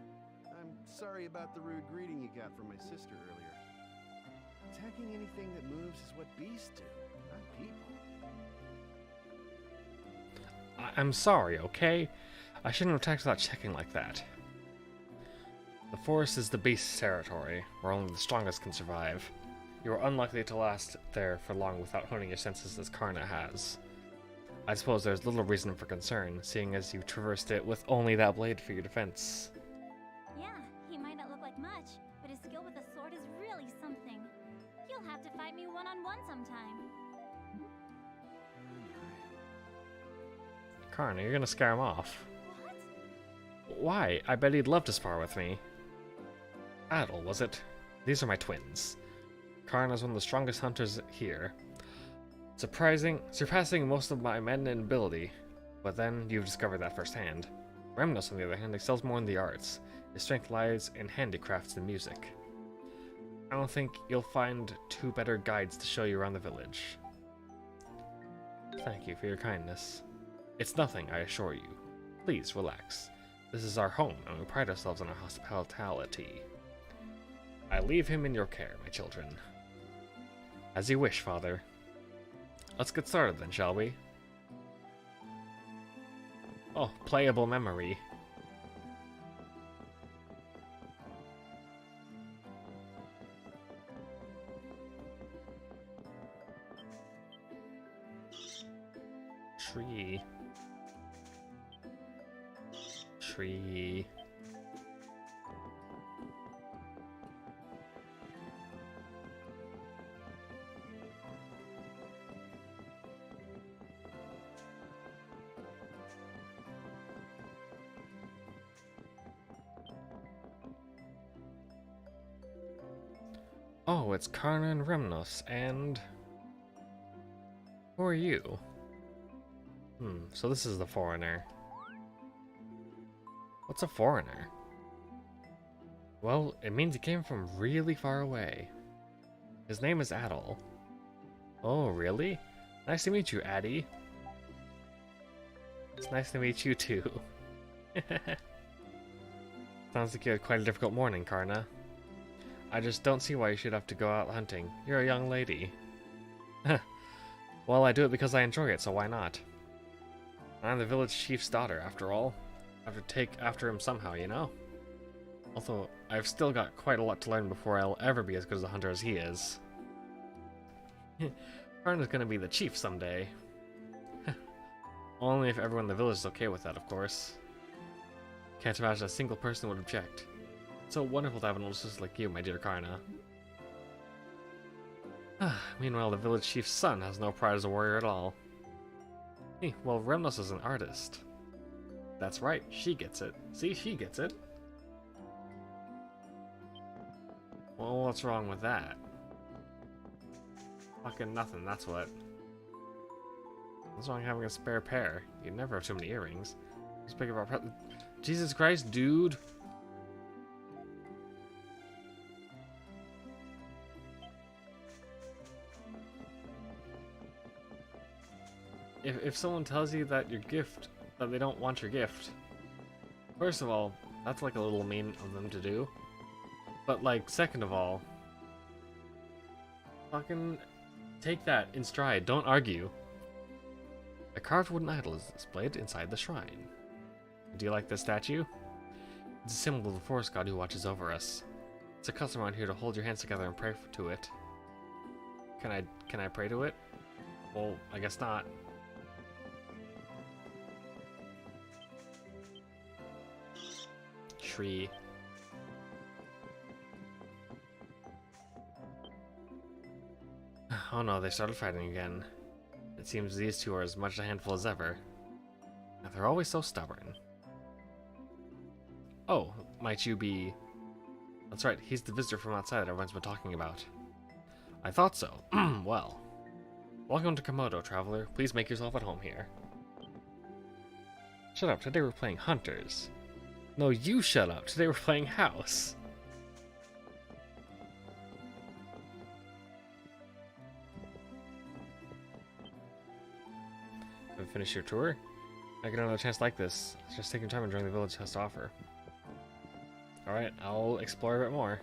I'm sorry about the rude greeting you got from my sister earlier. Attacking anything that moves is what beasts do, not people. I'm sorry, okay? I shouldn't have attacked without checking like that. The forest is the beast's territory, where only the strongest can survive. You are unlikely to last there for long without honing your senses as Karna has. I suppose there's little reason for concern, seeing as you traversed it with only that blade for your defense. Yeah, he might not look like much, but his skill with the sword is really something. You'll have to fight me one-on-one sometime. Karna, you're gonna scare him off. What? Why? I bet he'd love to spar with me. Adel, was it? These are my twins. Karna's one of the strongest hunters here. Surpassing most of my men in ability. But then you've discovered that firsthand. Remnos, on the other hand, excels more in the arts. His strength lies in handicrafts and music. I don't think you'll find two better guides to show you around the village. Thank you for your kindness. It's nothing, I assure you. Please, relax. This is our home, and we pride ourselves on our hospitality. I leave him in your care, my children. As you wish, Father. Let's get started then, shall we? Oh, playable memory. Tree. Tree. Oh, it's Karna and Remnos, and... who are you? So this is the foreigner. What's a foreigner? Well, it means he came from really far away. His name is Adel. Oh, really? Nice to meet you, Addy. It's nice to meet you, too. Sounds like you had quite a difficult morning, Karna. I just don't see why you should have to go out hunting. You're a young lady. Well, I do it because I enjoy it, so why not? I'm the village chief's daughter, after all. I have to take after him somehow, you know? Although, I've still got quite a lot to learn before I'll ever be as good as a hunter as he is. Karna's gonna be the chief someday. Only if everyone in the village is okay with that, of course. Can't imagine a single person would object. It's so wonderful to have an older sister like you, my dear Karna. Meanwhile, the village chief's son has no pride as a warrior at all. Hey, well, Remnos is an artist. That's right, she gets it. See, she gets it. Well, what's wrong with that? Fucking nothing, that's what. What's wrong with having a spare pair? You never have too many earrings. Just pick up our Jesus Christ, dude! If someone tells you that your gift, that they don't want your gift, first of all, that's like a little mean of them to do. But like, second of all, fucking take that in stride, don't argue. A carved wooden idol is displayed inside the shrine. Do you like this statue? It's a symbol of the forest god who watches over us. It's a custom around here to hold your hands together and pray to it. Can I pray to it? Well, I guess not. Tree. Oh no, they started fighting again. It seems these two are as much a handful as ever. They're always so stubborn. Oh, might you be... That's right, he's the visitor from outside that everyone's been talking about. I thought so. Well. Welcome to Komodo, traveler. Please make yourself at home here. Shut up, today we're playing Hunters. No, you shut up. Today we're playing House. Have you finished your tour? I get another chance like this. Just take your time enjoying the village has to offer. Alright, I'll explore a bit more.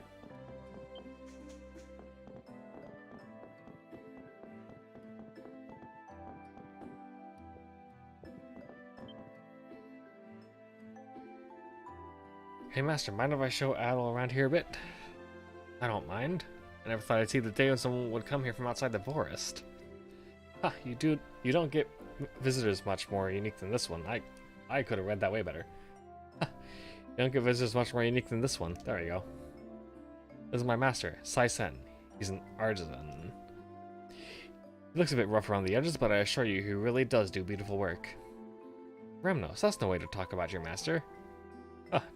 Hey master, mind if I show Adel around here a bit? I don't mind. I never thought I'd see the day when someone would come here from outside the forest. Ha, you don't get visitors much more unique than this one. I could have read that way better. Ha, you don't get visitors much more unique than this one. There you go. This is my master, Sai-sen. He's an artisan. He looks a bit rough around the edges, but I assure you he really does do beautiful work. Remnos, that's no way to talk about your master.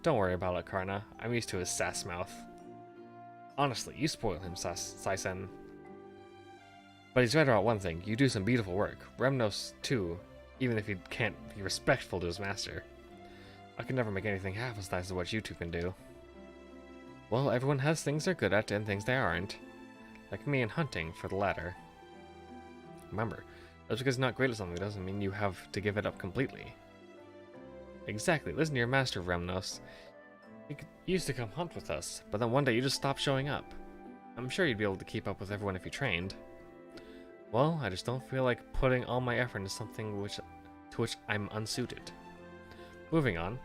Don't worry about it, Karna. I'm used to his sass mouth. Honestly, you spoil him, Sai-sen. But he's right about one thing. You do some beautiful work. Remnos, too, even if he can't be respectful to his master. I could never make anything half as nice as what you two can do. Well, everyone has things they're good at and things they aren't. Like me in hunting, for the latter. Remember, just because you're not great at something doesn't mean you have to give it up completely. Exactly, listen to your master, Remnos. He used to come hunt with us, but then one day you just stopped showing up. I'm sure you'd be able to keep up with everyone if you trained. Well, I just don't feel like putting all my effort into something to which I'm unsuited. Moving on,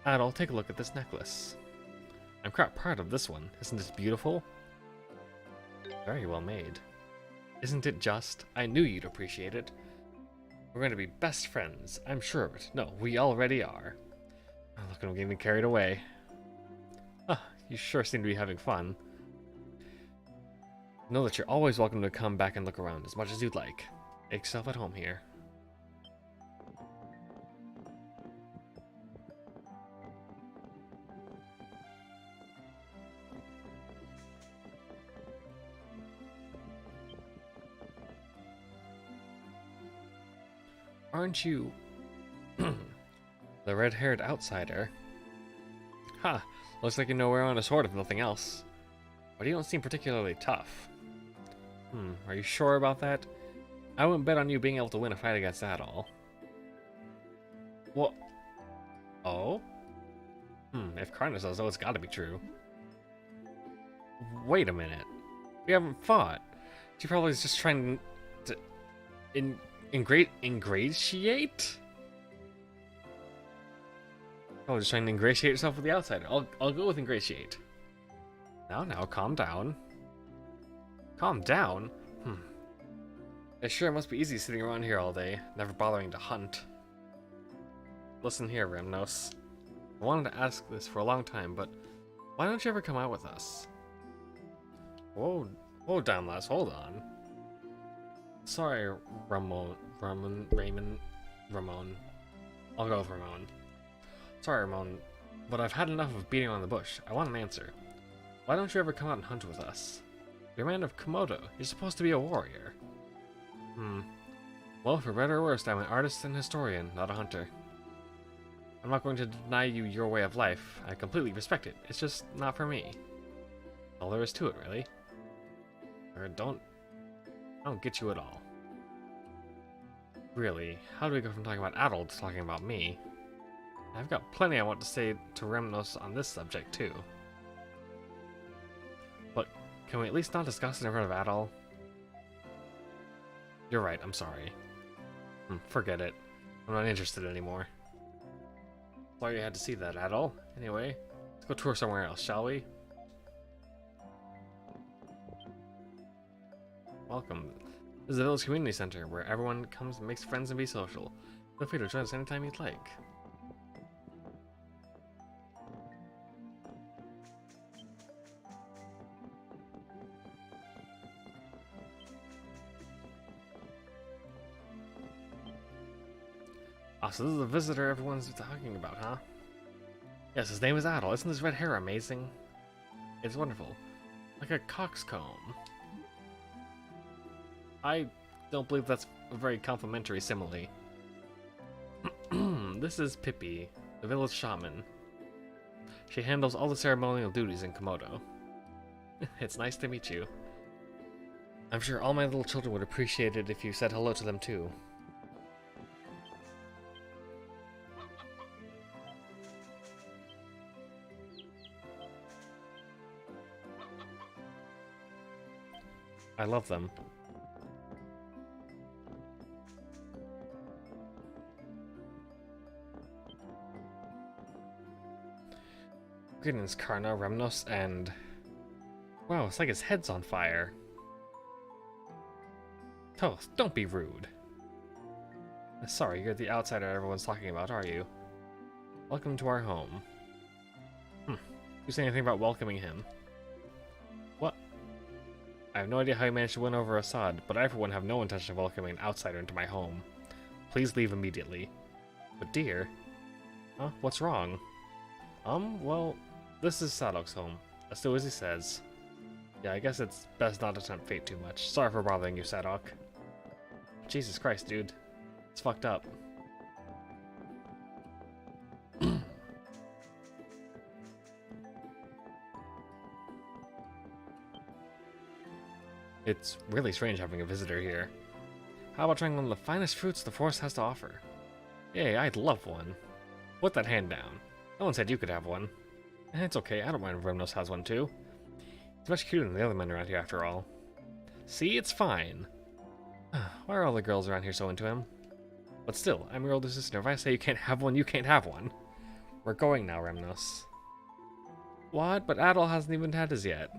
Adel, take a look at this necklace. I'm quite proud of this one. Isn't it beautiful? Very well made. Isn't it just? I knew you'd appreciate it. We're going to be best friends, I'm sure of it. No, we already are. Oh, look, I'm getting carried away. You sure seem to be having fun. Know that you're always welcome to come back and look around as much as you'd like. Make yourself at home here. Aren't you the red-haired outsider? Ha! Looks like you know we're on a sword if nothing else. But you don't seem particularly tough. Are you sure about that? I wouldn't bet on you being able to win a fight against that all. What? Oh? If Karna says so, it's gotta be true. Wait a minute. We haven't fought. She probably is just trying to ingratiate? Oh, just trying to ingratiate yourself with the outsider. I'll go with ingratiate. Now, calm down. Calm down? It sure must be easy sitting around here all day, never bothering to hunt. Listen here, Remnos. I wanted to ask this for a long time, but why don't you ever come out with us? Whoa, hold down, lass, hold on. Sorry, Ramon. I'll go with Ramon. Sorry, Ramon, but I've had enough of beating on the bush. I want an answer. Why don't you ever come out and hunt with us? You're a man of Komodo. You're supposed to be a warrior. Well, for better or worse, I'm an artist and historian, not a hunter. I'm not going to deny you your way of life. I completely respect it. It's just not for me. All there is to it, really. I don't get you at all. Really, how do we go from talking about adults to talking about me? I've got plenty I want to say to Remnos on this subject, too. But can we at least not discuss it in front of Adol? You're right, I'm sorry. Forget it. I'm not interested anymore. Sorry you had to see that, Adol. Anyway, let's go tour somewhere else, shall we? Welcome. This is the village community center, where everyone comes and makes friends and be social. Feel free to join us anytime you'd like. Ah, so this is the visitor everyone's talking about, huh? Yes, his name is Adol. Isn't this red hair amazing? It's wonderful. Like a coxcomb. I don't believe that's a very complimentary simile. This is Pippi, the village shaman. She handles all the ceremonial duties in Komodo. It's nice to meet you. I'm sure all my little children would appreciate it if you said hello to them too. I love them. Greetings, Karna, Remnos, and... Wow, it's like his head's on fire. Toth, don't be rude. Sorry, you're the outsider everyone's talking about, are you? Welcome to our home. You say anything about welcoming him? What? I have no idea how you managed to win over Assad, but I for one have no intention of welcoming an outsider into my home. Please leave immediately. But dear... Huh? What's wrong? Well, this is Sadok's home. Let's do as he says. Yeah, I guess it's best not to tempt fate too much. Sorry for bothering you, Sadok. Jesus Christ, dude. It's fucked up. It's really strange having a visitor here. How about trying one of the finest fruits the forest has to offer? Yay, I'd love one. Put that hand down. No one said you could have one. It's okay, I don't mind if Remnos has one too. He's much cuter than the other men around here after all. See, it's fine. Why are all the girls around here so into him? But still, I'm your older sister. If I say you can't have one, you can't have one. We're going now, Remnos. What? But Adol hasn't even had his yet.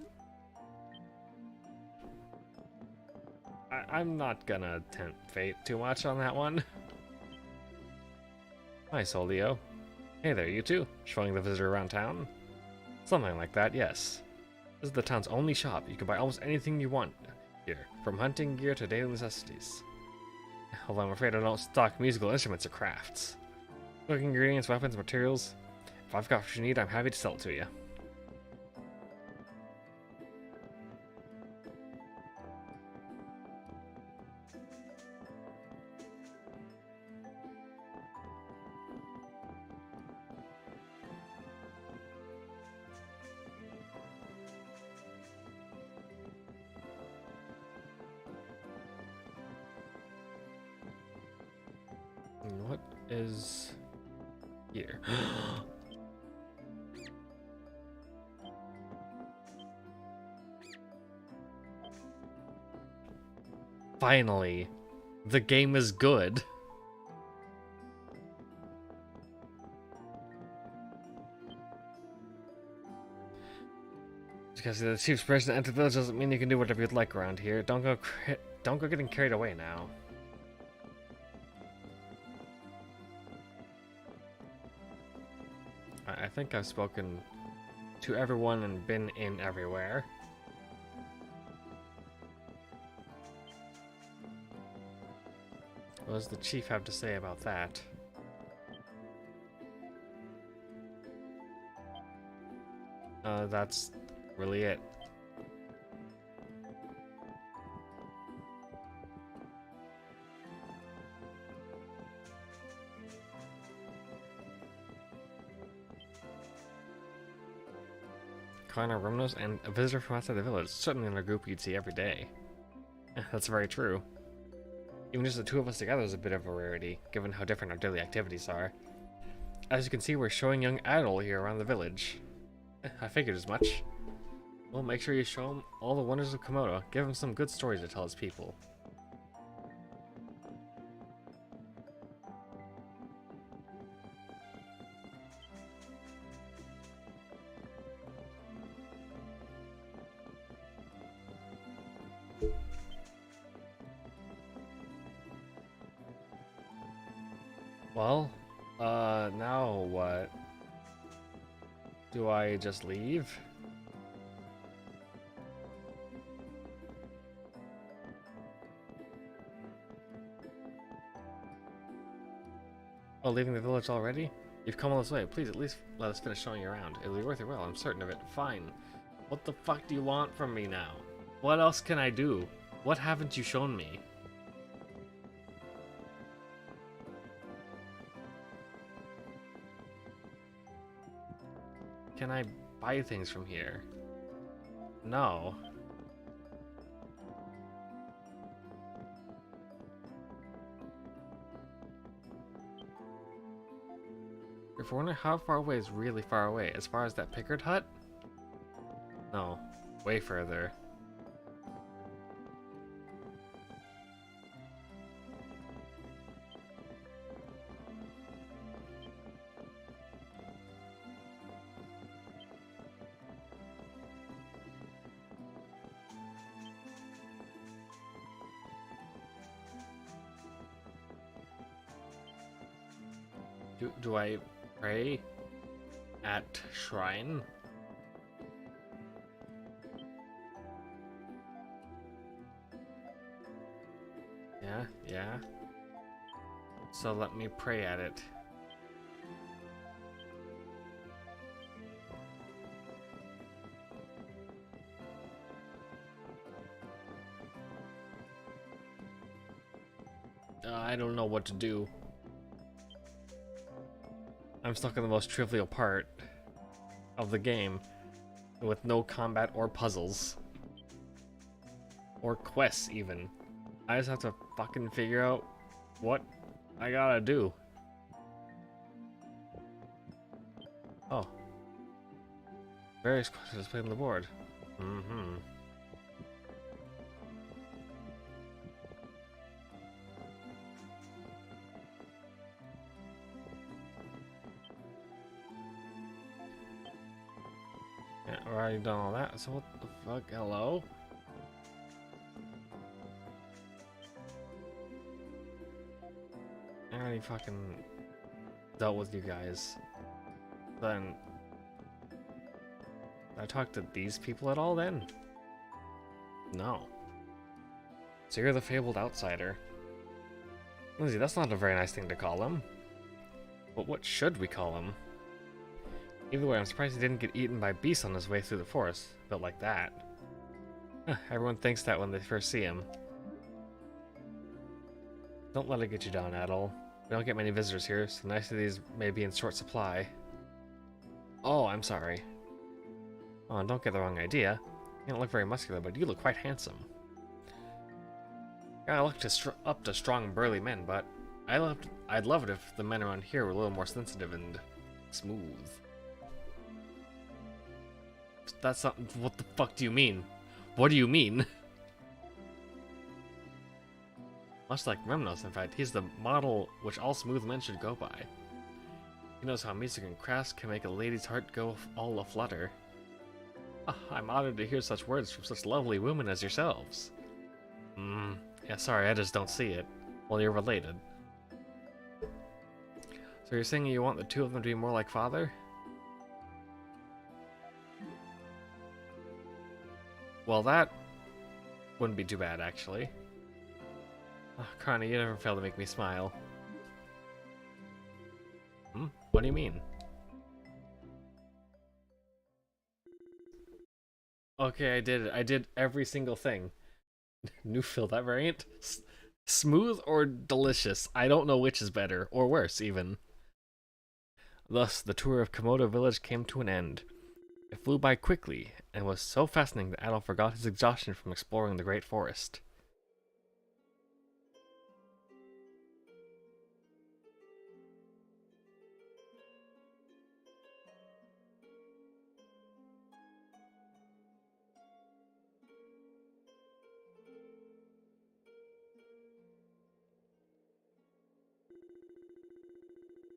I'm not gonna tempt fate too much on that one. Hi, Solio. Hey there, you two. Showing the visitor around town? Something like that, yes. This is the town's only shop. You can buy almost anything you want here, from hunting gear to daily necessities. Although I'm afraid I don't stock musical instruments or crafts. Cooking ingredients, weapons, materials. If I've got what you need, I'm happy to sell it to you. What is here? Finally, the game is good. Because the chief's permission to enter the village doesn't mean you can do whatever you'd like around here. Don't go getting carried away now. think I've spoken to everyone and been in everywhere. What does the chief have to say about that? That's really it. Connor Rumnos and a visitor from outside the village, certainly in a group you'd see every day. That's very true. Even just the two of us together is a bit of a rarity, given how different our daily activities are. As you can see, we're showing young Adol here around the village. I figured as much. Well, make sure you show him all the wonders of Komodo. Give him some good stories to tell his people. Well, now what? Do I just leave? Oh, leaving the village already? You've come all this way. Please at least let us finish showing you around. It'll be worth your while, I'm certain of it. Fine. What the fuck do you want from me now? What else can I do? What haven't you shown me? Can I buy things from here? No. If we're wondering how far away is really far away, as far as that Pickard hut? No, way further. Do I pray at shrine? Yeah. So let me pray at it. I don't know what to do. I'm stuck in the most trivial part of the game with no combat or puzzles. Or quests, even. I just have to fucking figure out what I gotta do. Oh. Various quests displayed on the board. Mm-hmm. Yeah, already done all that, so what the fuck? Hello? I already fucking dealt with you guys. Then... did I talk to these people at all then? No. So you're the fabled outsider. Lindsay, that's not a very nice thing to call him. But what should we call him? Either way, I'm surprised he didn't get eaten by beasts on his way through the forest, built like that. Everyone thinks that when they first see him. Don't let it get you down, Adol. We don't get many visitors here, so niceties may be in short supply. Oh, I'm sorry. Oh, don't get the wrong idea. You don't look very muscular, but you look quite handsome. I look up to strong, burly men, but I'd love it if the men around here were a little more sensitive and smooth. That's not. What the fuck do you mean? What do you mean? Much like Remnos, in fact, he's the model which all smooth men should go by. He knows how music and crafts can make a lady's heart go all aflutter. I'm honored to hear such words from such lovely women as yourselves. Yeah, sorry, I just don't see it. Well, you're related. So you're saying you want the two of them to be more like father? Well, that wouldn't be too bad, actually. Oh, Carney, you never fail to make me smile. What do you mean? Okay, I did it. I did every single thing. New fill, that variant? Smooth or delicious? I don't know which is better, or worse, even. Thus, the tour of Komodo village came to an end. It flew by quickly, and was so fascinating that Adol forgot his exhaustion from exploring the great forest.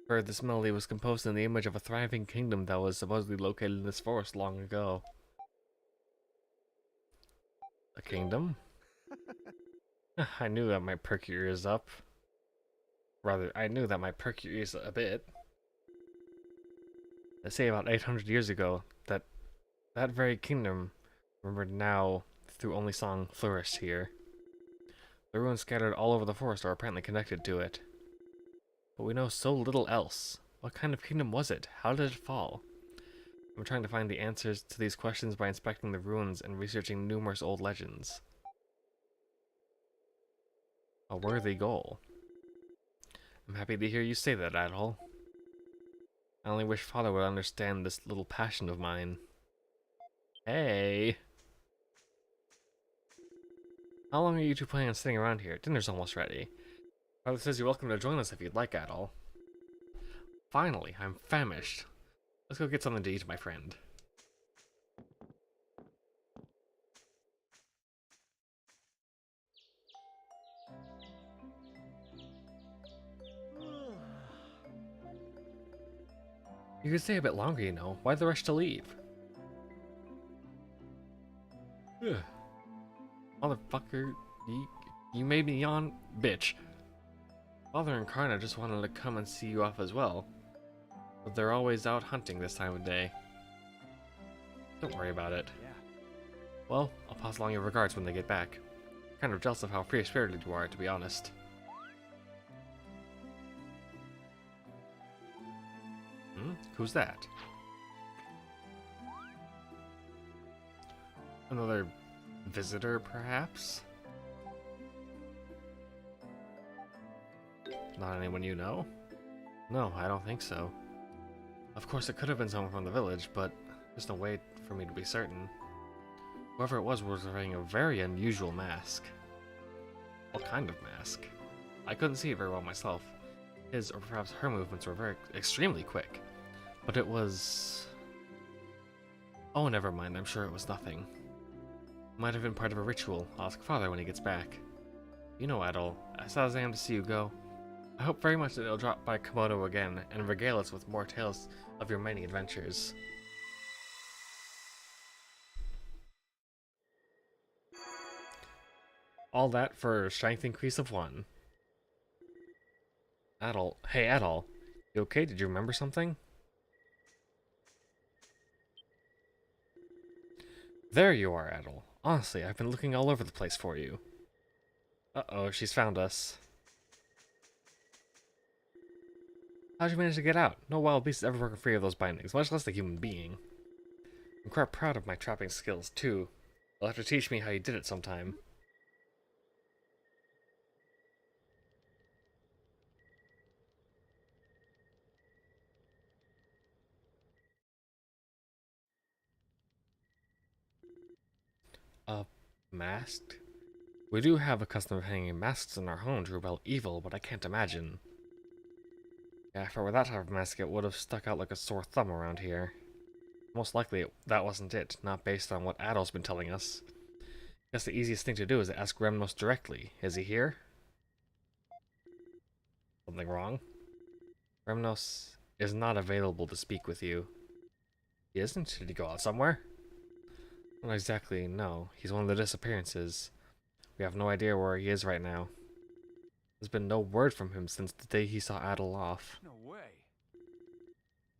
Heard this melody was composed in the image of a thriving kingdom that was supposedly located in this forest long ago. A kingdom? I knew that might perk your ears up. Rather, I knew that might perk your ears a bit. They say about 800 years ago that very kingdom, remembered now through only song, flourished here. The ruins scattered all over the forest are apparently connected to it. But we know so little else. What kind of kingdom was it? How did it fall? I'm trying to find the answers to these questions by inspecting the ruins and researching numerous old legends. A worthy goal. I'm happy to hear you say that, Adol. I only wish Father would understand this little passion of mine. Hey! How long are you two planning on sitting around here? Dinner's almost ready. Father says you're welcome to join us if you'd like, Adol. Finally, I'm famished. Let's go get something to eat, my friend. You could stay a bit longer, you know. Why the rush to leave? Ugh. Motherfucker, you made me yawn, bitch. Father and Karna just wanted to come and see you off as well. But they're always out hunting this time of day. Don't worry about it. Yeah. Well, I'll pass along your regards when they get back. Kind of jealous of how free-spirited you are, to be honest. Who's that? Another visitor, perhaps? Not anyone you know? No, I don't think so. Of course, it could have been someone from the village, but there's no way for me to be certain. Whoever it was wearing a very unusual mask. What kind of mask? I couldn't see it very well myself. His, or perhaps her, movements were extremely quick. But it was... Oh, never mind, I'm sure it was nothing. Might have been part of a ritual. I'll ask Father when he gets back. You know, Adol, as sad as I am to see you go, I hope very much that you'll drop by Komodo again and regale us with more tales of your many adventures. All that for a strength increase of 1. Adol, hey Adol, you okay? Did you remember something? There you are, Adol. Honestly, I've been looking all over the place for you. Uh-oh, she's found us. How'd you manage to get out? No wild beast has ever broken free of those bindings, much less a human being. I'm quite proud of my trapping skills, too. You'll have to teach me how you did it sometime. Masked? We do have a custom of hanging masks in our home to repel evil, but I can't imagine. Yeah, if it were that type of mask, it would have stuck out like a sore thumb around here. Most likely, that wasn't it, not based on what Adol's been telling us. Guess the easiest thing to do is to ask Remnos directly. Is he here? Something wrong? Remnos is not available to speak with you. He isn't? Did he go out somewhere? Not exactly, no. He's one of the disappearances. We have no idea where he is right now. There's been no word from him since the day he saw Adol off. No way.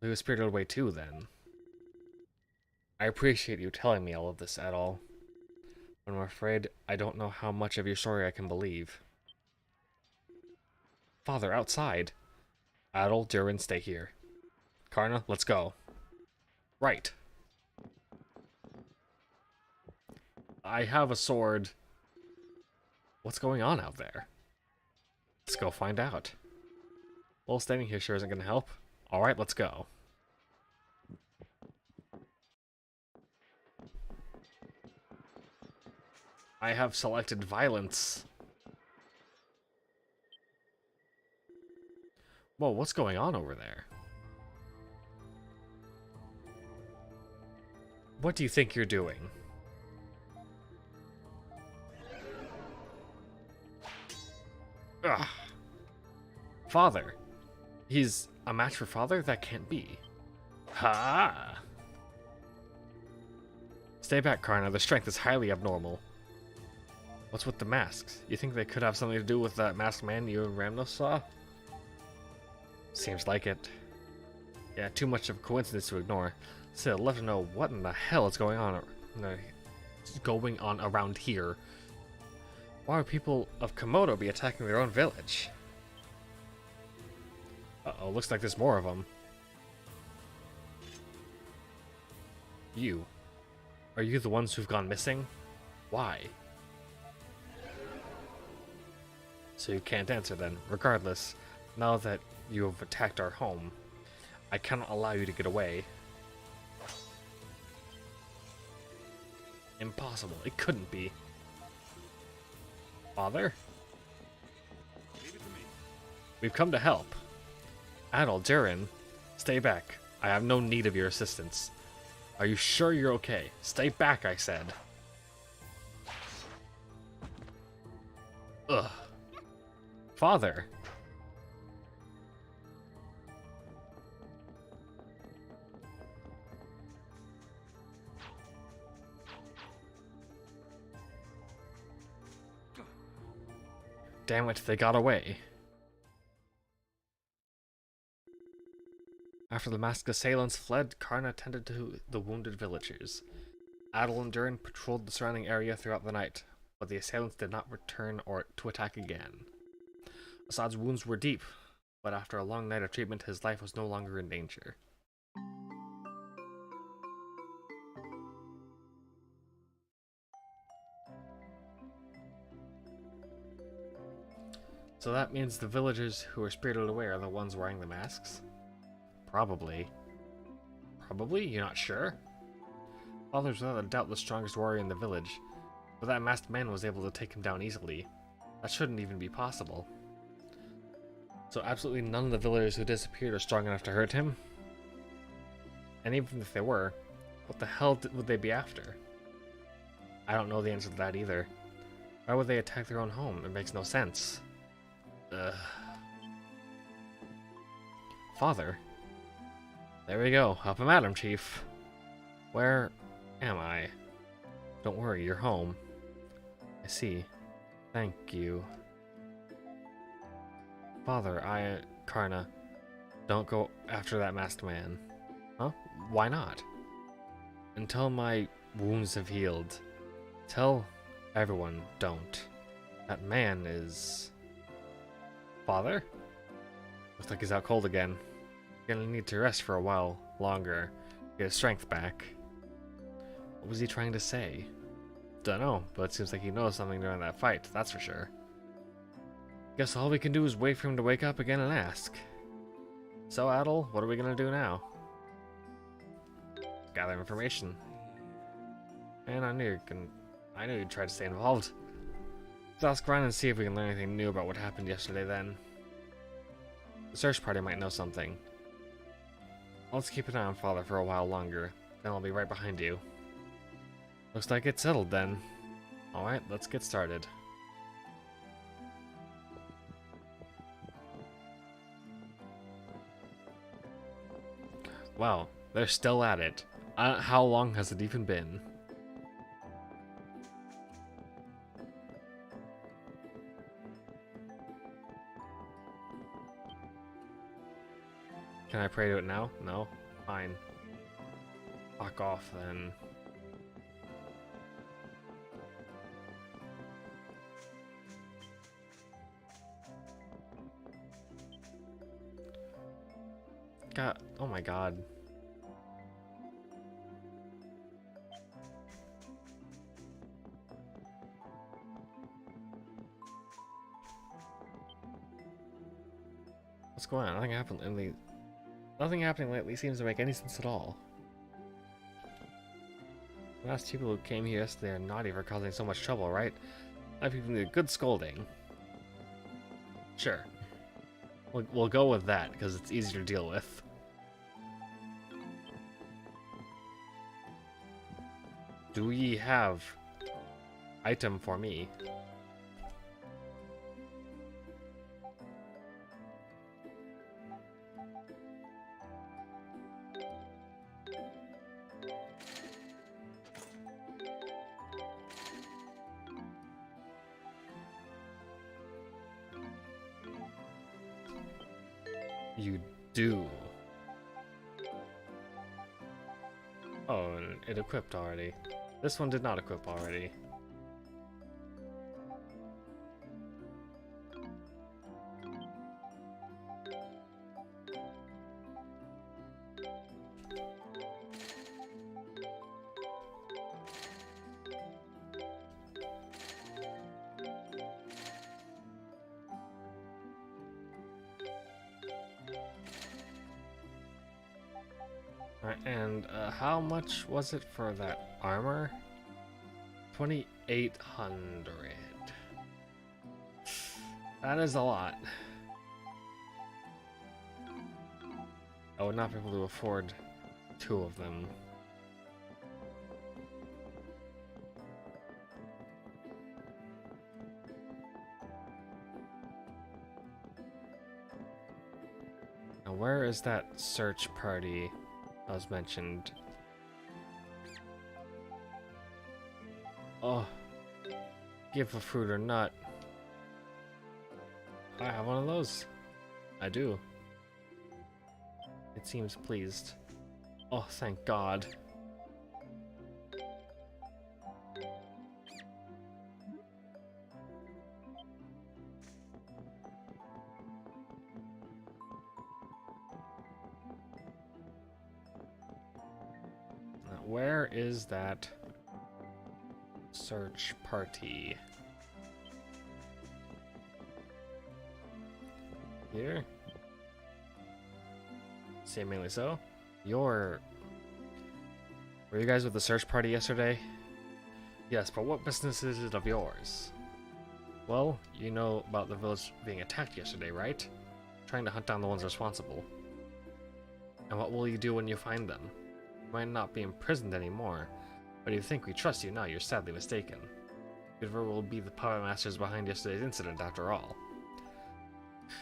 He was spirited away too, then. I appreciate you telling me all of this, Adol. I'm afraid I don't know how much of your story I can believe. Father, outside. Adel, Durin, stay here. Karna, let's go. Right. I have a sword. What's going on out there? Let's go find out. Well, standing here sure isn't going to help. Alright, let's go. I have selected violence. Whoa, what's going on over there? What do you think you're doing? Ugh. Father. He's a match for Father? That can't be. Ha! Stay back, Karna. Their strength is highly abnormal. What's with the masks? You think they could have something to do with that masked man you and Ramnos saw? Seems like it. Yeah, too much of a coincidence to ignore. Still, let us know what in the hell is going on around here. Why would people of Komodo be attacking their own village? Uh-oh, looks like there's more of them. You. Are you the ones who've gone missing? Why? So you can't answer then. Regardless, now that you have attacked our home, I cannot allow you to get away. Impossible. It couldn't be. Father? Leave it to me. We've come to help. Adel, Durin, stay back. I have no need of your assistance. Are you sure you're okay? Stay back, I said. Ugh. Father. Damn it, they got away. After the masked assailants fled, Karna tended to the wounded villagers. Adel and Durin patrolled the surrounding area throughout the night, but the assailants did not return or to attack again. Assad's wounds were deep, but after a long night of treatment, his life was no longer in danger. So that means the villagers who are spirited away are the ones wearing the masks? Probably. Probably? You're not sure? Father's without a doubt the strongest warrior in the village, but that masked man was able to take him down easily. That shouldn't even be possible. So absolutely none of the villagers who disappeared are strong enough to hurt him? And even if they were, what the hell would they be after? I don't know the answer to that either. Why would they attack their own home? It makes no sense. Father? There we go. Up and at him, Chief. Where am I? Don't worry, you're home. I see. Thank you. Father, Karna, don't go after that masked man. Huh? Why not? Until my wounds have healed. Tell everyone, don't. That man is... Father? Looks like he's out cold again. Gonna need to rest for a while longer. Get his strength back. What was he trying to say? Dunno, but it seems like he knows something during that fight, that's for sure. Guess all we can do is wait for him to wake up again and ask. So, Adel, what are we gonna do now? Gather information. And I knew you'd try to stay involved. Let's ask Ryan and see if we can learn anything new about what happened yesterday then. The search party might know something. Let's keep an eye on Father for a while longer, then I'll be right behind you. Looks like it's settled then. Alright, let's get started. Wow, they're still at it. How long has it even been? Can I pray to it now? No? Fine. Fuck off then. God, oh my god. What's going on? Nothing happened lately. Nothing happening lately seems to make any sense at all. The last people who came here yesterday are naughty for causing so much trouble, right? Now people need a good scolding. Sure. We'll go with that, because it's easier to deal with. Do we have item for me? You do. Oh, it equipped already. This one did not equip already. And how much was it for that armor? 2,800. That is a lot. I would not be able to afford 2 of them. Now, where is that search party that was mentioned? Oh, give a fruit or nut. I have one of those. I do. It seems pleased. Oh, thank God. Now, where is that search party? Here? Seemingly so. Were you guys with the search party yesterday? Yes, but what business is it of yours? Well, you know about the village being attacked yesterday, right? Trying to hunt down the ones responsible. And what will you do when you find them? You might not be imprisoned anymore, but if you think we trust you now, you're sadly mistaken. Whoever will be the puppet masters behind yesterday's incident, after all.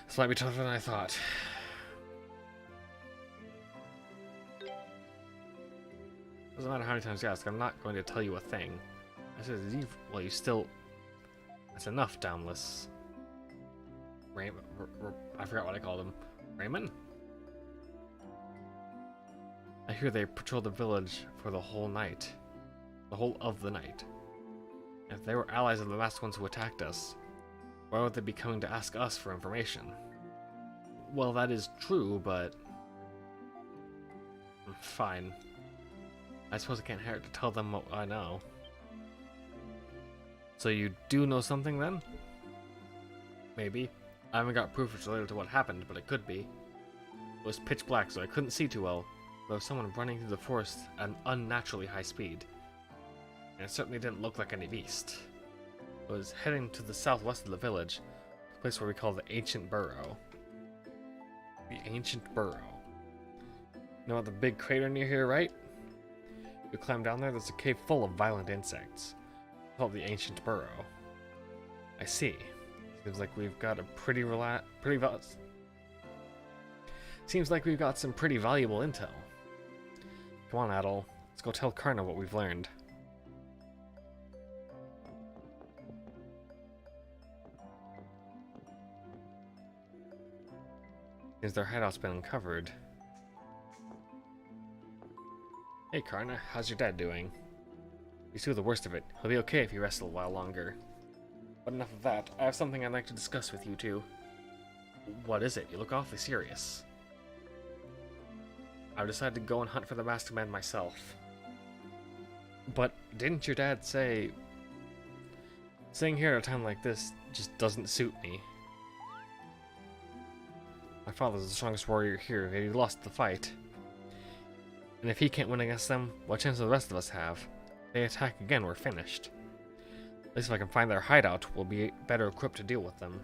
This might be tougher than I thought. Doesn't matter how many times you ask, I'm not going to tell you a thing. I said, well, you still... That's enough, Downless. I forgot what I called him. Raymond? I hear they patrol the village for the whole night. The whole of the night. If they were allies of the last ones who attacked us, why would they be coming to ask us for information? Well, that is true, but... Fine. I suppose it can't hurt to tell them what I know. So you do know something then? Maybe. I haven't got proof it's related to what happened, but it could be. It was pitch black, so I couldn't see too well. There was someone running through the forest at an unnaturally high speed. And it certainly didn't look like any beast. It was heading to the southwest of the village, a place where we call the Ancient Burrow. The Ancient Burrow. You know about the big crater near here, right? You climb down there, there's a cave full of violent insects. It's called the Ancient Burrow. I see. Seems like we've got a Seems like we've got some pretty valuable intel. Come on, Adol. Let's go tell Karna what we've learned. Seems their hideout's been uncovered. Hey Karna, how's your dad doing? He's through the worst of it. He'll be okay if he rests a while longer. But enough of that. I have something I'd like to discuss with you two. What is it? You look awfully serious. I've decided to go and hunt for the masked man myself. But didn't your dad say... Sitting here at a time like this just doesn't suit me. My father's the strongest warrior here, yet he lost the fight. And if he can't win against them, what chance do the rest of us have? If they attack again, we're finished. At least if I can find their hideout, we'll be better equipped to deal with them.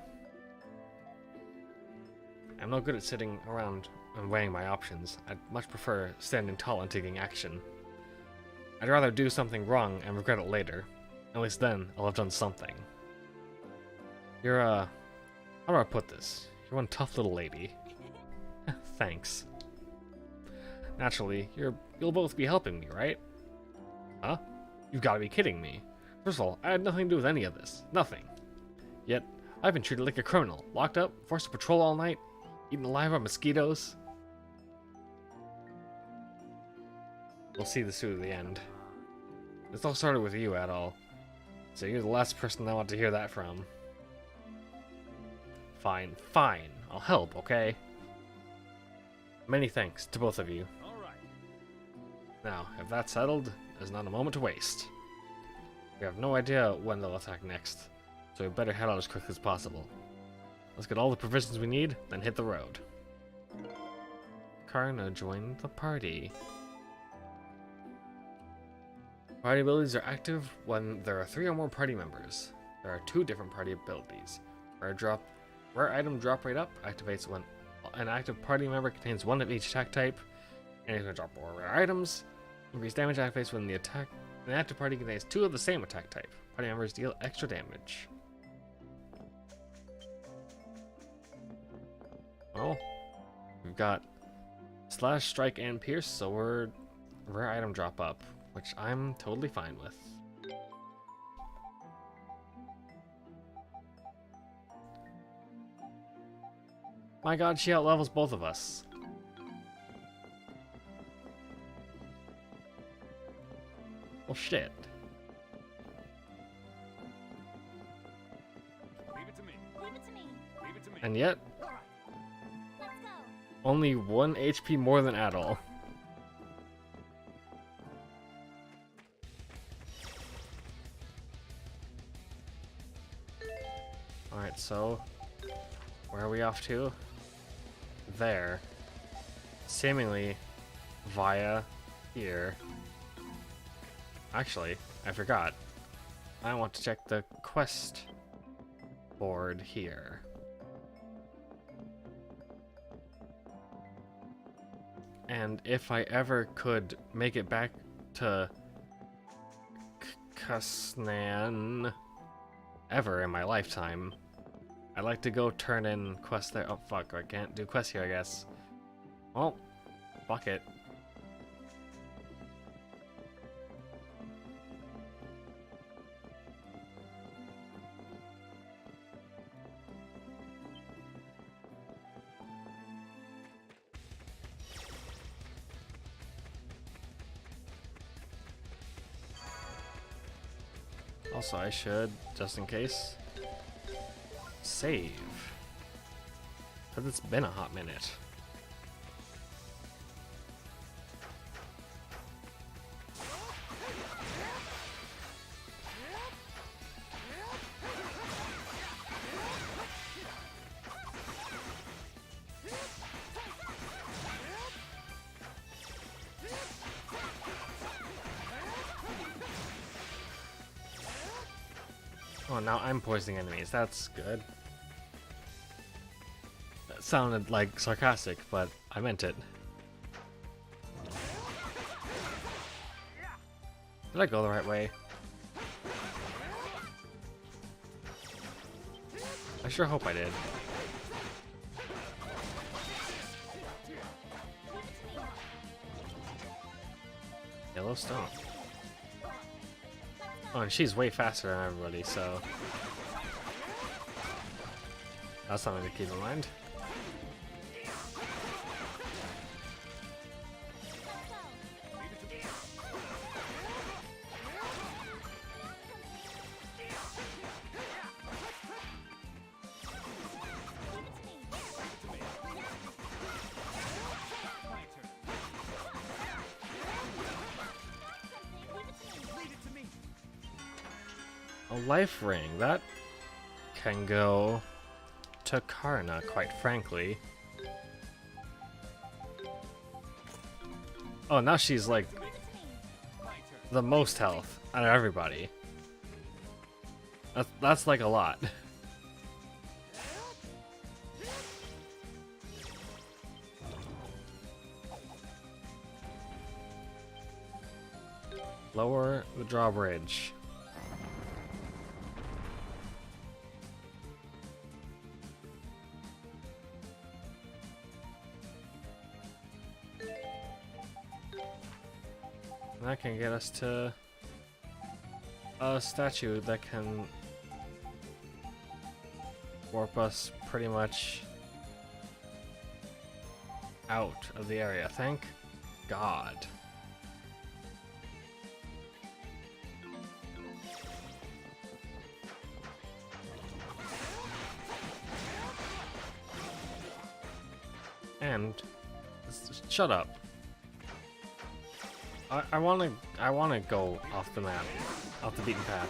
I'm no good at sitting around and weighing my options. I'd much prefer standing tall and taking action. I'd rather do something wrong and regret it later. At least then, I'll have done something. You're, how do I put this? You're one tough little lady. Thanks. Naturally, you'll both be helping me, right? Huh? You've got to be kidding me. First of all, I had nothing to do with any of this. Nothing. Yet, I've been treated like a criminal. Locked up, forced to patrol all night, eaten alive by mosquitoes. We'll see this through to the end. This all started with you, Adol. So you're the last person I want to hear that from. Fine, fine. I'll help, okay? Many thanks to both of you. All right. Now, if that's settled, there's not a moment to waste. We have no idea when they'll attack next, so we better head out as quickly as possible. Let's get all the provisions we need, then hit the road. Karna joined the party. Party abilities are active when there are 3 or more party members. There are 2 different party abilities. Rare item drop rate up activates when an active party member contains 1 of each attack type, and it's going to drop more rare items. Increased damage activates when an active party contains 2 of the same attack type. Party members deal extra damage. Well, we've got slash, strike, and pierce, so we're rare item drop up, which I'm totally fine with. My god, she outlevels both of us. Well, shit. Leave it to me. Leave it to me. Leave it to me. And yet, Let's go. only 1 HP more than Adol. Alright, so where are we off to? There. Seemingly via here. Actually, I forgot. I want to check the quest board here. And if I ever could make it back to Kusnan ever in my lifetime, I'd like to go turn in quests there. Oh fuck, I can't do quests here, I guess. Well, fuck it. Also, I should, just in case, save. Because it's been a hot minute. Oh, now I'm poisoning enemies. That's good. That sounded like sarcastic, but I meant it. Did I go the right way? I sure hope I did. Yellowstone. Oh, and she's way faster than everybody, so that's something to keep in mind. A life ring. That can go to Karna, quite frankly. Oh, now she's like the most health out of everybody. That's like a lot. Lower the drawbridge. That can get us to a statue that can warp us pretty much out of the area. Thank God. And shut up. I wanna go off the map, off the beaten path.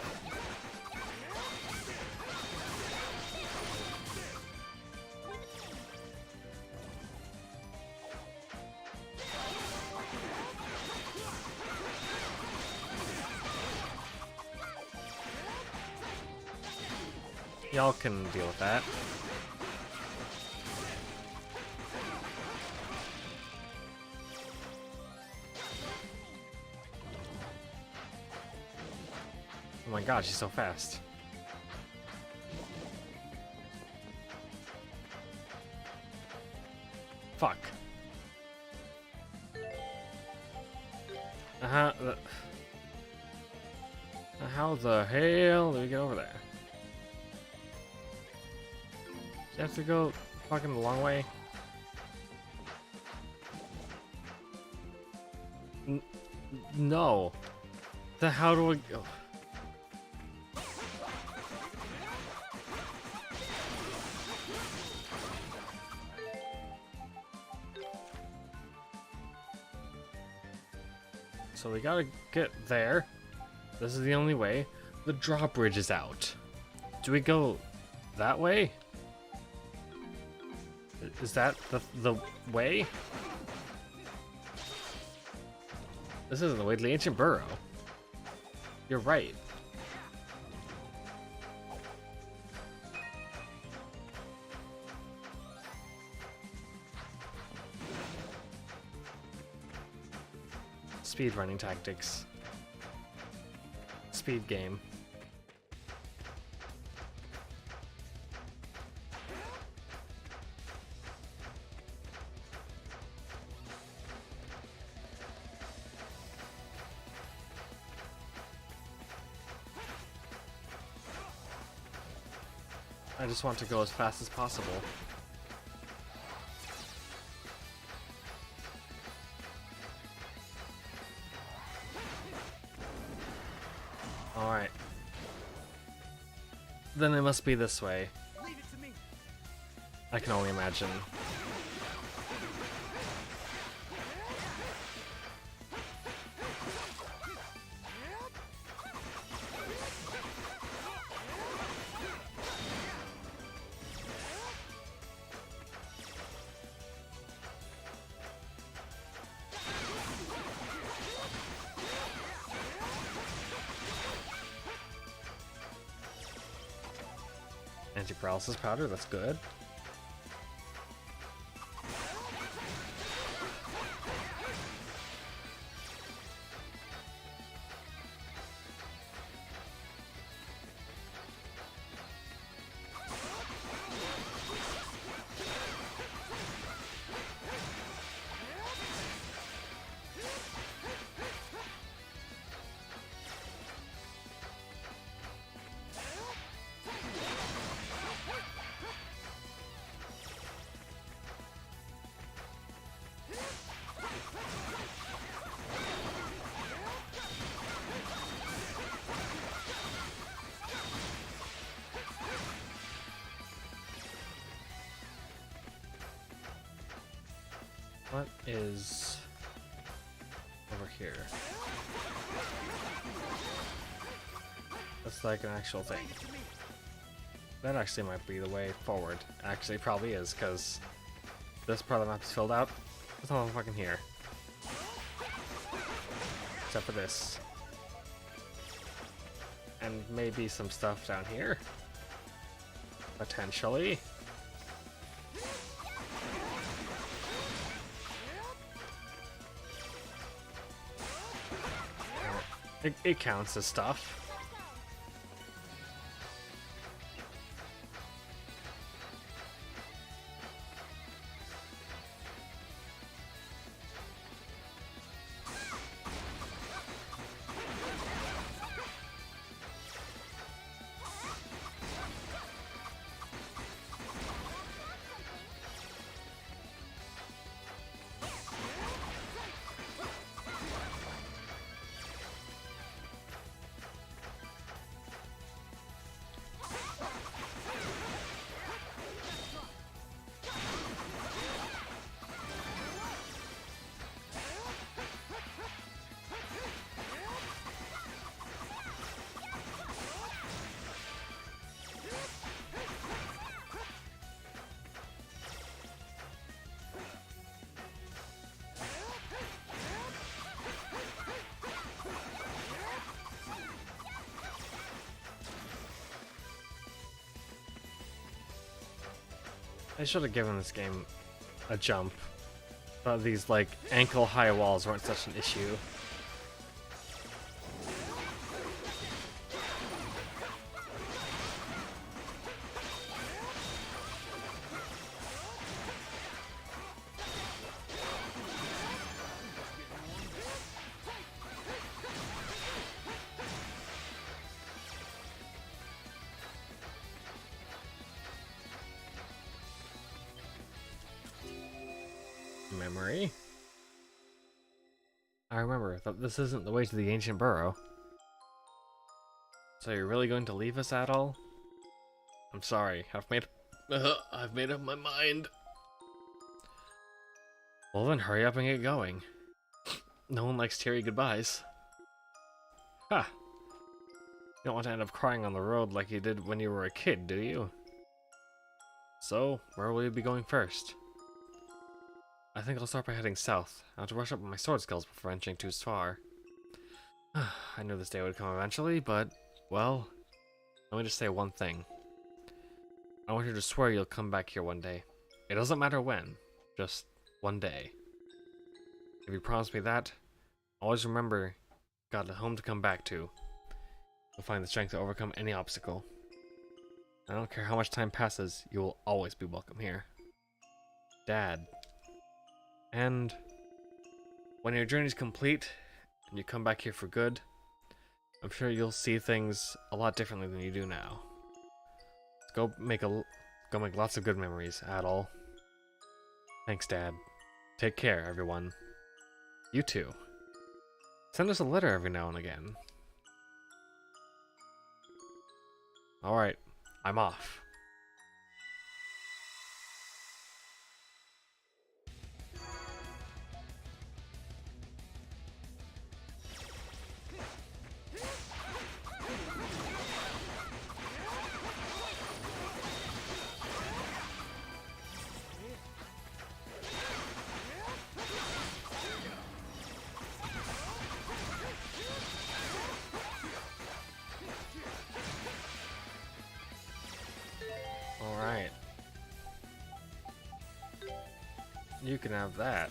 Y'all can deal with that. Oh my god, she's so fast. Fuck. How the hell do we get over there? Do you have to go fucking the long way? No. How do I go? So we gotta get there. This is the only way. The drawbridge is out. Do we go that way? Is that the way? This isn't the way to the ancient burrow. You're right. Speedrunning tactics. Speed game. I just want to go as fast as possible. Alright. Then it must be this way. Leave it to me. I can only imagine. Anti-paralysis powder, that's good. What is over here? It's like an actual thing. That actually might be the way forward. Actually, it probably is, because this part of the map is filled out. There's nothing fucking here. Except for this. And maybe some stuff down here. Potentially. It counts as stuff. I should have given this game a jump. Thought these like ankle-high walls weren't such an issue. Memory. I remember that this isn't the way to the ancient burrow. So you're really going to leave us at all? I'm sorry. I've made up my mind. Well then, hurry up and get going. No one likes teary goodbyes. Ha! You don't want to end up crying on the road like you did when you were a kid, do you? So, where will you be going first? I think I'll start by heading south. I have to brush up on my sword skills before venturing too far. I knew this day would come eventually, but, well, let me just say one thing. I want you to swear you'll come back here one day. It doesn't matter when, just one day. If you promise me that, always remember you've got a home to come back to. You'll find the strength to overcome any obstacle. I don't care how much time passes, you will always be welcome here. Dad. And when your journey's complete and you come back here for good, I'm sure you'll see things a lot differently than you do now. Go make lots of good memories, Adol. Thanks, Dad. Take care, everyone. You too. Send us a letter every now and again. Alright, I'm off. Alright. You can have that.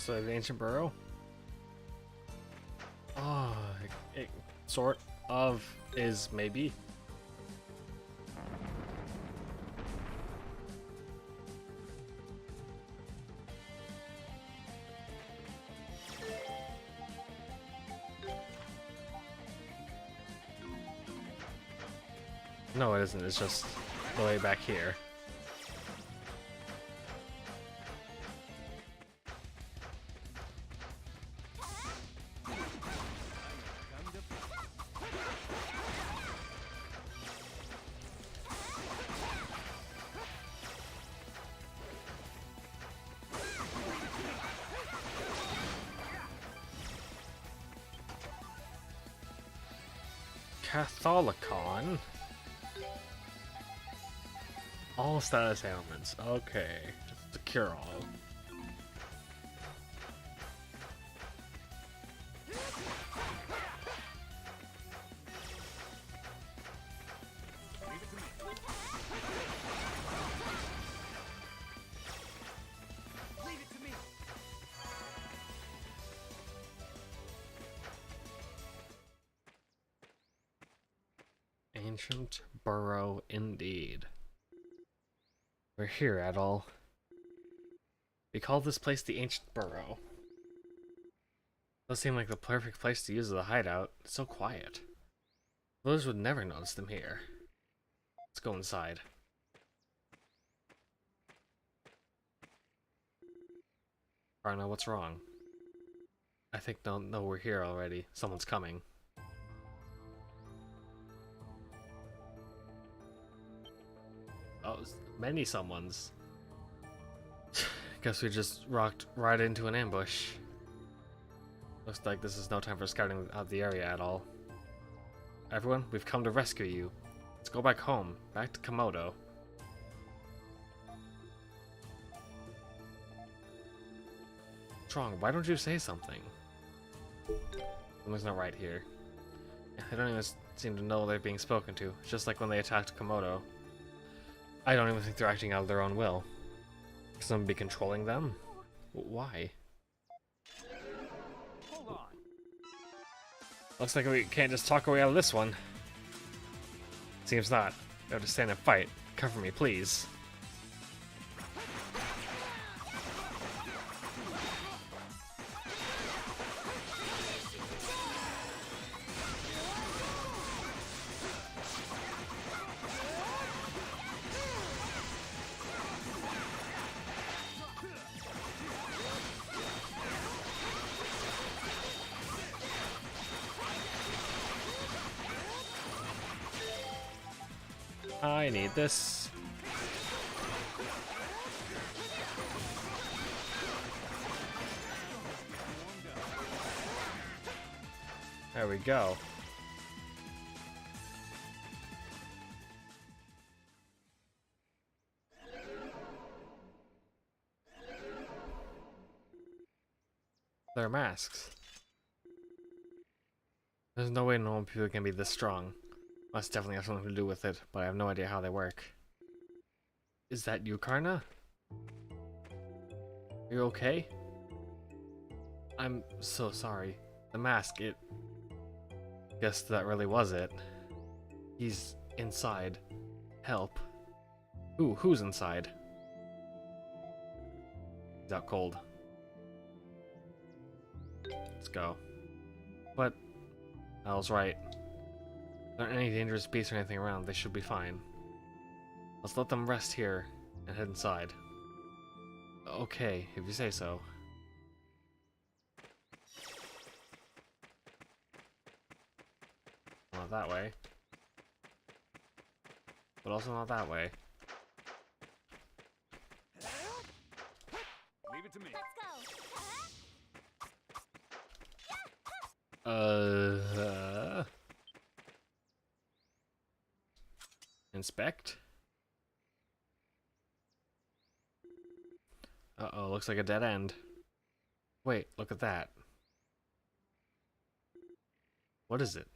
So the ancient burrow? Oh, it sort of is maybe. No, it isn't. It's just the way back here. Catholicon. All status ailments. Okay. Just a cure-all. Ancient burrow indeed. We're here at all. We call this place the Ancient Burrow. Does seem like the perfect place to use as a hideout. It's so quiet. Others would never notice them here. Let's go inside. Karna, what's wrong? I think no, we're here already. Someone's coming. Oh, many someones. Guess we just rocked right into an ambush. Looks like this is no time for scouting out the area at all. Everyone, we've come to rescue you. Let's go back home, back to Komodo. What's wrong? Why don't you say something? Something's not right here. They don't even seem to know they're being spoken to, just like when they attacked Komodo. I don't even think they're acting out of their own will. Could someone be controlling them? Why? Hold on. Looks like we can't just talk our way out of this one. Seems not. We have to stand and fight. Cover me, please. I need this. There we go. They're masks. There's no way normal people can be this strong. Must definitely have something to do with it, but I have no idea how they work. Is that you, Karna? Are you okay? I'm so sorry. The mask, it... Guess that really was it. He's inside. Help. Who's inside? He's out cold. Let's go. But... I was right. There aren't any dangerous beasts or anything around. They should be fine. Let's let them rest here and head inside. Okay, if you say so. Not that way. But also not that way. Leave it to me. Inspect? Uh-oh, looks like a dead end. Wait, look at that. What is it?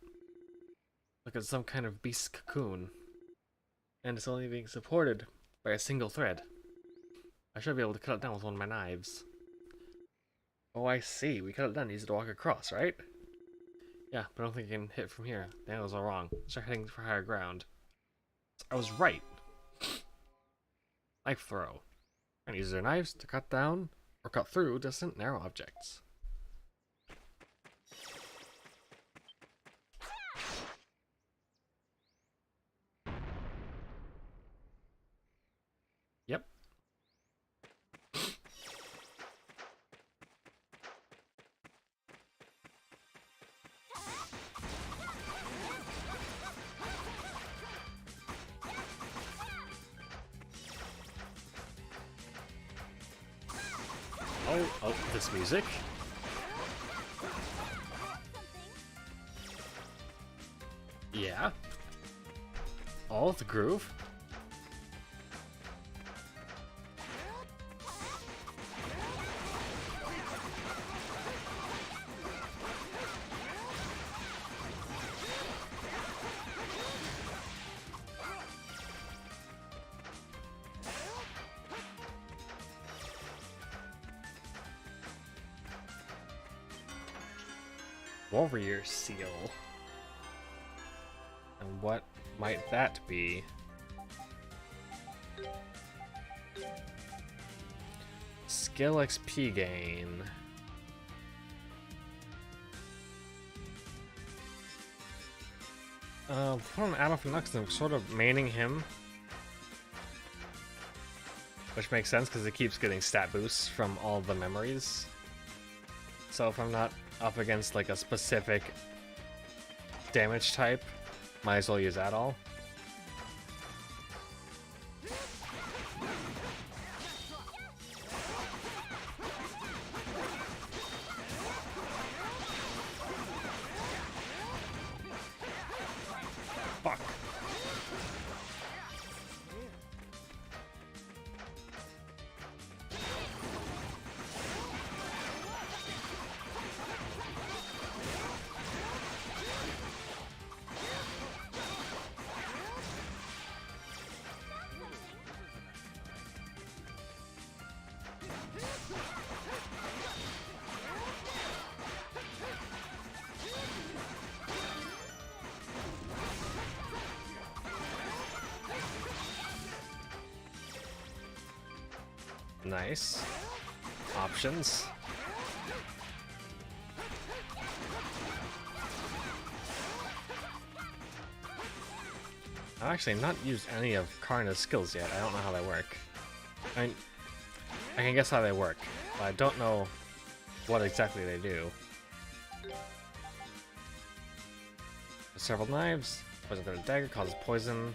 Look at some kind of beast cocoon. And it's only being supported by a single thread. I should be able to cut it down with one of my knives. Oh, I see. We could have done easy to walk across, right? Yeah, but I don't think I can hit from here. The angles are wrong. Start heading for higher ground. I was right. Knife throw. And use their knives to cut down or cut through distant narrow objects. Yep. Oh, this music. Yeah. All the groove. Warrior seal. And what might that be? Skill XP gain. Put on Adolf Nux and sort of maining him. Which makes sense because it keeps getting stat boosts from all the memories. So if I'm not up against like a specific damage type, might as well use that all. Fuck. Nice. Options. I've actually not used any of Karna's skills yet. I don't know how they work. I mean, I can guess how they work, but I don't know what exactly they do. Several knives. Poison through a dagger causes poison.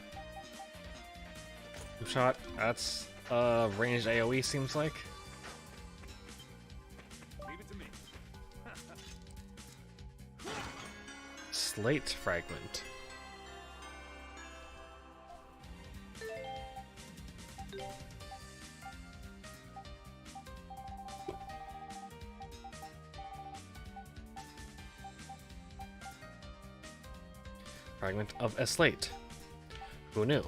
Shot. That's ranged AoE seems like. Leave it to me. Slate fragment. Fragment of a slate. Who knew?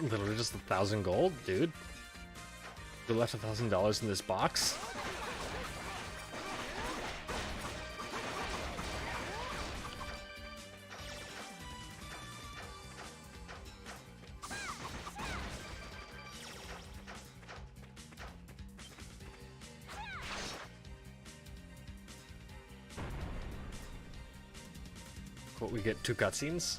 Literally just 1,000 gold, dude. You left $1,000 in this box. Cool, we get 2 cutscenes.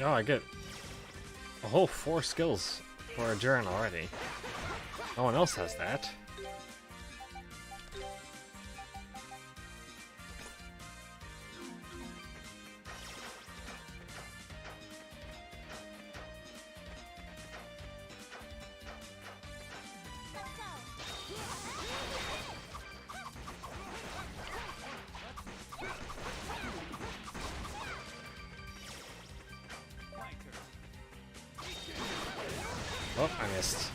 Oh, I get a whole 4 skills for a Jaren already. No one else has that. Oh, I missed.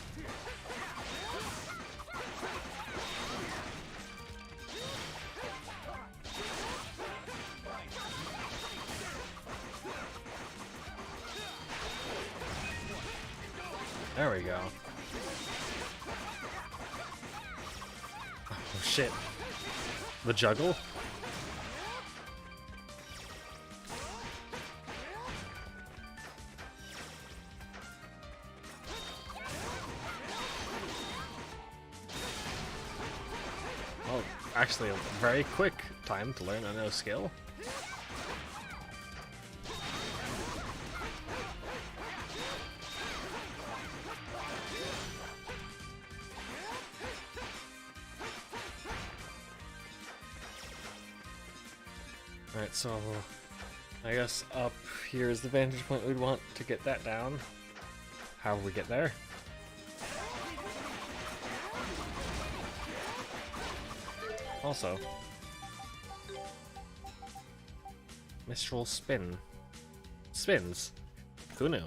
There we go. Oh shit. The juggle? Oh, actually a very quick time to learn a new skill. Alright, so I guess up here is the vantage point we'd want to get that down. How will we get there? Also, Mistral spin. Spins. Who knew?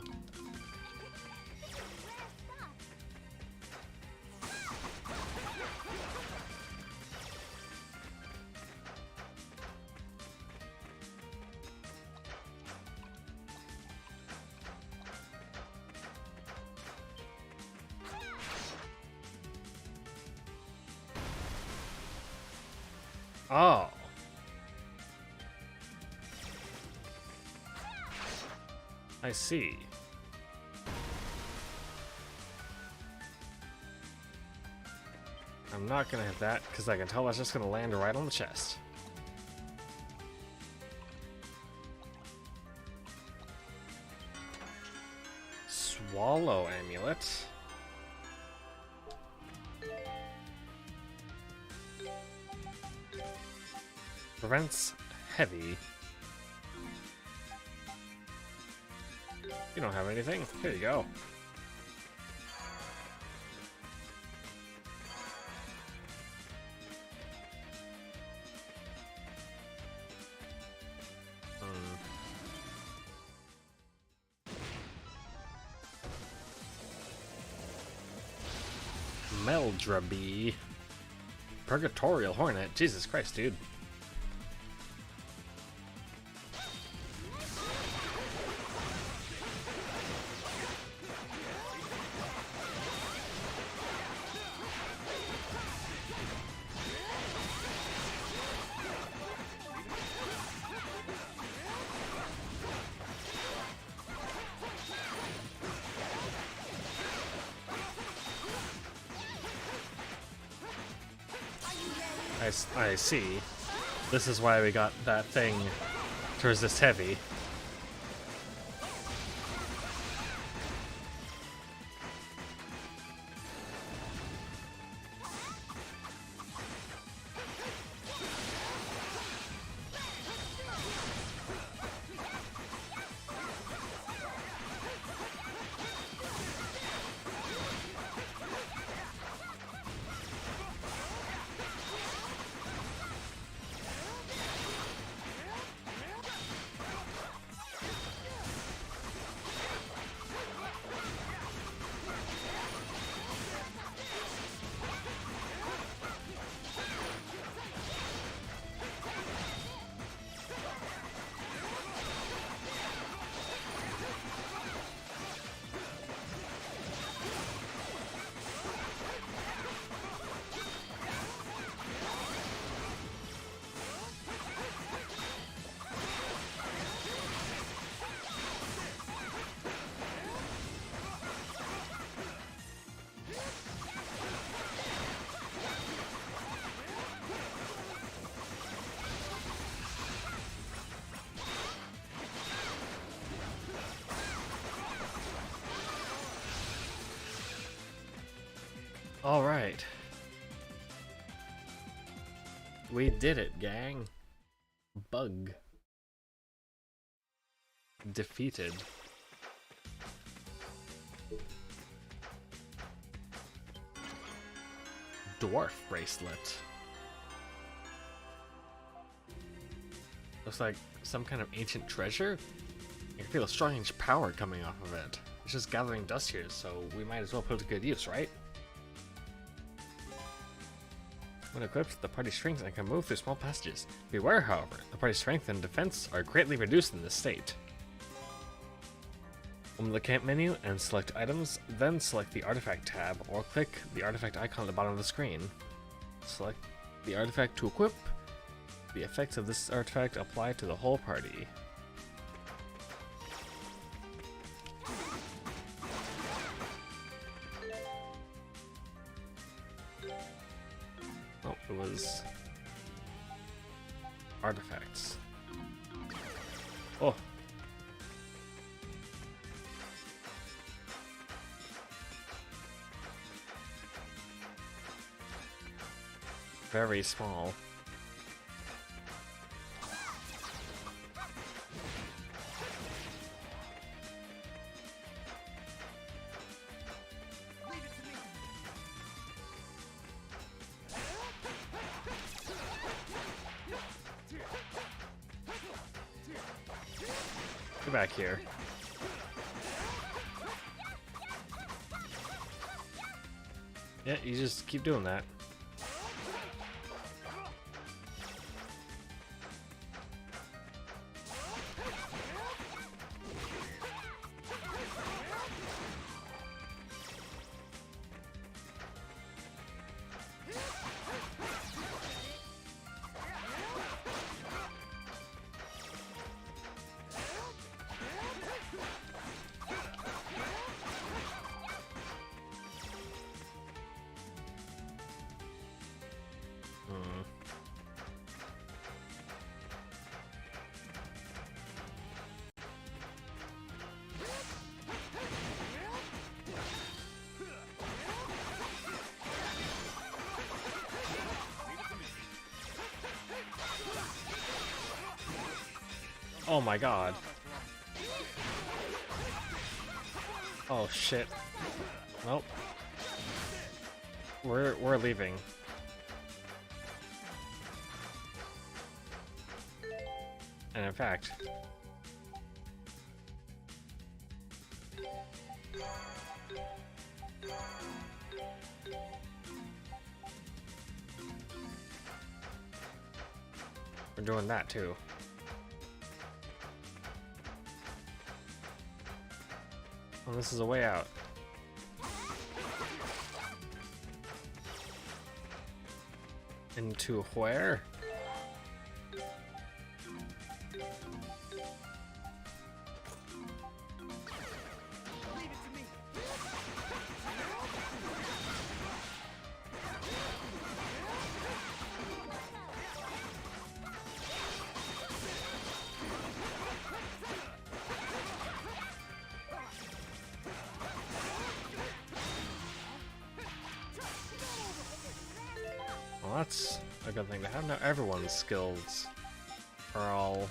Oh. I see. I'm not gonna hit that because I can tell that's just gonna land right on the chest. Swallow amulet. Prevents heavy. You don't have anything. Here you go. Meldrabee. Purgatorial Hornet. Jesus Christ, dude. I see. This is why we got that thing to resist heavy. All right. We did it, gang. Bug. Defeated. Dwarf bracelet. Looks like some kind of ancient treasure. I can feel a strange power coming off of it. It's just gathering dust here, so we might as well put it to good use, right? When equipped, the party's strength and can move through small passages. Beware, however, the party's strength and defense are greatly reduced in this state. Open the camp menu and select items, then select the artifact tab, or click the artifact icon at the bottom of the screen. Select the artifact to equip. The effects of this artifact apply to the whole party. Oh, it was artifacts. Oh. Very small. Get back here. Yeah, you just keep doing that. Oh my god. Oh shit. Nope. We're leaving. And in fact, we're doing that too. Oh, this is a way out. Into where? Well, that's a good thing to have. Now everyone's skills are all...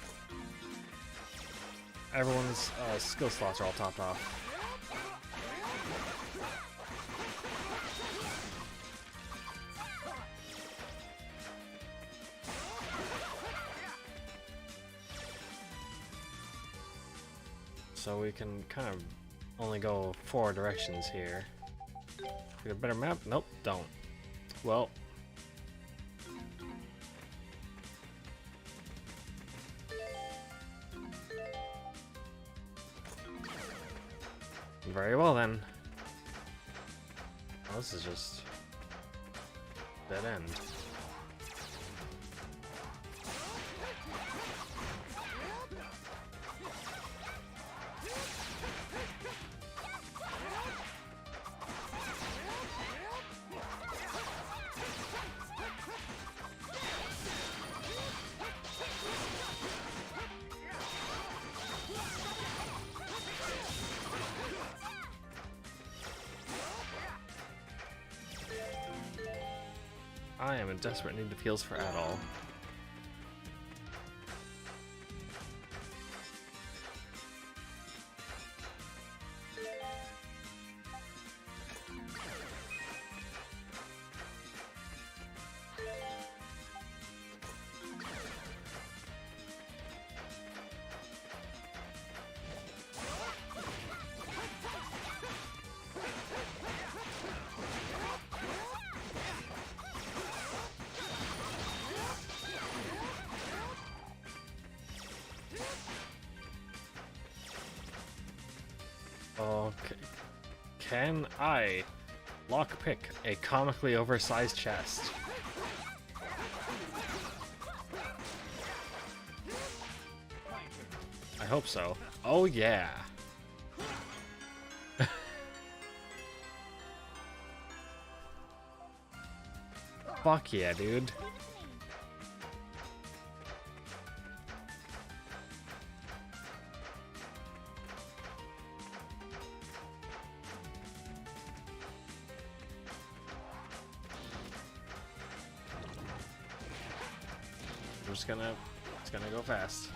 Everyone's skill slots are all topped off. So we can kind of only go 4 directions here. Get a better map? Nope, don't. Well... Very well then. Well, this is just dead end. I am in desperate need of heals for Adol. Okay. Can I lockpick a comically oversized chest? I hope so. Oh yeah. Fuck yeah, dude. It's gonna go fast.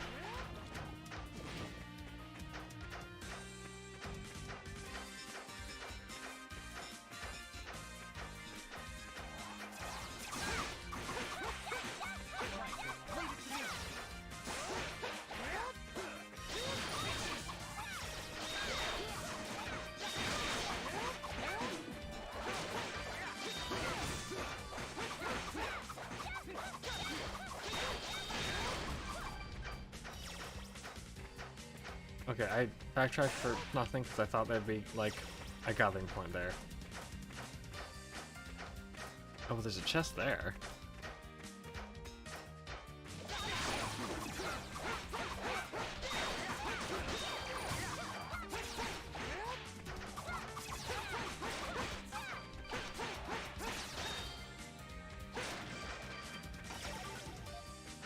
Okay, I backtracked for nothing because I thought there'd be, like, a gathering point there. Oh, there's a chest there.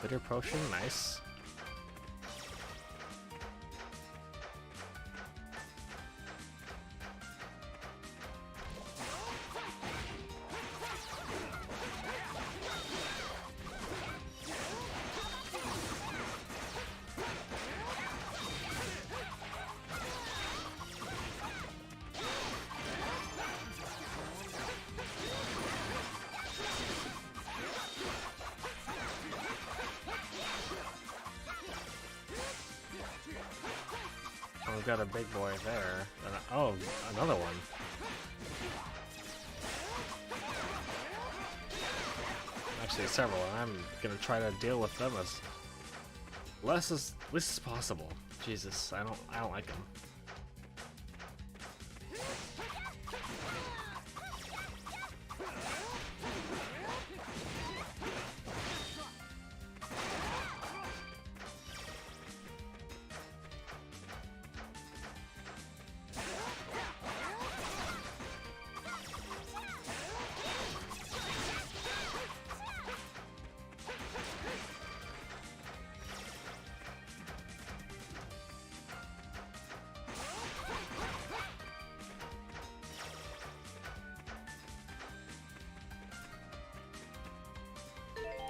Bitter potion, nice. We've got a big boy there. And oh, another one. Actually, several. And I'm gonna try to deal with them as least as possible. Jesus, I don't like them.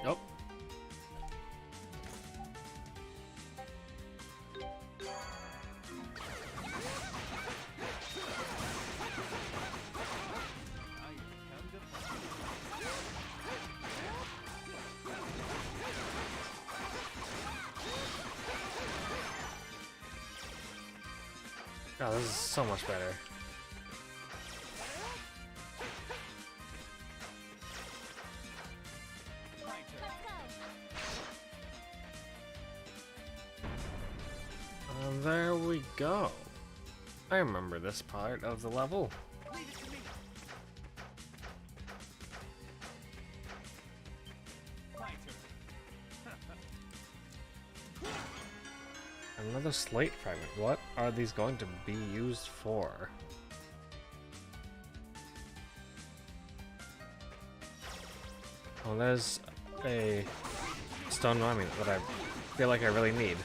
Nope. God, this is so much better. There we go. I remember this part of the level. Another slate fragment. What are these going to be used for? Well, there's a stone mummy that I feel like I really need.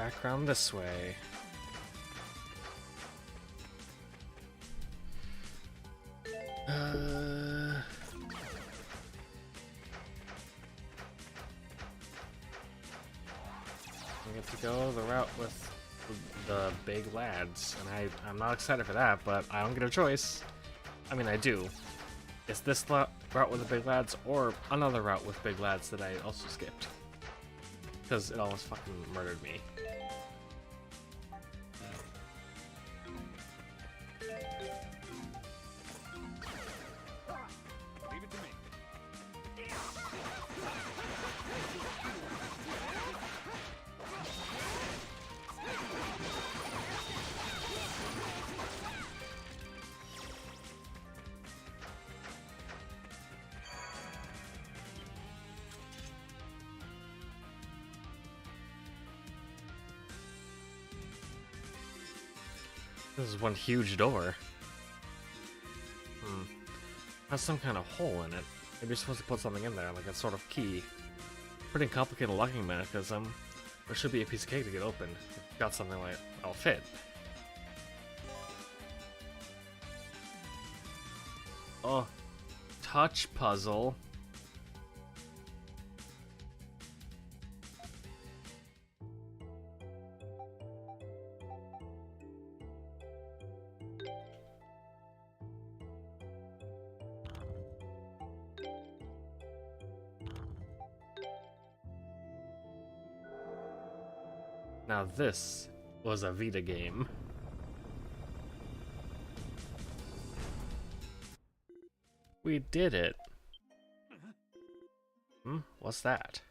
back around this way. We get to go the route with the big lads, and I'm not excited for that, but I don't get a choice. I mean, I do. It's this route with the big lads, or another route with big lads that I also skipped. Because it almost fucking murdered me. Leave it to me. This is one huge door. Has some kind of hole in it. Maybe you're supposed to put something in there, like a sort of key. Pretty complicated locking mechanism. There should be a piece of cake to get open. Got something like that'll fit. Oh, touch puzzle. Now this was a Vita game. We did it. What's that?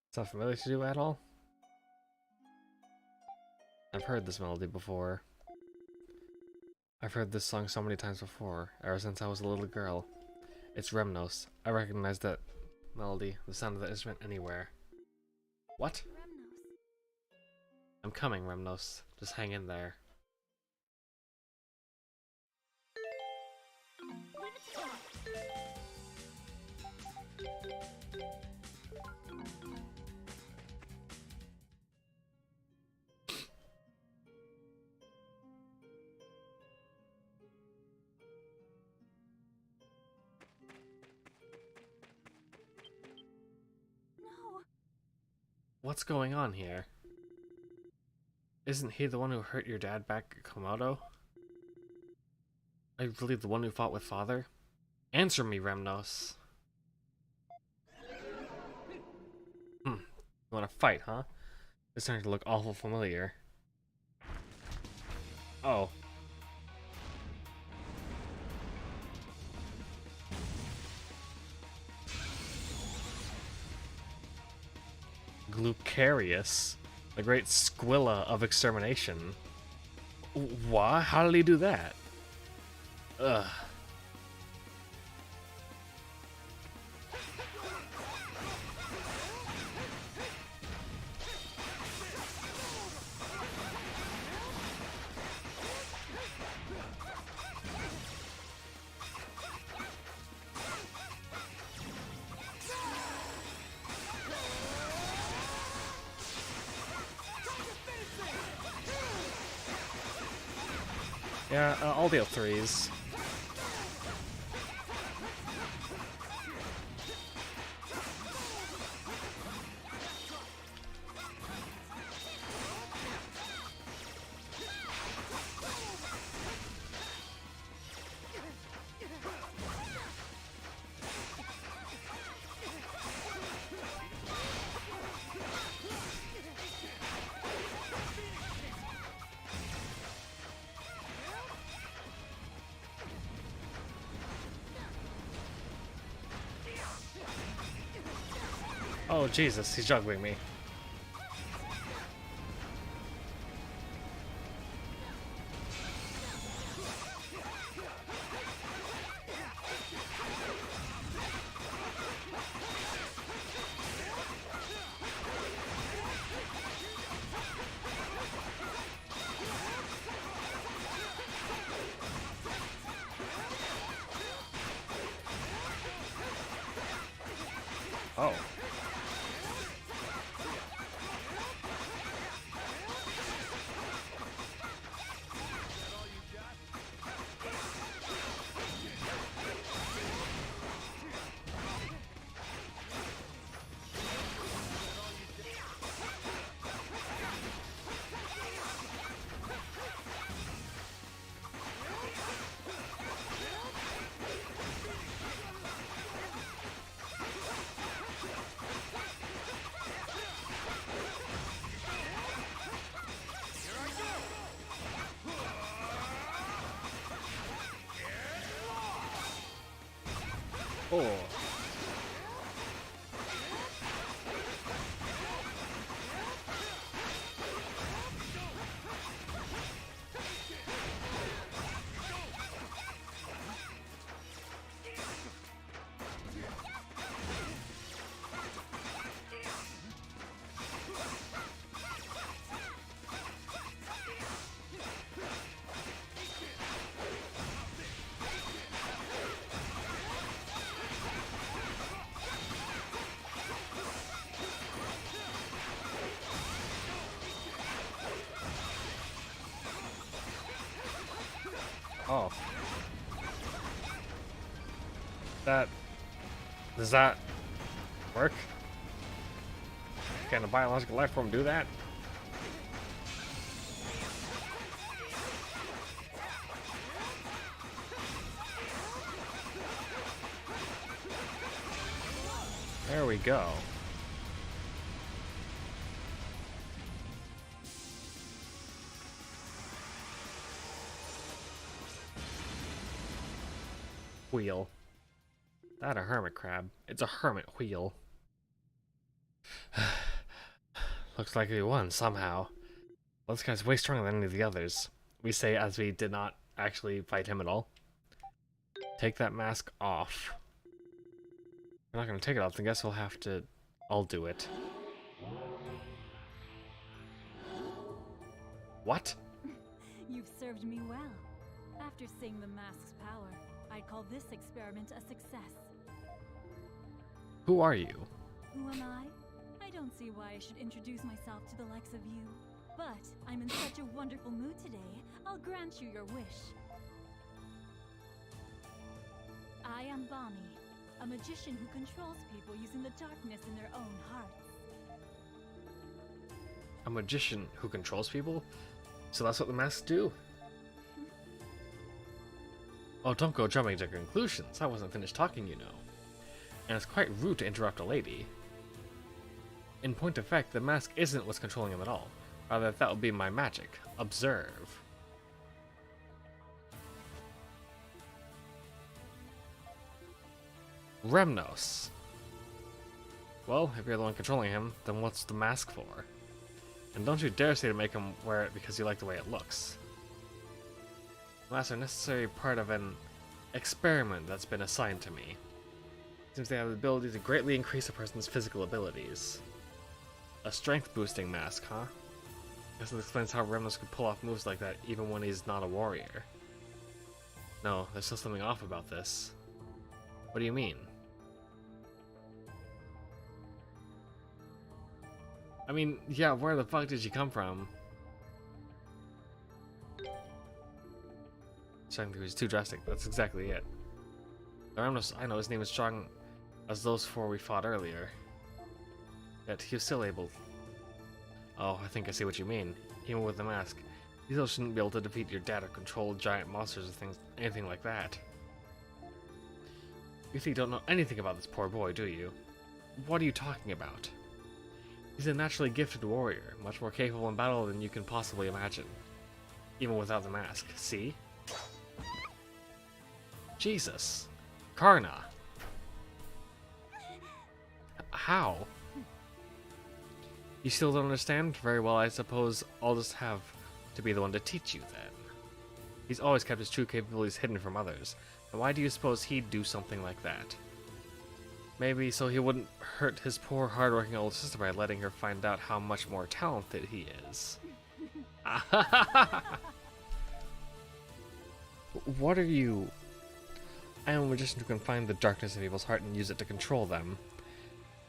Is that familiar to you at all? I've heard this melody before. I've heard this song so many times before, ever since I was a little girl. It's Remnos. I recognize that melody, the sound of the instrument anywhere. What? I'm coming, Remnos. Just hang in there. No. What's going on here? Isn't he the one who hurt your dad back at Komodo? Are you really the one who fought with Father? Answer me, Remnos. You wanna fight, huh? It's starting to look awful familiar. Oh. Glucarius, the great Squilla of extermination. What? How did he do that? Ugh. Yeah, I'll deal threes. Oh Jesus, he's juggling me. Oh. Oh. Oh. Does that work? Can a biological life form do that? There we go. Wheel. That a hermit crab. It's a hermit wheel. Looks like we won somehow. Well, this guy's way stronger than any of the others. We say as we did not actually fight him at all. Take that mask off. We're not gonna take it off, I guess we'll have to... I'll do it. What? You've served me well. After seeing the mask's power, I'd call this experiment a success. Who are you? Who am I? I don't see why I should introduce myself to the likes of you. But I'm in such a wonderful mood today, I'll grant you your wish. I am Bami, a magician who controls people using the darkness in their own hearts. A magician who controls people? So that's what the masks do? Oh, don't go jumping to conclusions. I wasn't finished talking, you know. And it's quite rude to interrupt a lady. In point of fact, the mask isn't what's controlling him at all. Rather, that would be my magic. Observe. Remnos. Well, if you're the one controlling him, then what's the mask for? And don't you dare say to make him wear it because you like the way it looks. Masks are a necessary part of an experiment that's been assigned to me. Seems they have the ability to greatly increase a person's physical abilities. A strength boosting mask, huh? Guess it explains how Remnos could pull off moves like that even when he's not a warrior. No, there's still something off about this. What do you mean? I mean, yeah, where the fuck did you come from? Strength was too drastic, that's exactly it. The Remnos I know, his name is strong as those four we fought earlier. Yet he was still able... Oh, I think I see what you mean. Even with the mask, you still shouldn't be able to defeat your dad or control giant monsters or things, anything like that. You think you don't know anything about this poor boy, do you? What are you talking about? He's a naturally gifted warrior, much more capable in battle than you can possibly imagine. Even without the mask, see? Jesus. Karna. How? You still don't understand? Very well, I suppose I'll just have to be the one to teach you then. He's always kept his true capabilities hidden from others. And why do you suppose he'd do something like that? Maybe so he wouldn't hurt his poor, hard-working older sister by letting her find out how much more talented he is. What are you... I am a magician who can find the darkness in people's heart and use it to control them.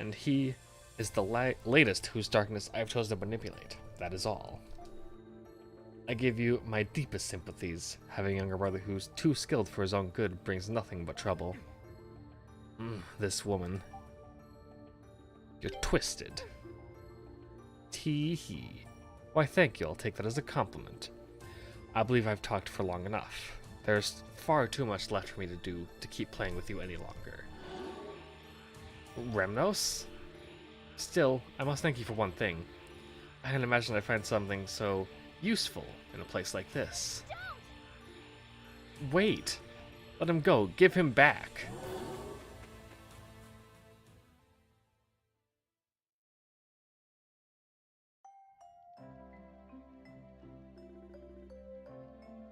And he is the latest whose darkness I've chosen to manipulate. That is all. I give you my deepest sympathies. Having a younger brother who's too skilled for his own good brings nothing but trouble. This woman. You're twisted. Tee-hee. Why, thank you. I'll take that as a compliment. I believe I've talked for long enough. There's far too much left for me to do to keep playing with you any longer. Remnos? Still, I must thank you for one thing. I hadn't imagined I'd find something so useful in a place like this. Wait! Let him go. Give him back.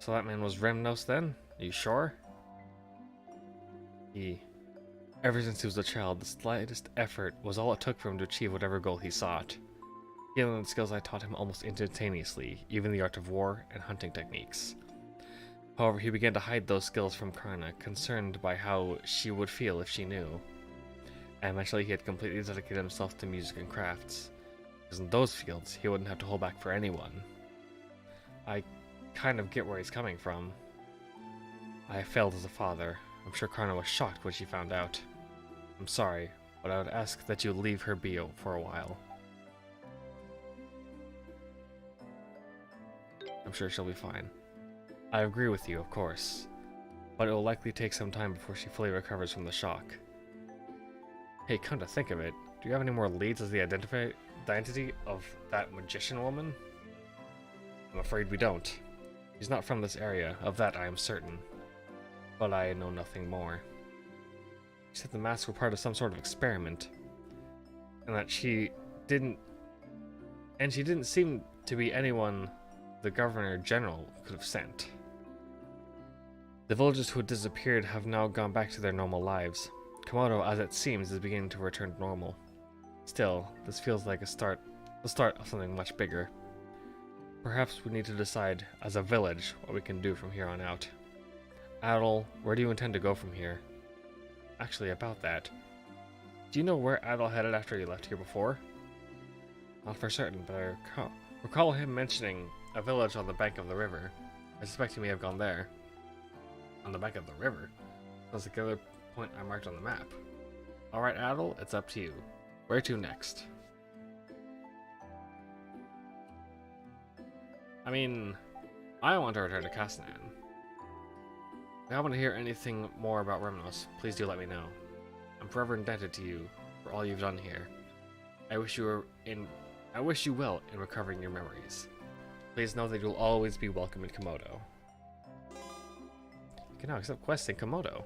So that man was Remnos then? Are you sure? Ever since he was a child, the slightest effort was all it took for him to achieve whatever goal he sought. He learned the skills I taught him almost instantaneously, even the art of war and hunting techniques. However, he began to hide those skills from Karna, concerned by how she would feel if she knew. And eventually he had completely dedicated himself to music and crafts, because in those fields, he wouldn't have to hold back for anyone. I kind of get where he's coming from. I failed as a father. I'm sure Karna was shocked when she found out. I'm sorry, but I would ask that you leave her be for a while. I'm sure she'll be fine. I agree with you, of course, but it will likely take some time before she fully recovers from the shock. Hey, come to think of it, do you have any more leads as the identity of that magician woman? I'm afraid we don't. She's not from this area, of that I am certain. But I know nothing more. She said the masks were part of some sort of experiment, and that she didn't seem to be anyone the Governor General could have sent. The villagers who had disappeared have now gone back to their normal lives. Komodo, as it seems, is beginning to return to normal. Still, this feels like the start of something much bigger. Perhaps we need to decide, as a village, what we can do from here on out. Adel, where do you intend to go from here? Actually, about that. Do you know where Adel headed after he left here before? Not for certain, but I recall him mentioning a village on the bank of the river. I suspect he may have gone there. On the bank of the river? That's the other point I marked on the map. Alright, Adel, it's up to you. Where to next? I mean, I want to return to Kasanan. If I want to hear anything more about Remnos, please do let me know. I'm forever indebted to you for all you've done here. I wish you well in recovering your memories. Please know that you'll always be welcome in Komodo. You can now accept quests in Komodo.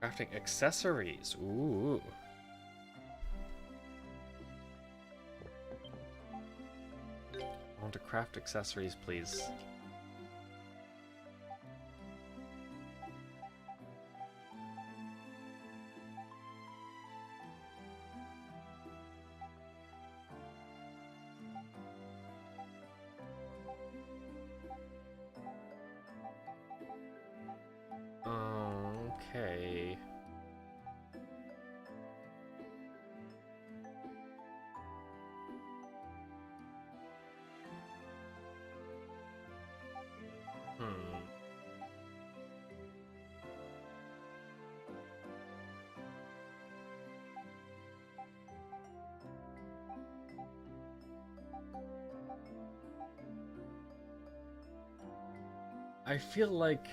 Crafting accessories. Ooh. I want to craft accessories, please. Okay. I feel like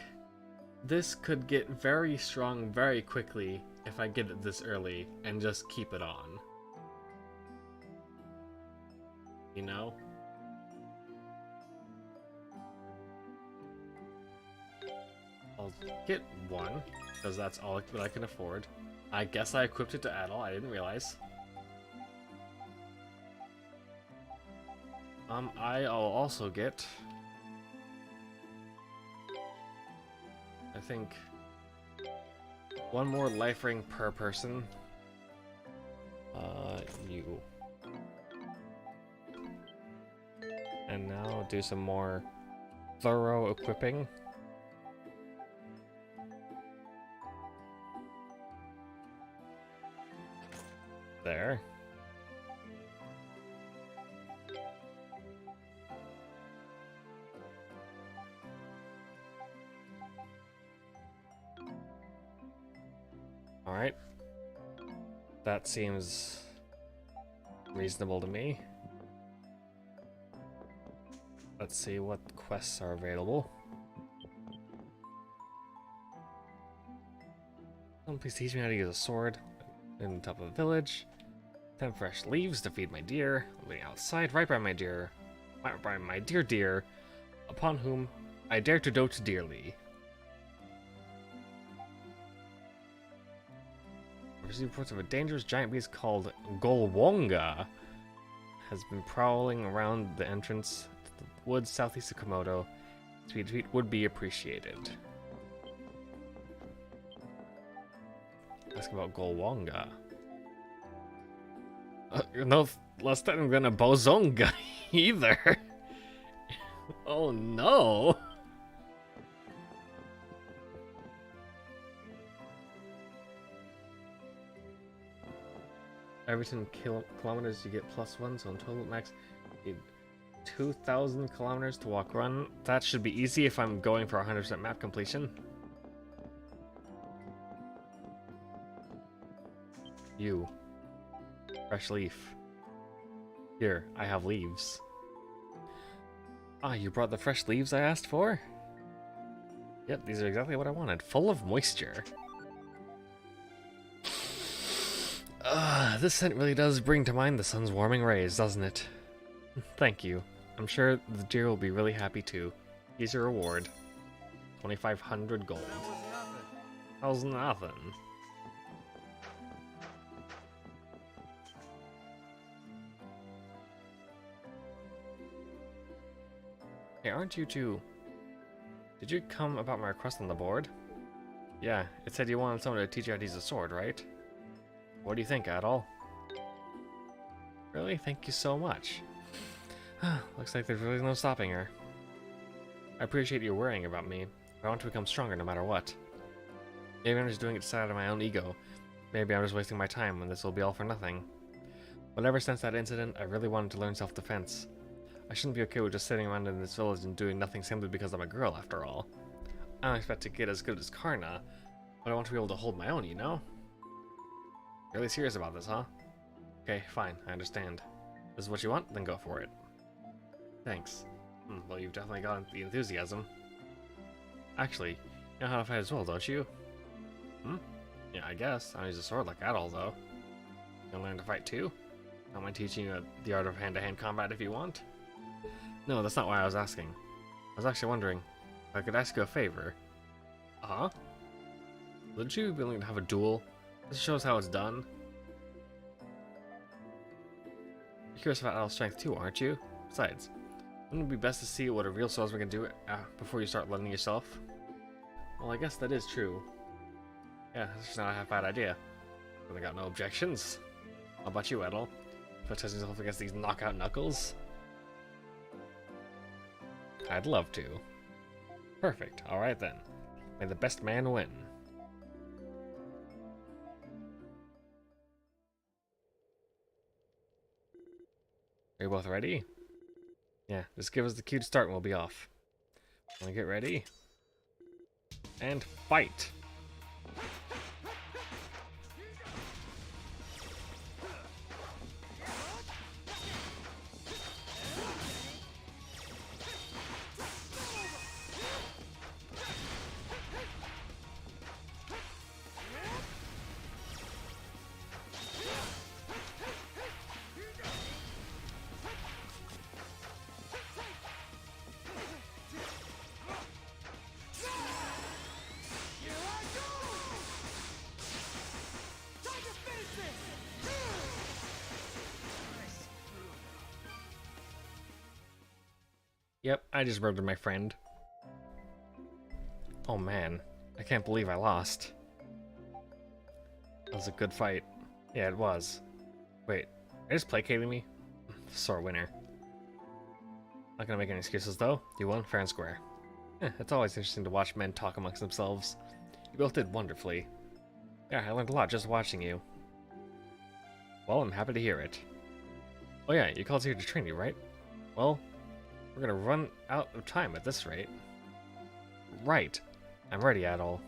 this could get very strong very quickly if I get it this early and just keep it on. You know? I'll get one, because that's all that I can afford. I guess I equipped it to Adel, I didn't realize. I'll also get... I think one more life ring per person. You. And now do some more thorough equipping. There. Alright. That seems reasonable to me. Let's see what quests are available. Someone please teach me how to use a sword in the top of the village. 10 fresh leaves to feed my deer. Living outside, right by my deer. Right by my deer. upon whom I dare to dote dearly. I've received reports of a dangerous giant beast called Golwonga has been prowling around the entrance to the woods southeast of Komodo. Tweet would be appreciated. Ask about Golwonga. No less than a Bozonga either. Oh no! Every 10 kilometers you get +1, so in total max you need 2,000 kilometers to walk run. That should be easy if I'm going for 100% map completion. You. Fresh leaf. Here, I have leaves. Ah, you brought the fresh leaves I asked for? Yep, these are exactly what I wanted. Full of moisture. This scent really does bring to mind the sun's warming rays, doesn't it? Thank you. I'm sure the deer will be really happy too. Here's your reward. 2,500 gold. That was nothing. How's nothing? Hey, aren't you two... Did you come about my request on the board? Yeah, it said you wanted someone to teach you how to use a sword, right? What do you think, Adol? Really? Thank you so much. Looks like there's really no stopping her. I appreciate you worrying about me. I want to become stronger no matter what. Maybe I'm just doing it to out of my own ego. Maybe I'm just wasting my time and this will be all for nothing. But ever since that incident, I really wanted to learn self-defense. I shouldn't be okay with just sitting around in this village and doing nothing simply because I'm a girl after all. I don't expect to get as good as Karna, but I want to be able to hold my own, you know? Really serious about this, huh? Okay, fine, I understand. This is what you want? Then go for it. Thanks. Well, you've definitely got the enthusiasm. Actually, you know how to fight as well, don't you? Yeah, I guess. I don't use a sword like Adol, though. You wanna learn to fight too? I don't mind teaching you the art of hand-to-hand combat if you want. No, that's not why I was asking. I was actually wondering if I could ask you a favor. Uh-huh? Wouldn't you be willing to have a duel? This shows how it's done. You're curious about Adol's strength too, aren't you? Besides, wouldn't it be best to see what a real swordsman can do before you start learning yourself? Well, I guess that is true. Yeah, that's just not a half-bad idea. But I got no objections. How about you, Adol? Feel testing yourself against these knockout knuckles? I'd love to. Perfect. Alright then. May the best man win. Are you both ready? Yeah, just give us the cue to start and we'll be off. Wanna get ready? And fight! Yep, I just murdered my friend. Oh man, I can't believe I lost. That was a good fight. Yeah, it was. Wait, are you just placating me? Sore winner. Not gonna make any excuses though. You won fair and square. It's always interesting to watch men talk amongst themselves. You both did wonderfully. Yeah, I learned a lot just watching you. Well, I'm happy to hear it. Oh yeah, you called here to train you, right? Well, we're gonna run out of time at this rate. Right. I'm ready, Adol.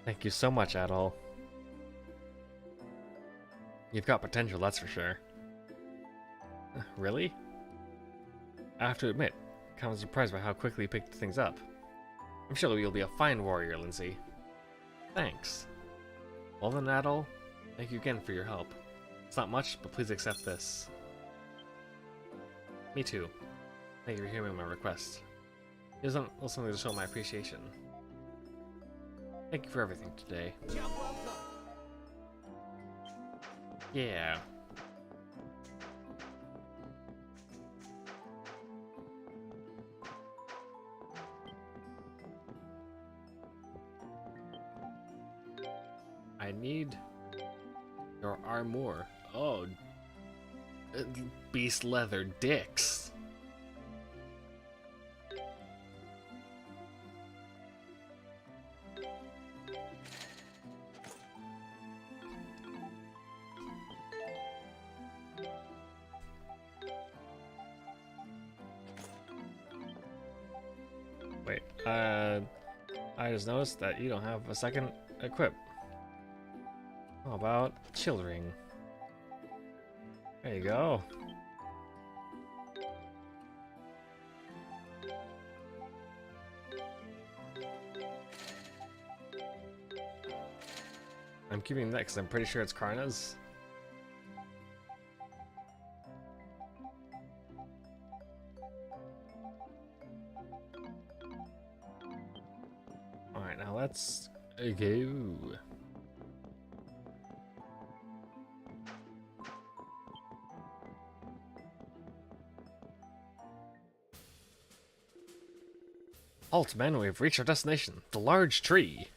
Thank you so much, Adol. You've got potential, that's for sure. Really? I have to admit, kind of surprised by how quickly you picked things up. I'm sure you'll be a fine warrior, Lindsay. Thanks. Well then, Adel, thank you again for your help. It's not much, but please accept this. Me too. Thank you for hearing my request. Here's a little something to show my appreciation. Thank you for everything today. Yeah. I need your armor. Oh, beast leather dicks. Wait, I just noticed that you don't have a second equip. How about childering? There you go. I'm keeping that because I'm pretty sure it's Karna's. Alright, now let's go. Halt, men, we've reached our destination, the large tree.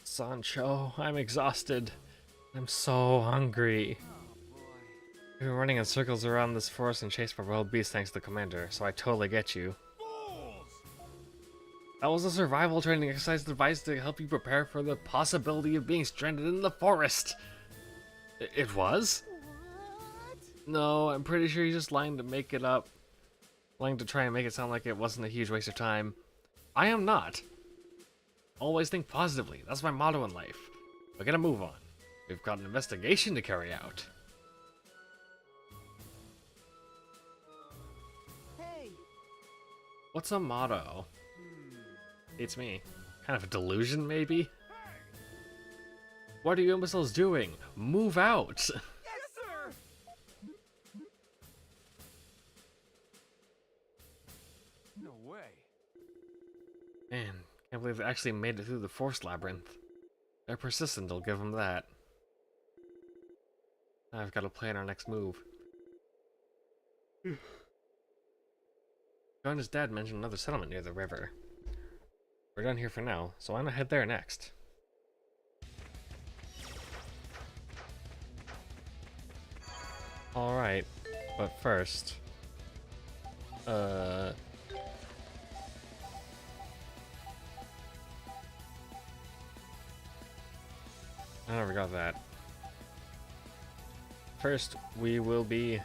Sancho, I'm exhausted. I'm so hungry. We've been running in circles around this forest and chased by wild beasts thanks to the commander, so I totally get you. Fools! That was a survival training exercise devised to help you prepare for the possibility of being stranded in the forest. It was? What? No, I'm pretty sure he's just lying to make it up. Lying to try and make it sound like it wasn't a huge waste of time. I am not. Always think positively. That's my motto in life. We're gonna move on. We've got an investigation to carry out. Hey! What's a motto? It's me. Kind of a delusion, maybe? What are you imbeciles doing? Move out! Yes, sir! No way. Man, can't believe they actually made it through the forest labyrinth. They're persistent, I'll give them that. Now I've got to plan our next move. John and his dad mentioned another settlement near the river. We're done here for now, so I'm gonna head there next. Alright, but first... I never got that. First, we will be...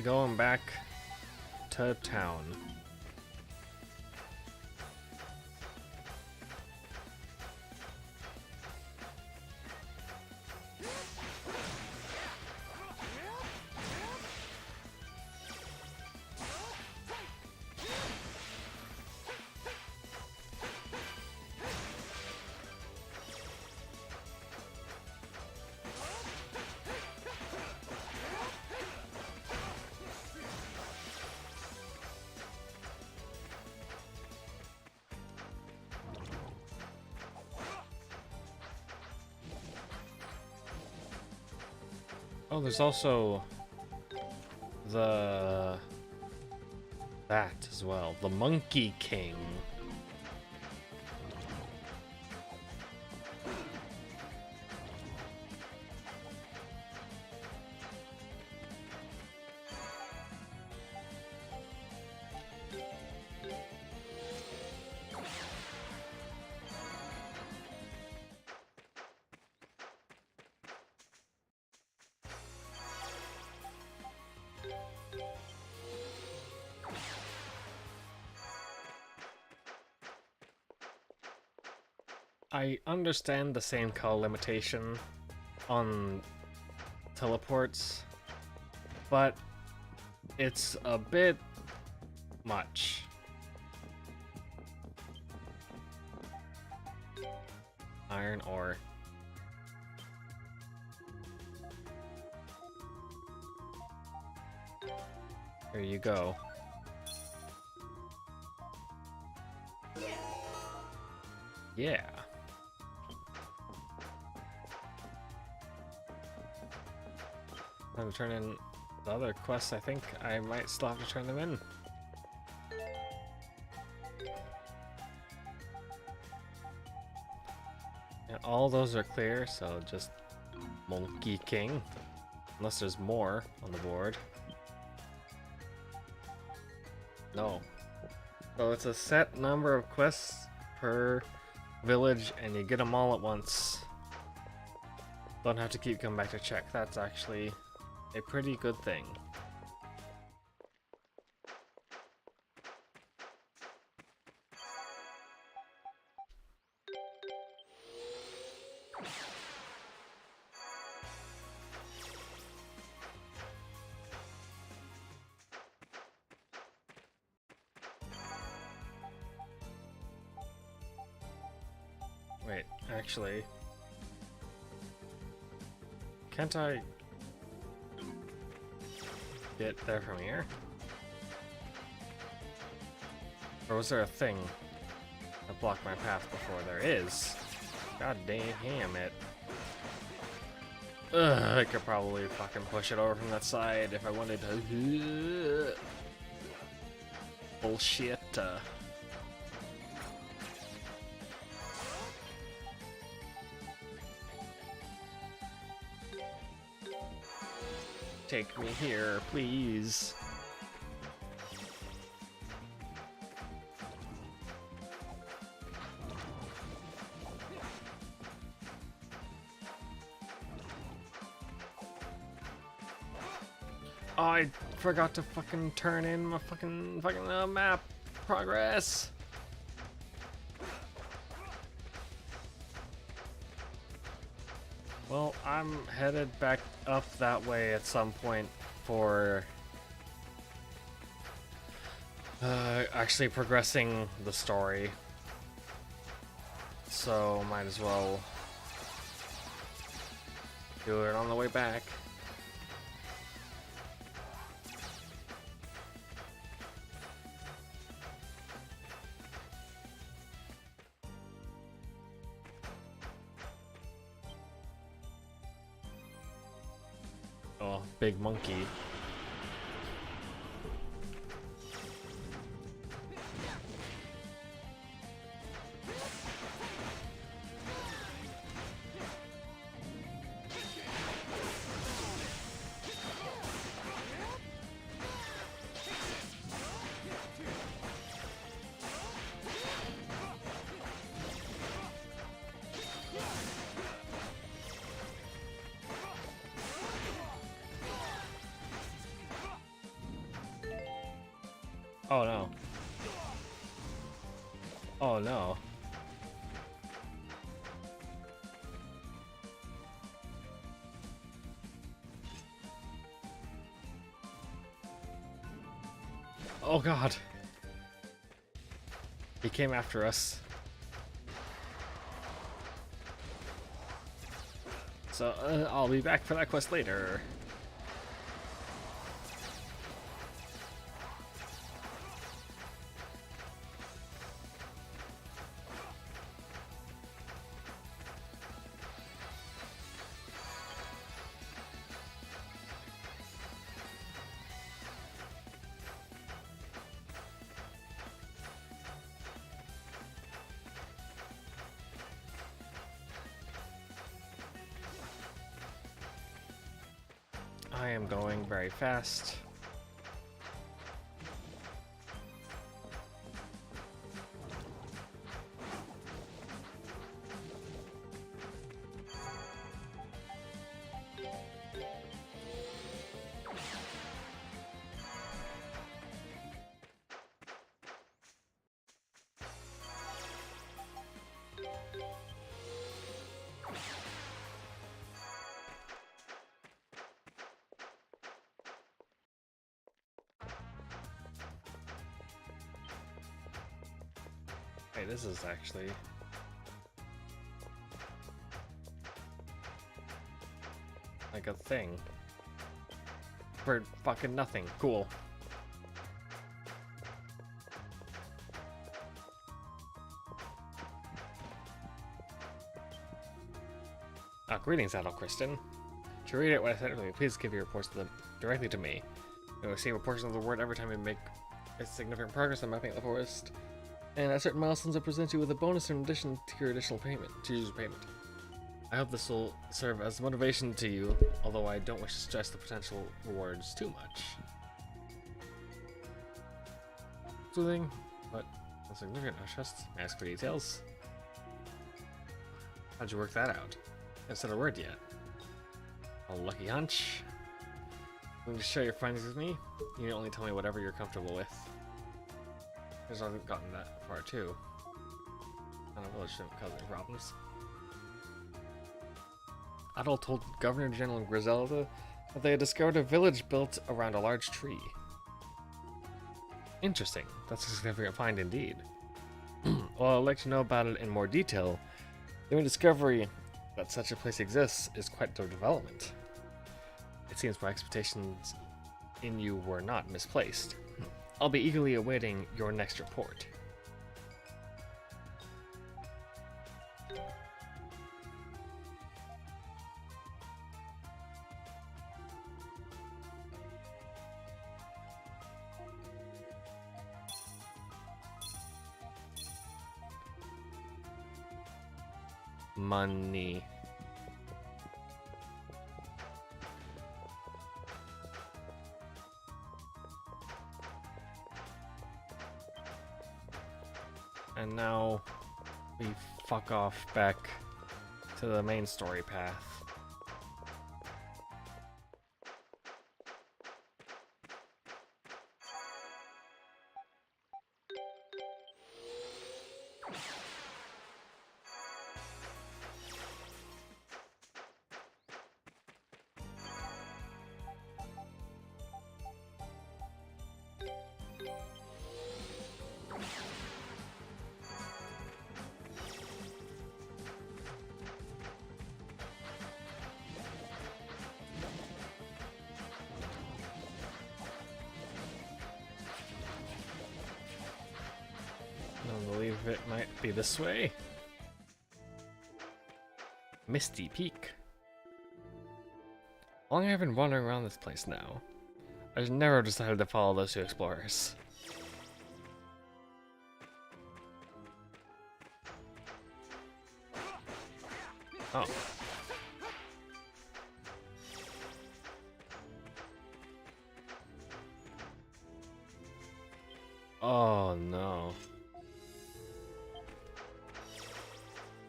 going back to town. Oh, there's also that as well. The Monkey King. I understand the same call limitation on teleports, but it's a bit much. iron ore. Here you go. Yeah. Time to turn in the other quests. I think I might still have to turn them in. And all those are clear, so just Monkey King. Unless there's more on the board. No. So it's a set number of quests per village, and you get them all at once. Don't have to keep coming back to check. That's actually a pretty good thing. Wait, actually, can't I get there from here? Or was there a thing that blocked my path before? There is. God damn it. Ugh, I could probably fucking push it over from that side if I wanted to. Bullshit. Take me here, please. Oh, I forgot to fucking turn in my fucking map progress. Well, I'm headed back up that way at some point for actually progressing the story. So might as well do it on the way back. Oh, big monkey. Oh no. Oh no. Oh god. He came after us. So I'll be back for that quest later. I am going very fast. Hey, this is actually Like a thing. For fucking nothing. Cool. Greetings, Adult Kristen. To read it what I said earlier, please give your reports directly to me. You will receive a portion of the reward every time you make a significant progress on mapping out the forest. And at certain milestones, I present you with a bonus in addition to your additional payment, I hope this will serve as motivation to you, although I don't wish to stress the potential rewards too much. Soothing, but insignificant. I trust. Ask for details. How'd you work that out? Haven't said a word yet. A lucky hunch. Willing to share your findings with me? You can only tell me whatever you're comfortable with. Because I've gotten that far too. I don't really shouldn't cause any problems. Adol told Governor General Griselda that they had discovered a village built around a large tree. Interesting. That's a significant find indeed. Well, I'd like to know about it in more detail. The only discovery that such a place exists is quite the development. It seems my expectations in you were not misplaced. I'll be eagerly awaiting your next report. Money. And now we fuck off back to the main story path. I believe it might be this way. Misty Peak. How long have I been wandering around this place now? I just never decided to follow those two explorers. Oh. Oh no.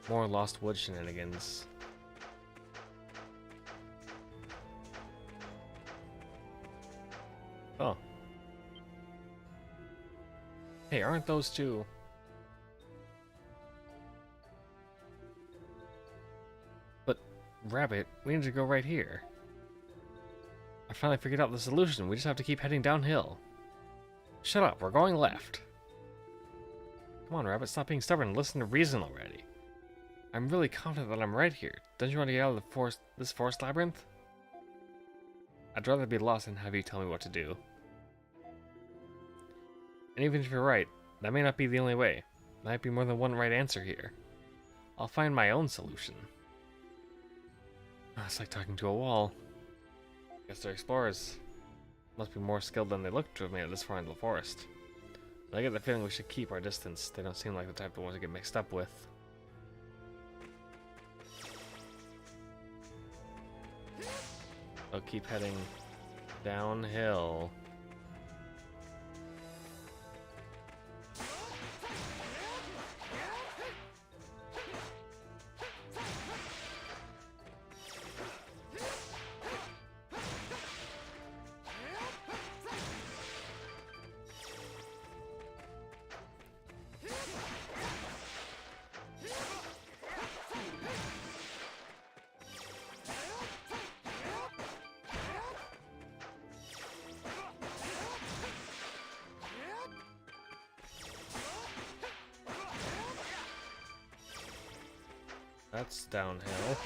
More Lost Wood shenanigans. Oh. Hey, aren't those two? But, Rabbit, we need to go right here. I finally figured out the solution. We just have to keep heading downhill. Shut up, we're going left. Come on, Rabbit, stop being stubborn and listen to reason already. I'm really confident that I'm right here. Don't you want to get out of the forest, this forest labyrinth? I'd rather be lost than have you tell me what to do. And even if you're right, that may not be the only way. There might be more than one right answer here. I'll find my own solution. It's like talking to a wall. Guess they're explorers. Must be more skilled than they look to have made it this far into the forest. But I get the feeling we should keep our distance. They don't seem like the type of ones to get mixed up with. So keep heading downhill. That's downhill.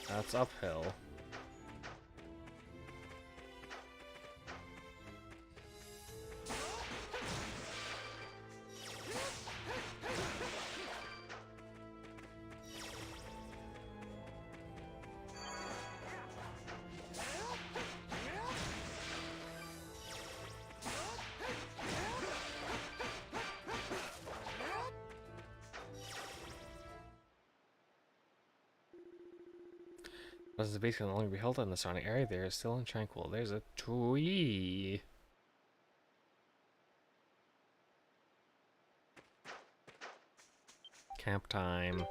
That's uphill. As the beast can only be held in the surrounding area, they are still and tranquil. There's a tree. Camp time.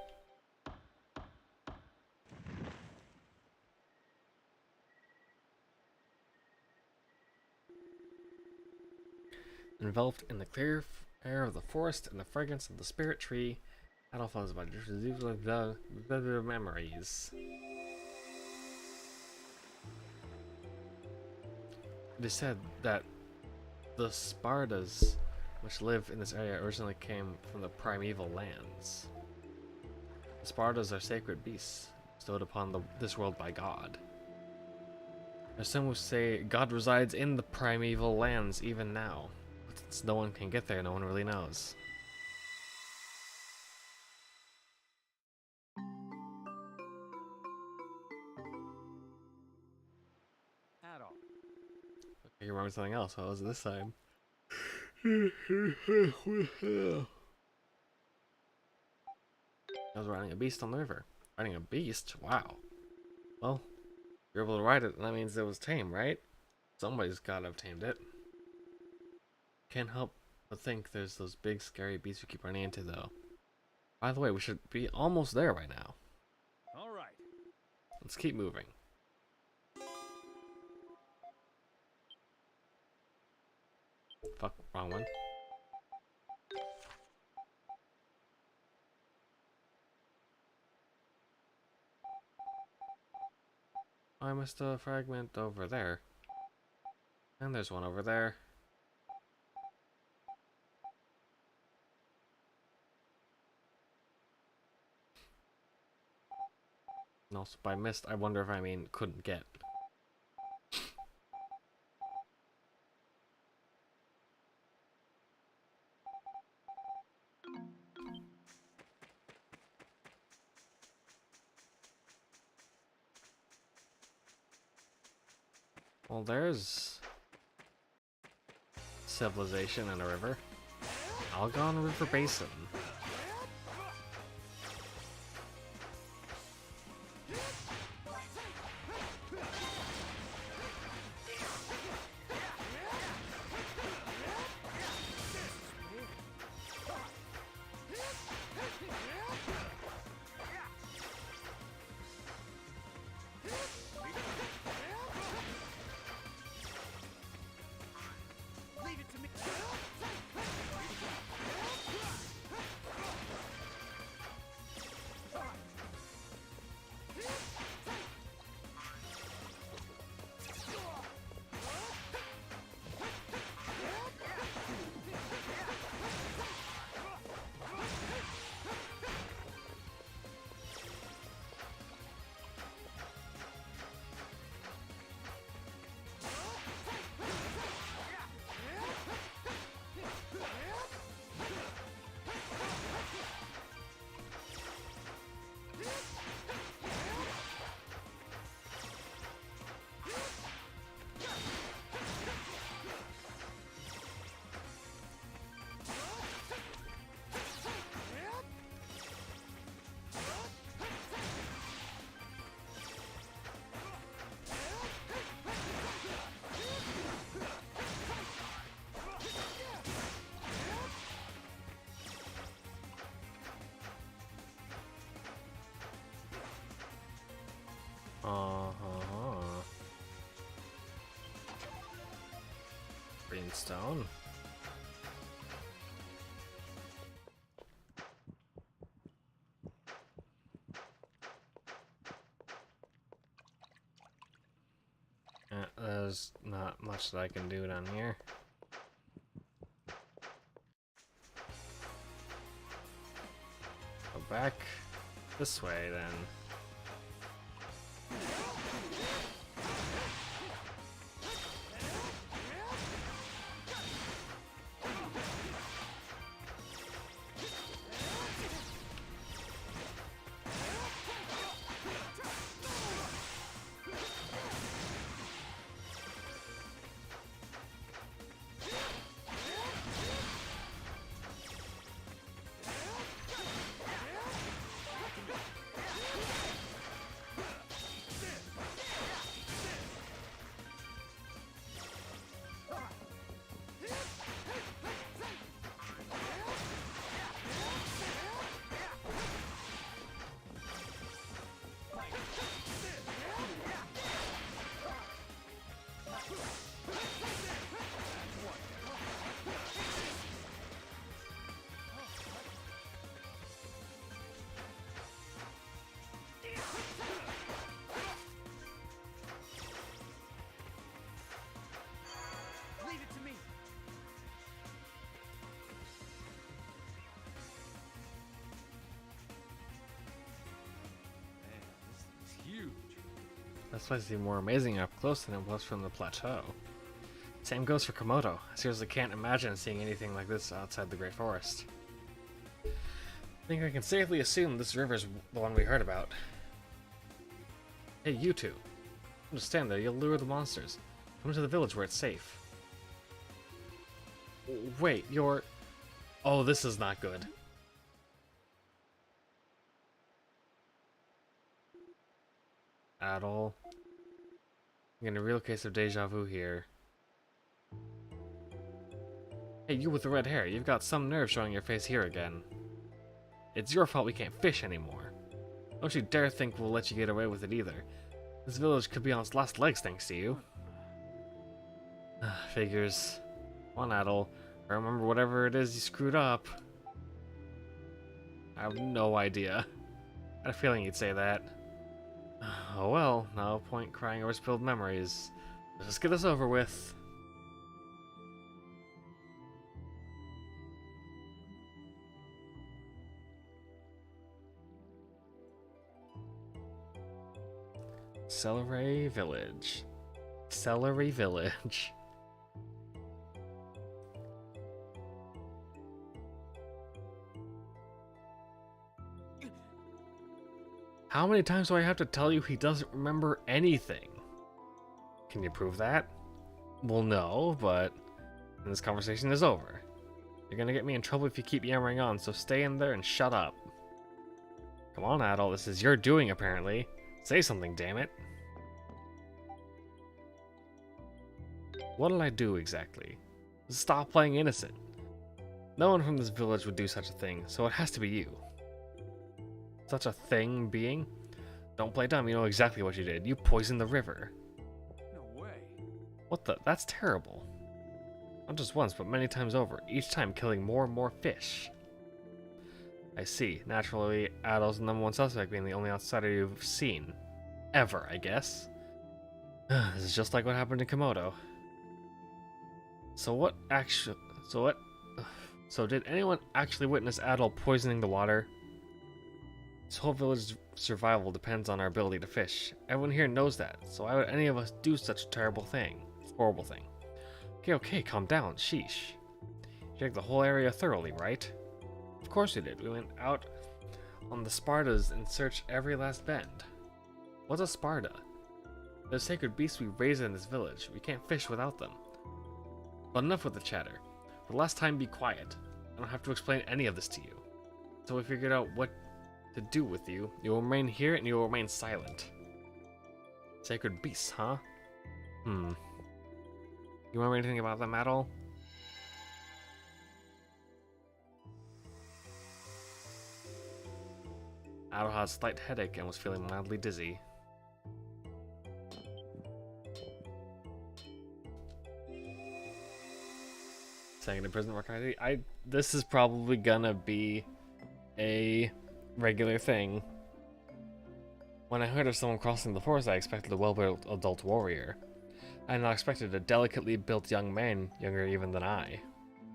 Enveloped in the clear air of the forest and the fragrance of the spirit tree, adult flows by the memories. It is said that the Spartas, which live in this area, originally came from the primeval lands. The Spartas are sacred beasts bestowed upon this world by God. There's some who say God resides in the primeval lands even now, but since no one can get there, no one really knows. You remember something else? What was it this time? I was riding a beast on the river. Riding a beast? Wow. Well, you're able to ride it, and that means it was tame, right? Somebody's gotta have tamed it. Can't help but think there's those big, scary beasts we keep running into, though. By the way, we should be almost there right now. All right. Let's keep moving. Fuck, wrong one. I missed a fragment over there. And there's one over there. And also by missed, I wonder if I mean couldn't get. Well, there's civilization in a river. Algon River Basin. Greenstone. There's not much that I can do down here. Go back this way then. This place is even more amazing up close than it was from the plateau. Same goes for Komodo. I seriously can't imagine seeing anything like this outside the Great Forest. I think I can safely assume this river's the one we heard about. Hey, you two. Just stand there, you'll lure the monsters. Come to the village where it's safe. Wait, you're... Oh, this is not good. At all. I'm getting a real case of deja vu here. Hey, you with the red hair, you've got some nerve showing your face here again. It's your fault we can't fish anymore. Don't you dare think we'll let you get away with it either. This village could be on its last legs thanks to you. Figures. Come on, Adel. Remember whatever it is you screwed up. I have no idea. I had a feeling you'd say that. Oh well, no point crying over spilled memories. Let's just get this over with. Celery Village. Celery Village. How many times do I have to tell you he doesn't remember anything? Can you prove that? Well, no, but this conversation is over. You're gonna get me in trouble if you keep yammering on, so stay in there and shut up. Come on, Adel, this is your doing, apparently. Say something, damn it. What did I do exactly? Stop playing innocent. No one from this village would do such a thing, so it has to be you. Such a thing being? Don't play dumb, you know exactly what you did. You poisoned the river. No way. What the? That's terrible. Not just once, but many times over, each time killing more and more fish. I see. Naturally, Adel's the #1 suspect being the only outsider you've seen. Ever, I guess. This is just like what happened to Komodo. So did anyone actually witness Adel poisoning the water? This whole village's survival depends on our ability to fish. Everyone here knows that, so why would any of us do such a terrible thing? Horrible thing. Okay, calm down, sheesh. You checked the whole area thoroughly, right? Of course we did. We went out on the Spartas and searched every last bend. What's a Sparta? They're sacred beasts we raise in this village. We can't fish without them. But enough with the chatter. For the last time, be quiet. I don't have to explain any of this to you. So we figured out what to do with you. You will remain here and you will remain silent. Sacred beasts, huh? You remember anything about them at all? Adel had a slight headache and was feeling mildly dizzy. Second in prison work ID. This is probably gonna be a regular thing. When I heard of someone crossing the forest, I expected a well-built adult warrior. I had not expected a delicately built young man, younger even than I.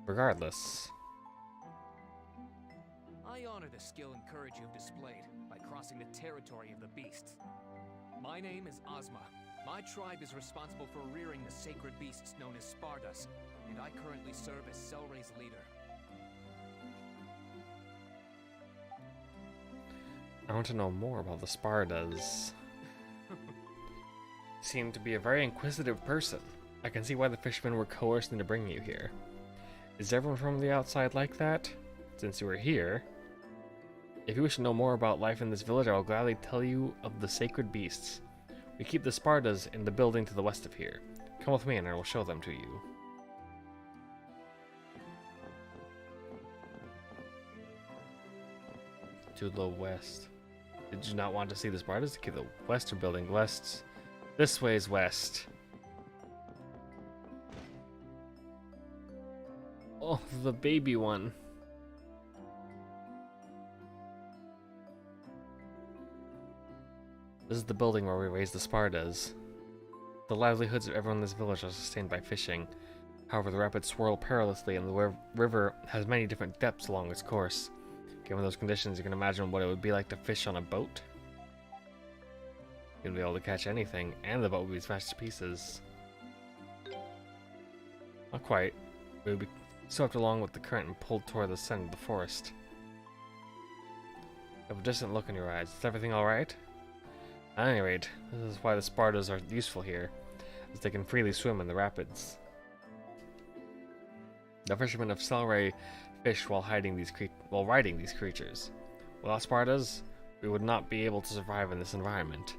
Regardless. I honor the skill and courage you've displayed by crossing the territory of the beasts. My name is Ozma. My tribe is responsible for rearing the sacred beasts known as Spardas, and I currently serve as Selray's leader. I want to know more about the Spardas. You seem to be a very inquisitive person. I can see why the fishermen were coerced into bringing you here. Is everyone from the outside like that? Since you were here, if you wish to know more about life in this village, I will gladly tell you of the sacred beasts. We keep the Spardas in the building to the west of here. Come with me and I will show them to you. To the west. Did you not want to see the Spartas? Okay, the western building. West. This way is west. Oh, the baby one. This is the building where we raise the Spartas. The livelihoods of everyone in this village are sustained by fishing. However, the rapids swirl perilously and the river has many different depths along its course. Given those conditions, you can imagine what it would be like to fish on a boat. You'll be able to catch anything, and the boat will be smashed to pieces. Not quite. We will be swept along with the current and pulled toward the center of the forest. You have a distant look in your eyes. Is everything alright? At any rate, this is why the Spartas are useful here, as they can freely swim in the rapids. The fishermen of Celceta fish while riding these creatures. Without Spartas, we would not be able to survive in this environment.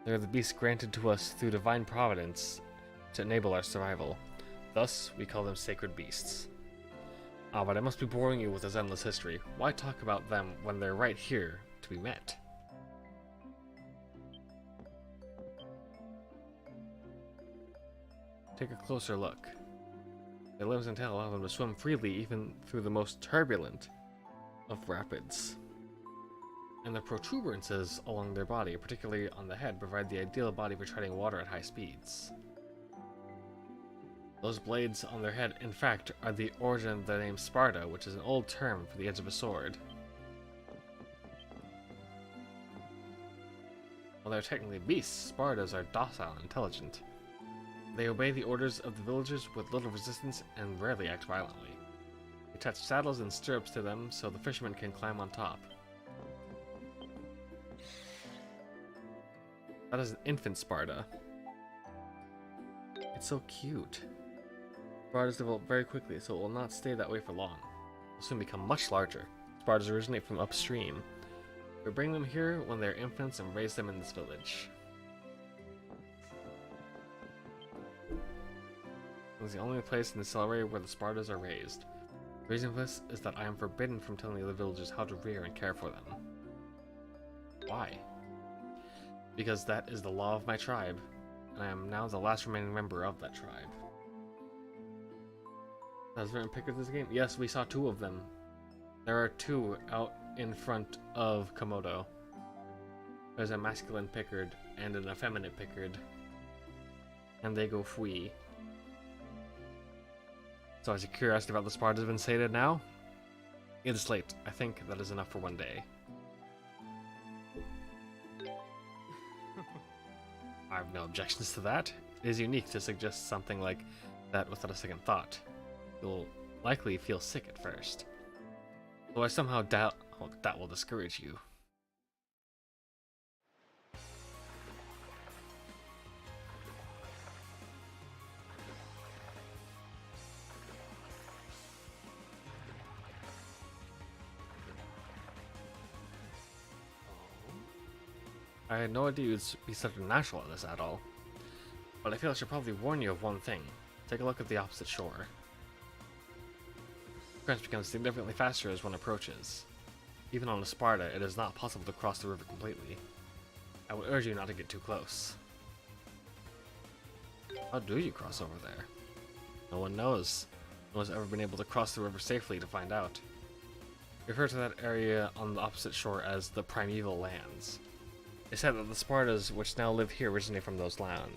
They are the beasts granted to us through divine providence to enable our survival. Thus, we call them sacred beasts. Ah, but I must be boring you with this endless history. Why talk about them when they're right here to be met? Take a closer look. Their limbs and tail allow them to swim freely even through the most turbulent of rapids. And the protuberances along their body, particularly on the head, provide the ideal body for treading water at high speeds. Those blades on their head, in fact, are the origin of the name Sparta, which is an old term for the edge of a sword. While they're technically beasts, Spartas are docile and intelligent. They obey the orders of the villagers with little resistance and rarely act violently. We attach saddles and stirrups to them so the fishermen can climb on top. That is an infant Sparta. It's so cute. Spartas develop very quickly, so it will not stay that way for long. It will soon become much larger. Spartas originate from upstream. We bring them here when they are infants and raise them in this village. It is the only place in the Celceta where the Spartas are raised. The reason for this is that I am forbidden from telling the other villagers how to rear and care for them. Why? Because that is the law of my tribe, and I am now the last remaining member of that tribe. Has there been pictures of this game? Yes, we saw 2 of them. There are 2 out in front of Komodo. There's a masculine Pickard and an effeminate Pickard. And they go fwee. So has your curiosity about the Spartans been sated now? It is late. I think that is enough for one day. I have no objections to that. It is unique to suggest something like that without a second thought. You'll likely feel sick at first. Though I somehow doubt that will discourage you. I had no idea you'd be such a natural at this at all. But I feel I should probably warn you of one thing. Take a look at the opposite shore. The current becomes significantly faster as one approaches. Even on a Sparta, it is not possible to cross the river completely. I would urge you not to get too close. How do you cross over there? No one knows. No one's ever been able to cross the river safely to find out. Refer to that area on the opposite shore as the Primeval Lands. It's said that the Spartas which now live here originate from those lands.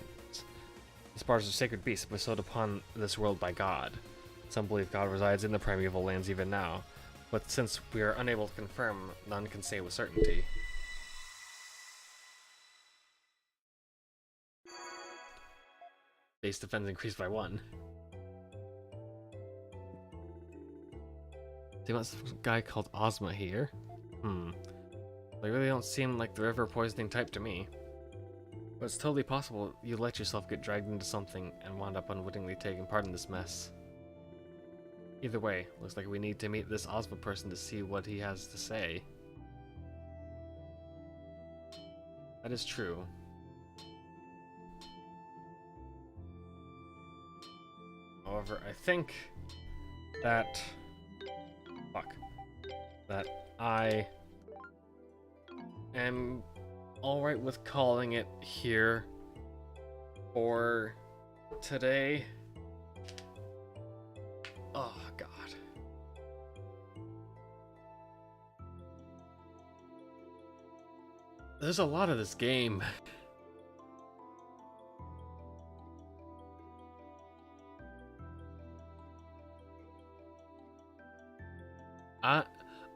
The Spartas are sacred beasts bestowed upon this world by God. Some believe God resides in the Primeval Lands even now, but since we are unable to confirm, none can say with certainty. Base defense increased by 1. They want some guy called Ozma here. They really don't seem like the river poisoning type to me. But it's totally possible you let yourself get dragged into something and wound up unwittingly taking part in this mess. Either way, looks like we need to meet this Ozma person to see what he has to say. That is true. However, I think that... that I am alright with calling it here for today. Oh, God. There's a lot of this game.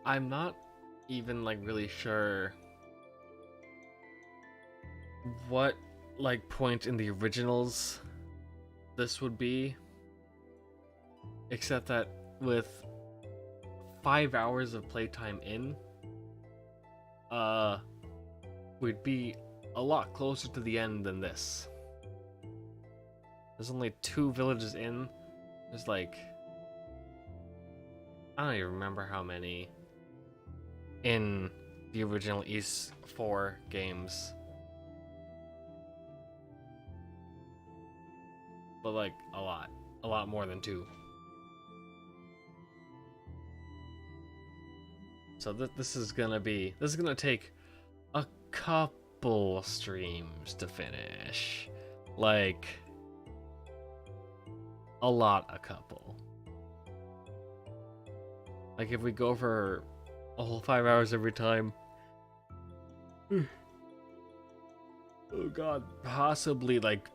I'm not even like really sure what like point in the originals this would be, except that with 5 hours of playtime in, we'd be a lot closer to the end than this. There's only 2 villages in. There's like, I don't even remember how many in the original East 4 games. But like a lot more than 2. So this is gonna take a couple streams to finish. Like a couple. Like if we go for a whole 5 hours every time. Oh god, possibly like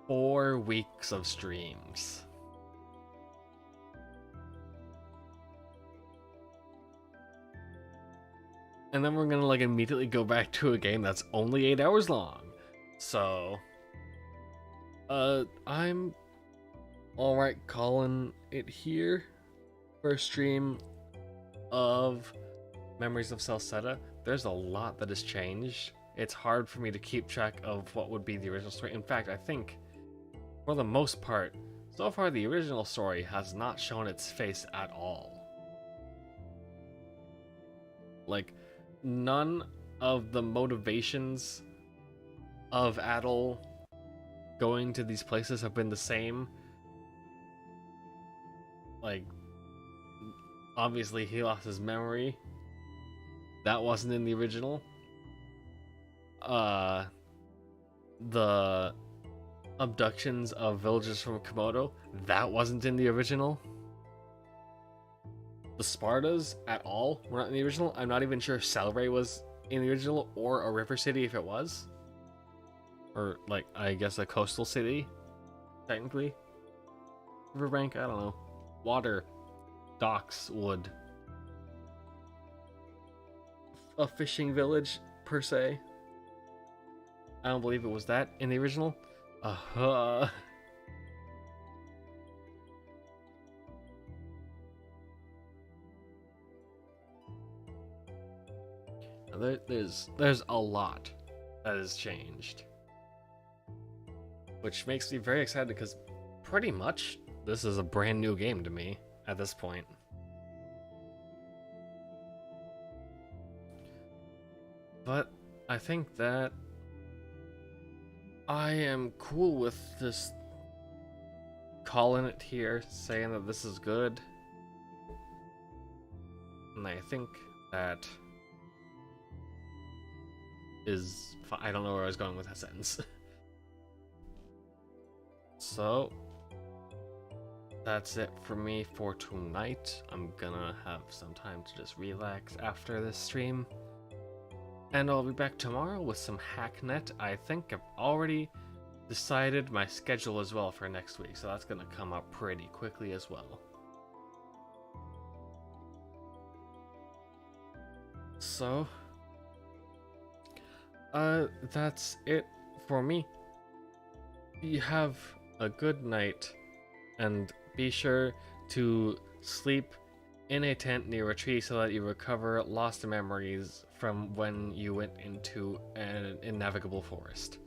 4 weeks of streams. And then we're gonna like immediately go back to a game that's only 8 hours long. So I'm alright calling it here for a stream of Memories of Celceta. There's a lot that has changed. It's hard for me to keep track of what would be the original story. In fact, I think for the most part, so far the original story has not shown its face at all. Like, none of the motivations of Adol going to these places have been the same. Like, obviously he lost his memory. That wasn't in the original. The abductions of villagers from Komodo, that wasn't in the original. The Spartas at all were not in the original. I'm not even sure Salray was in the original, or a river city if it was. Or, like, I guess a coastal city, technically. Riverbank, I don't know. Water, docks, wood. A fishing village, per se. I don't believe it was that in the original. There's a lot that has changed, which makes me very excited because pretty much this is a brand new game to me at this point. But I think that I am cool with just calling it here, saying that this is good. And I think that is... I don't know where I was going with that sentence. So, that's it for me for tonight. I'm gonna have some time to just relax after this stream. And I'll be back tomorrow with some Hacknet. I think I've already decided my schedule as well for next week, so that's gonna come up pretty quickly as well. So, that's it for me. You have a good night, and be sure to sleep in a tent near a tree so that you recover lost memories from when you went into an innavigable forest.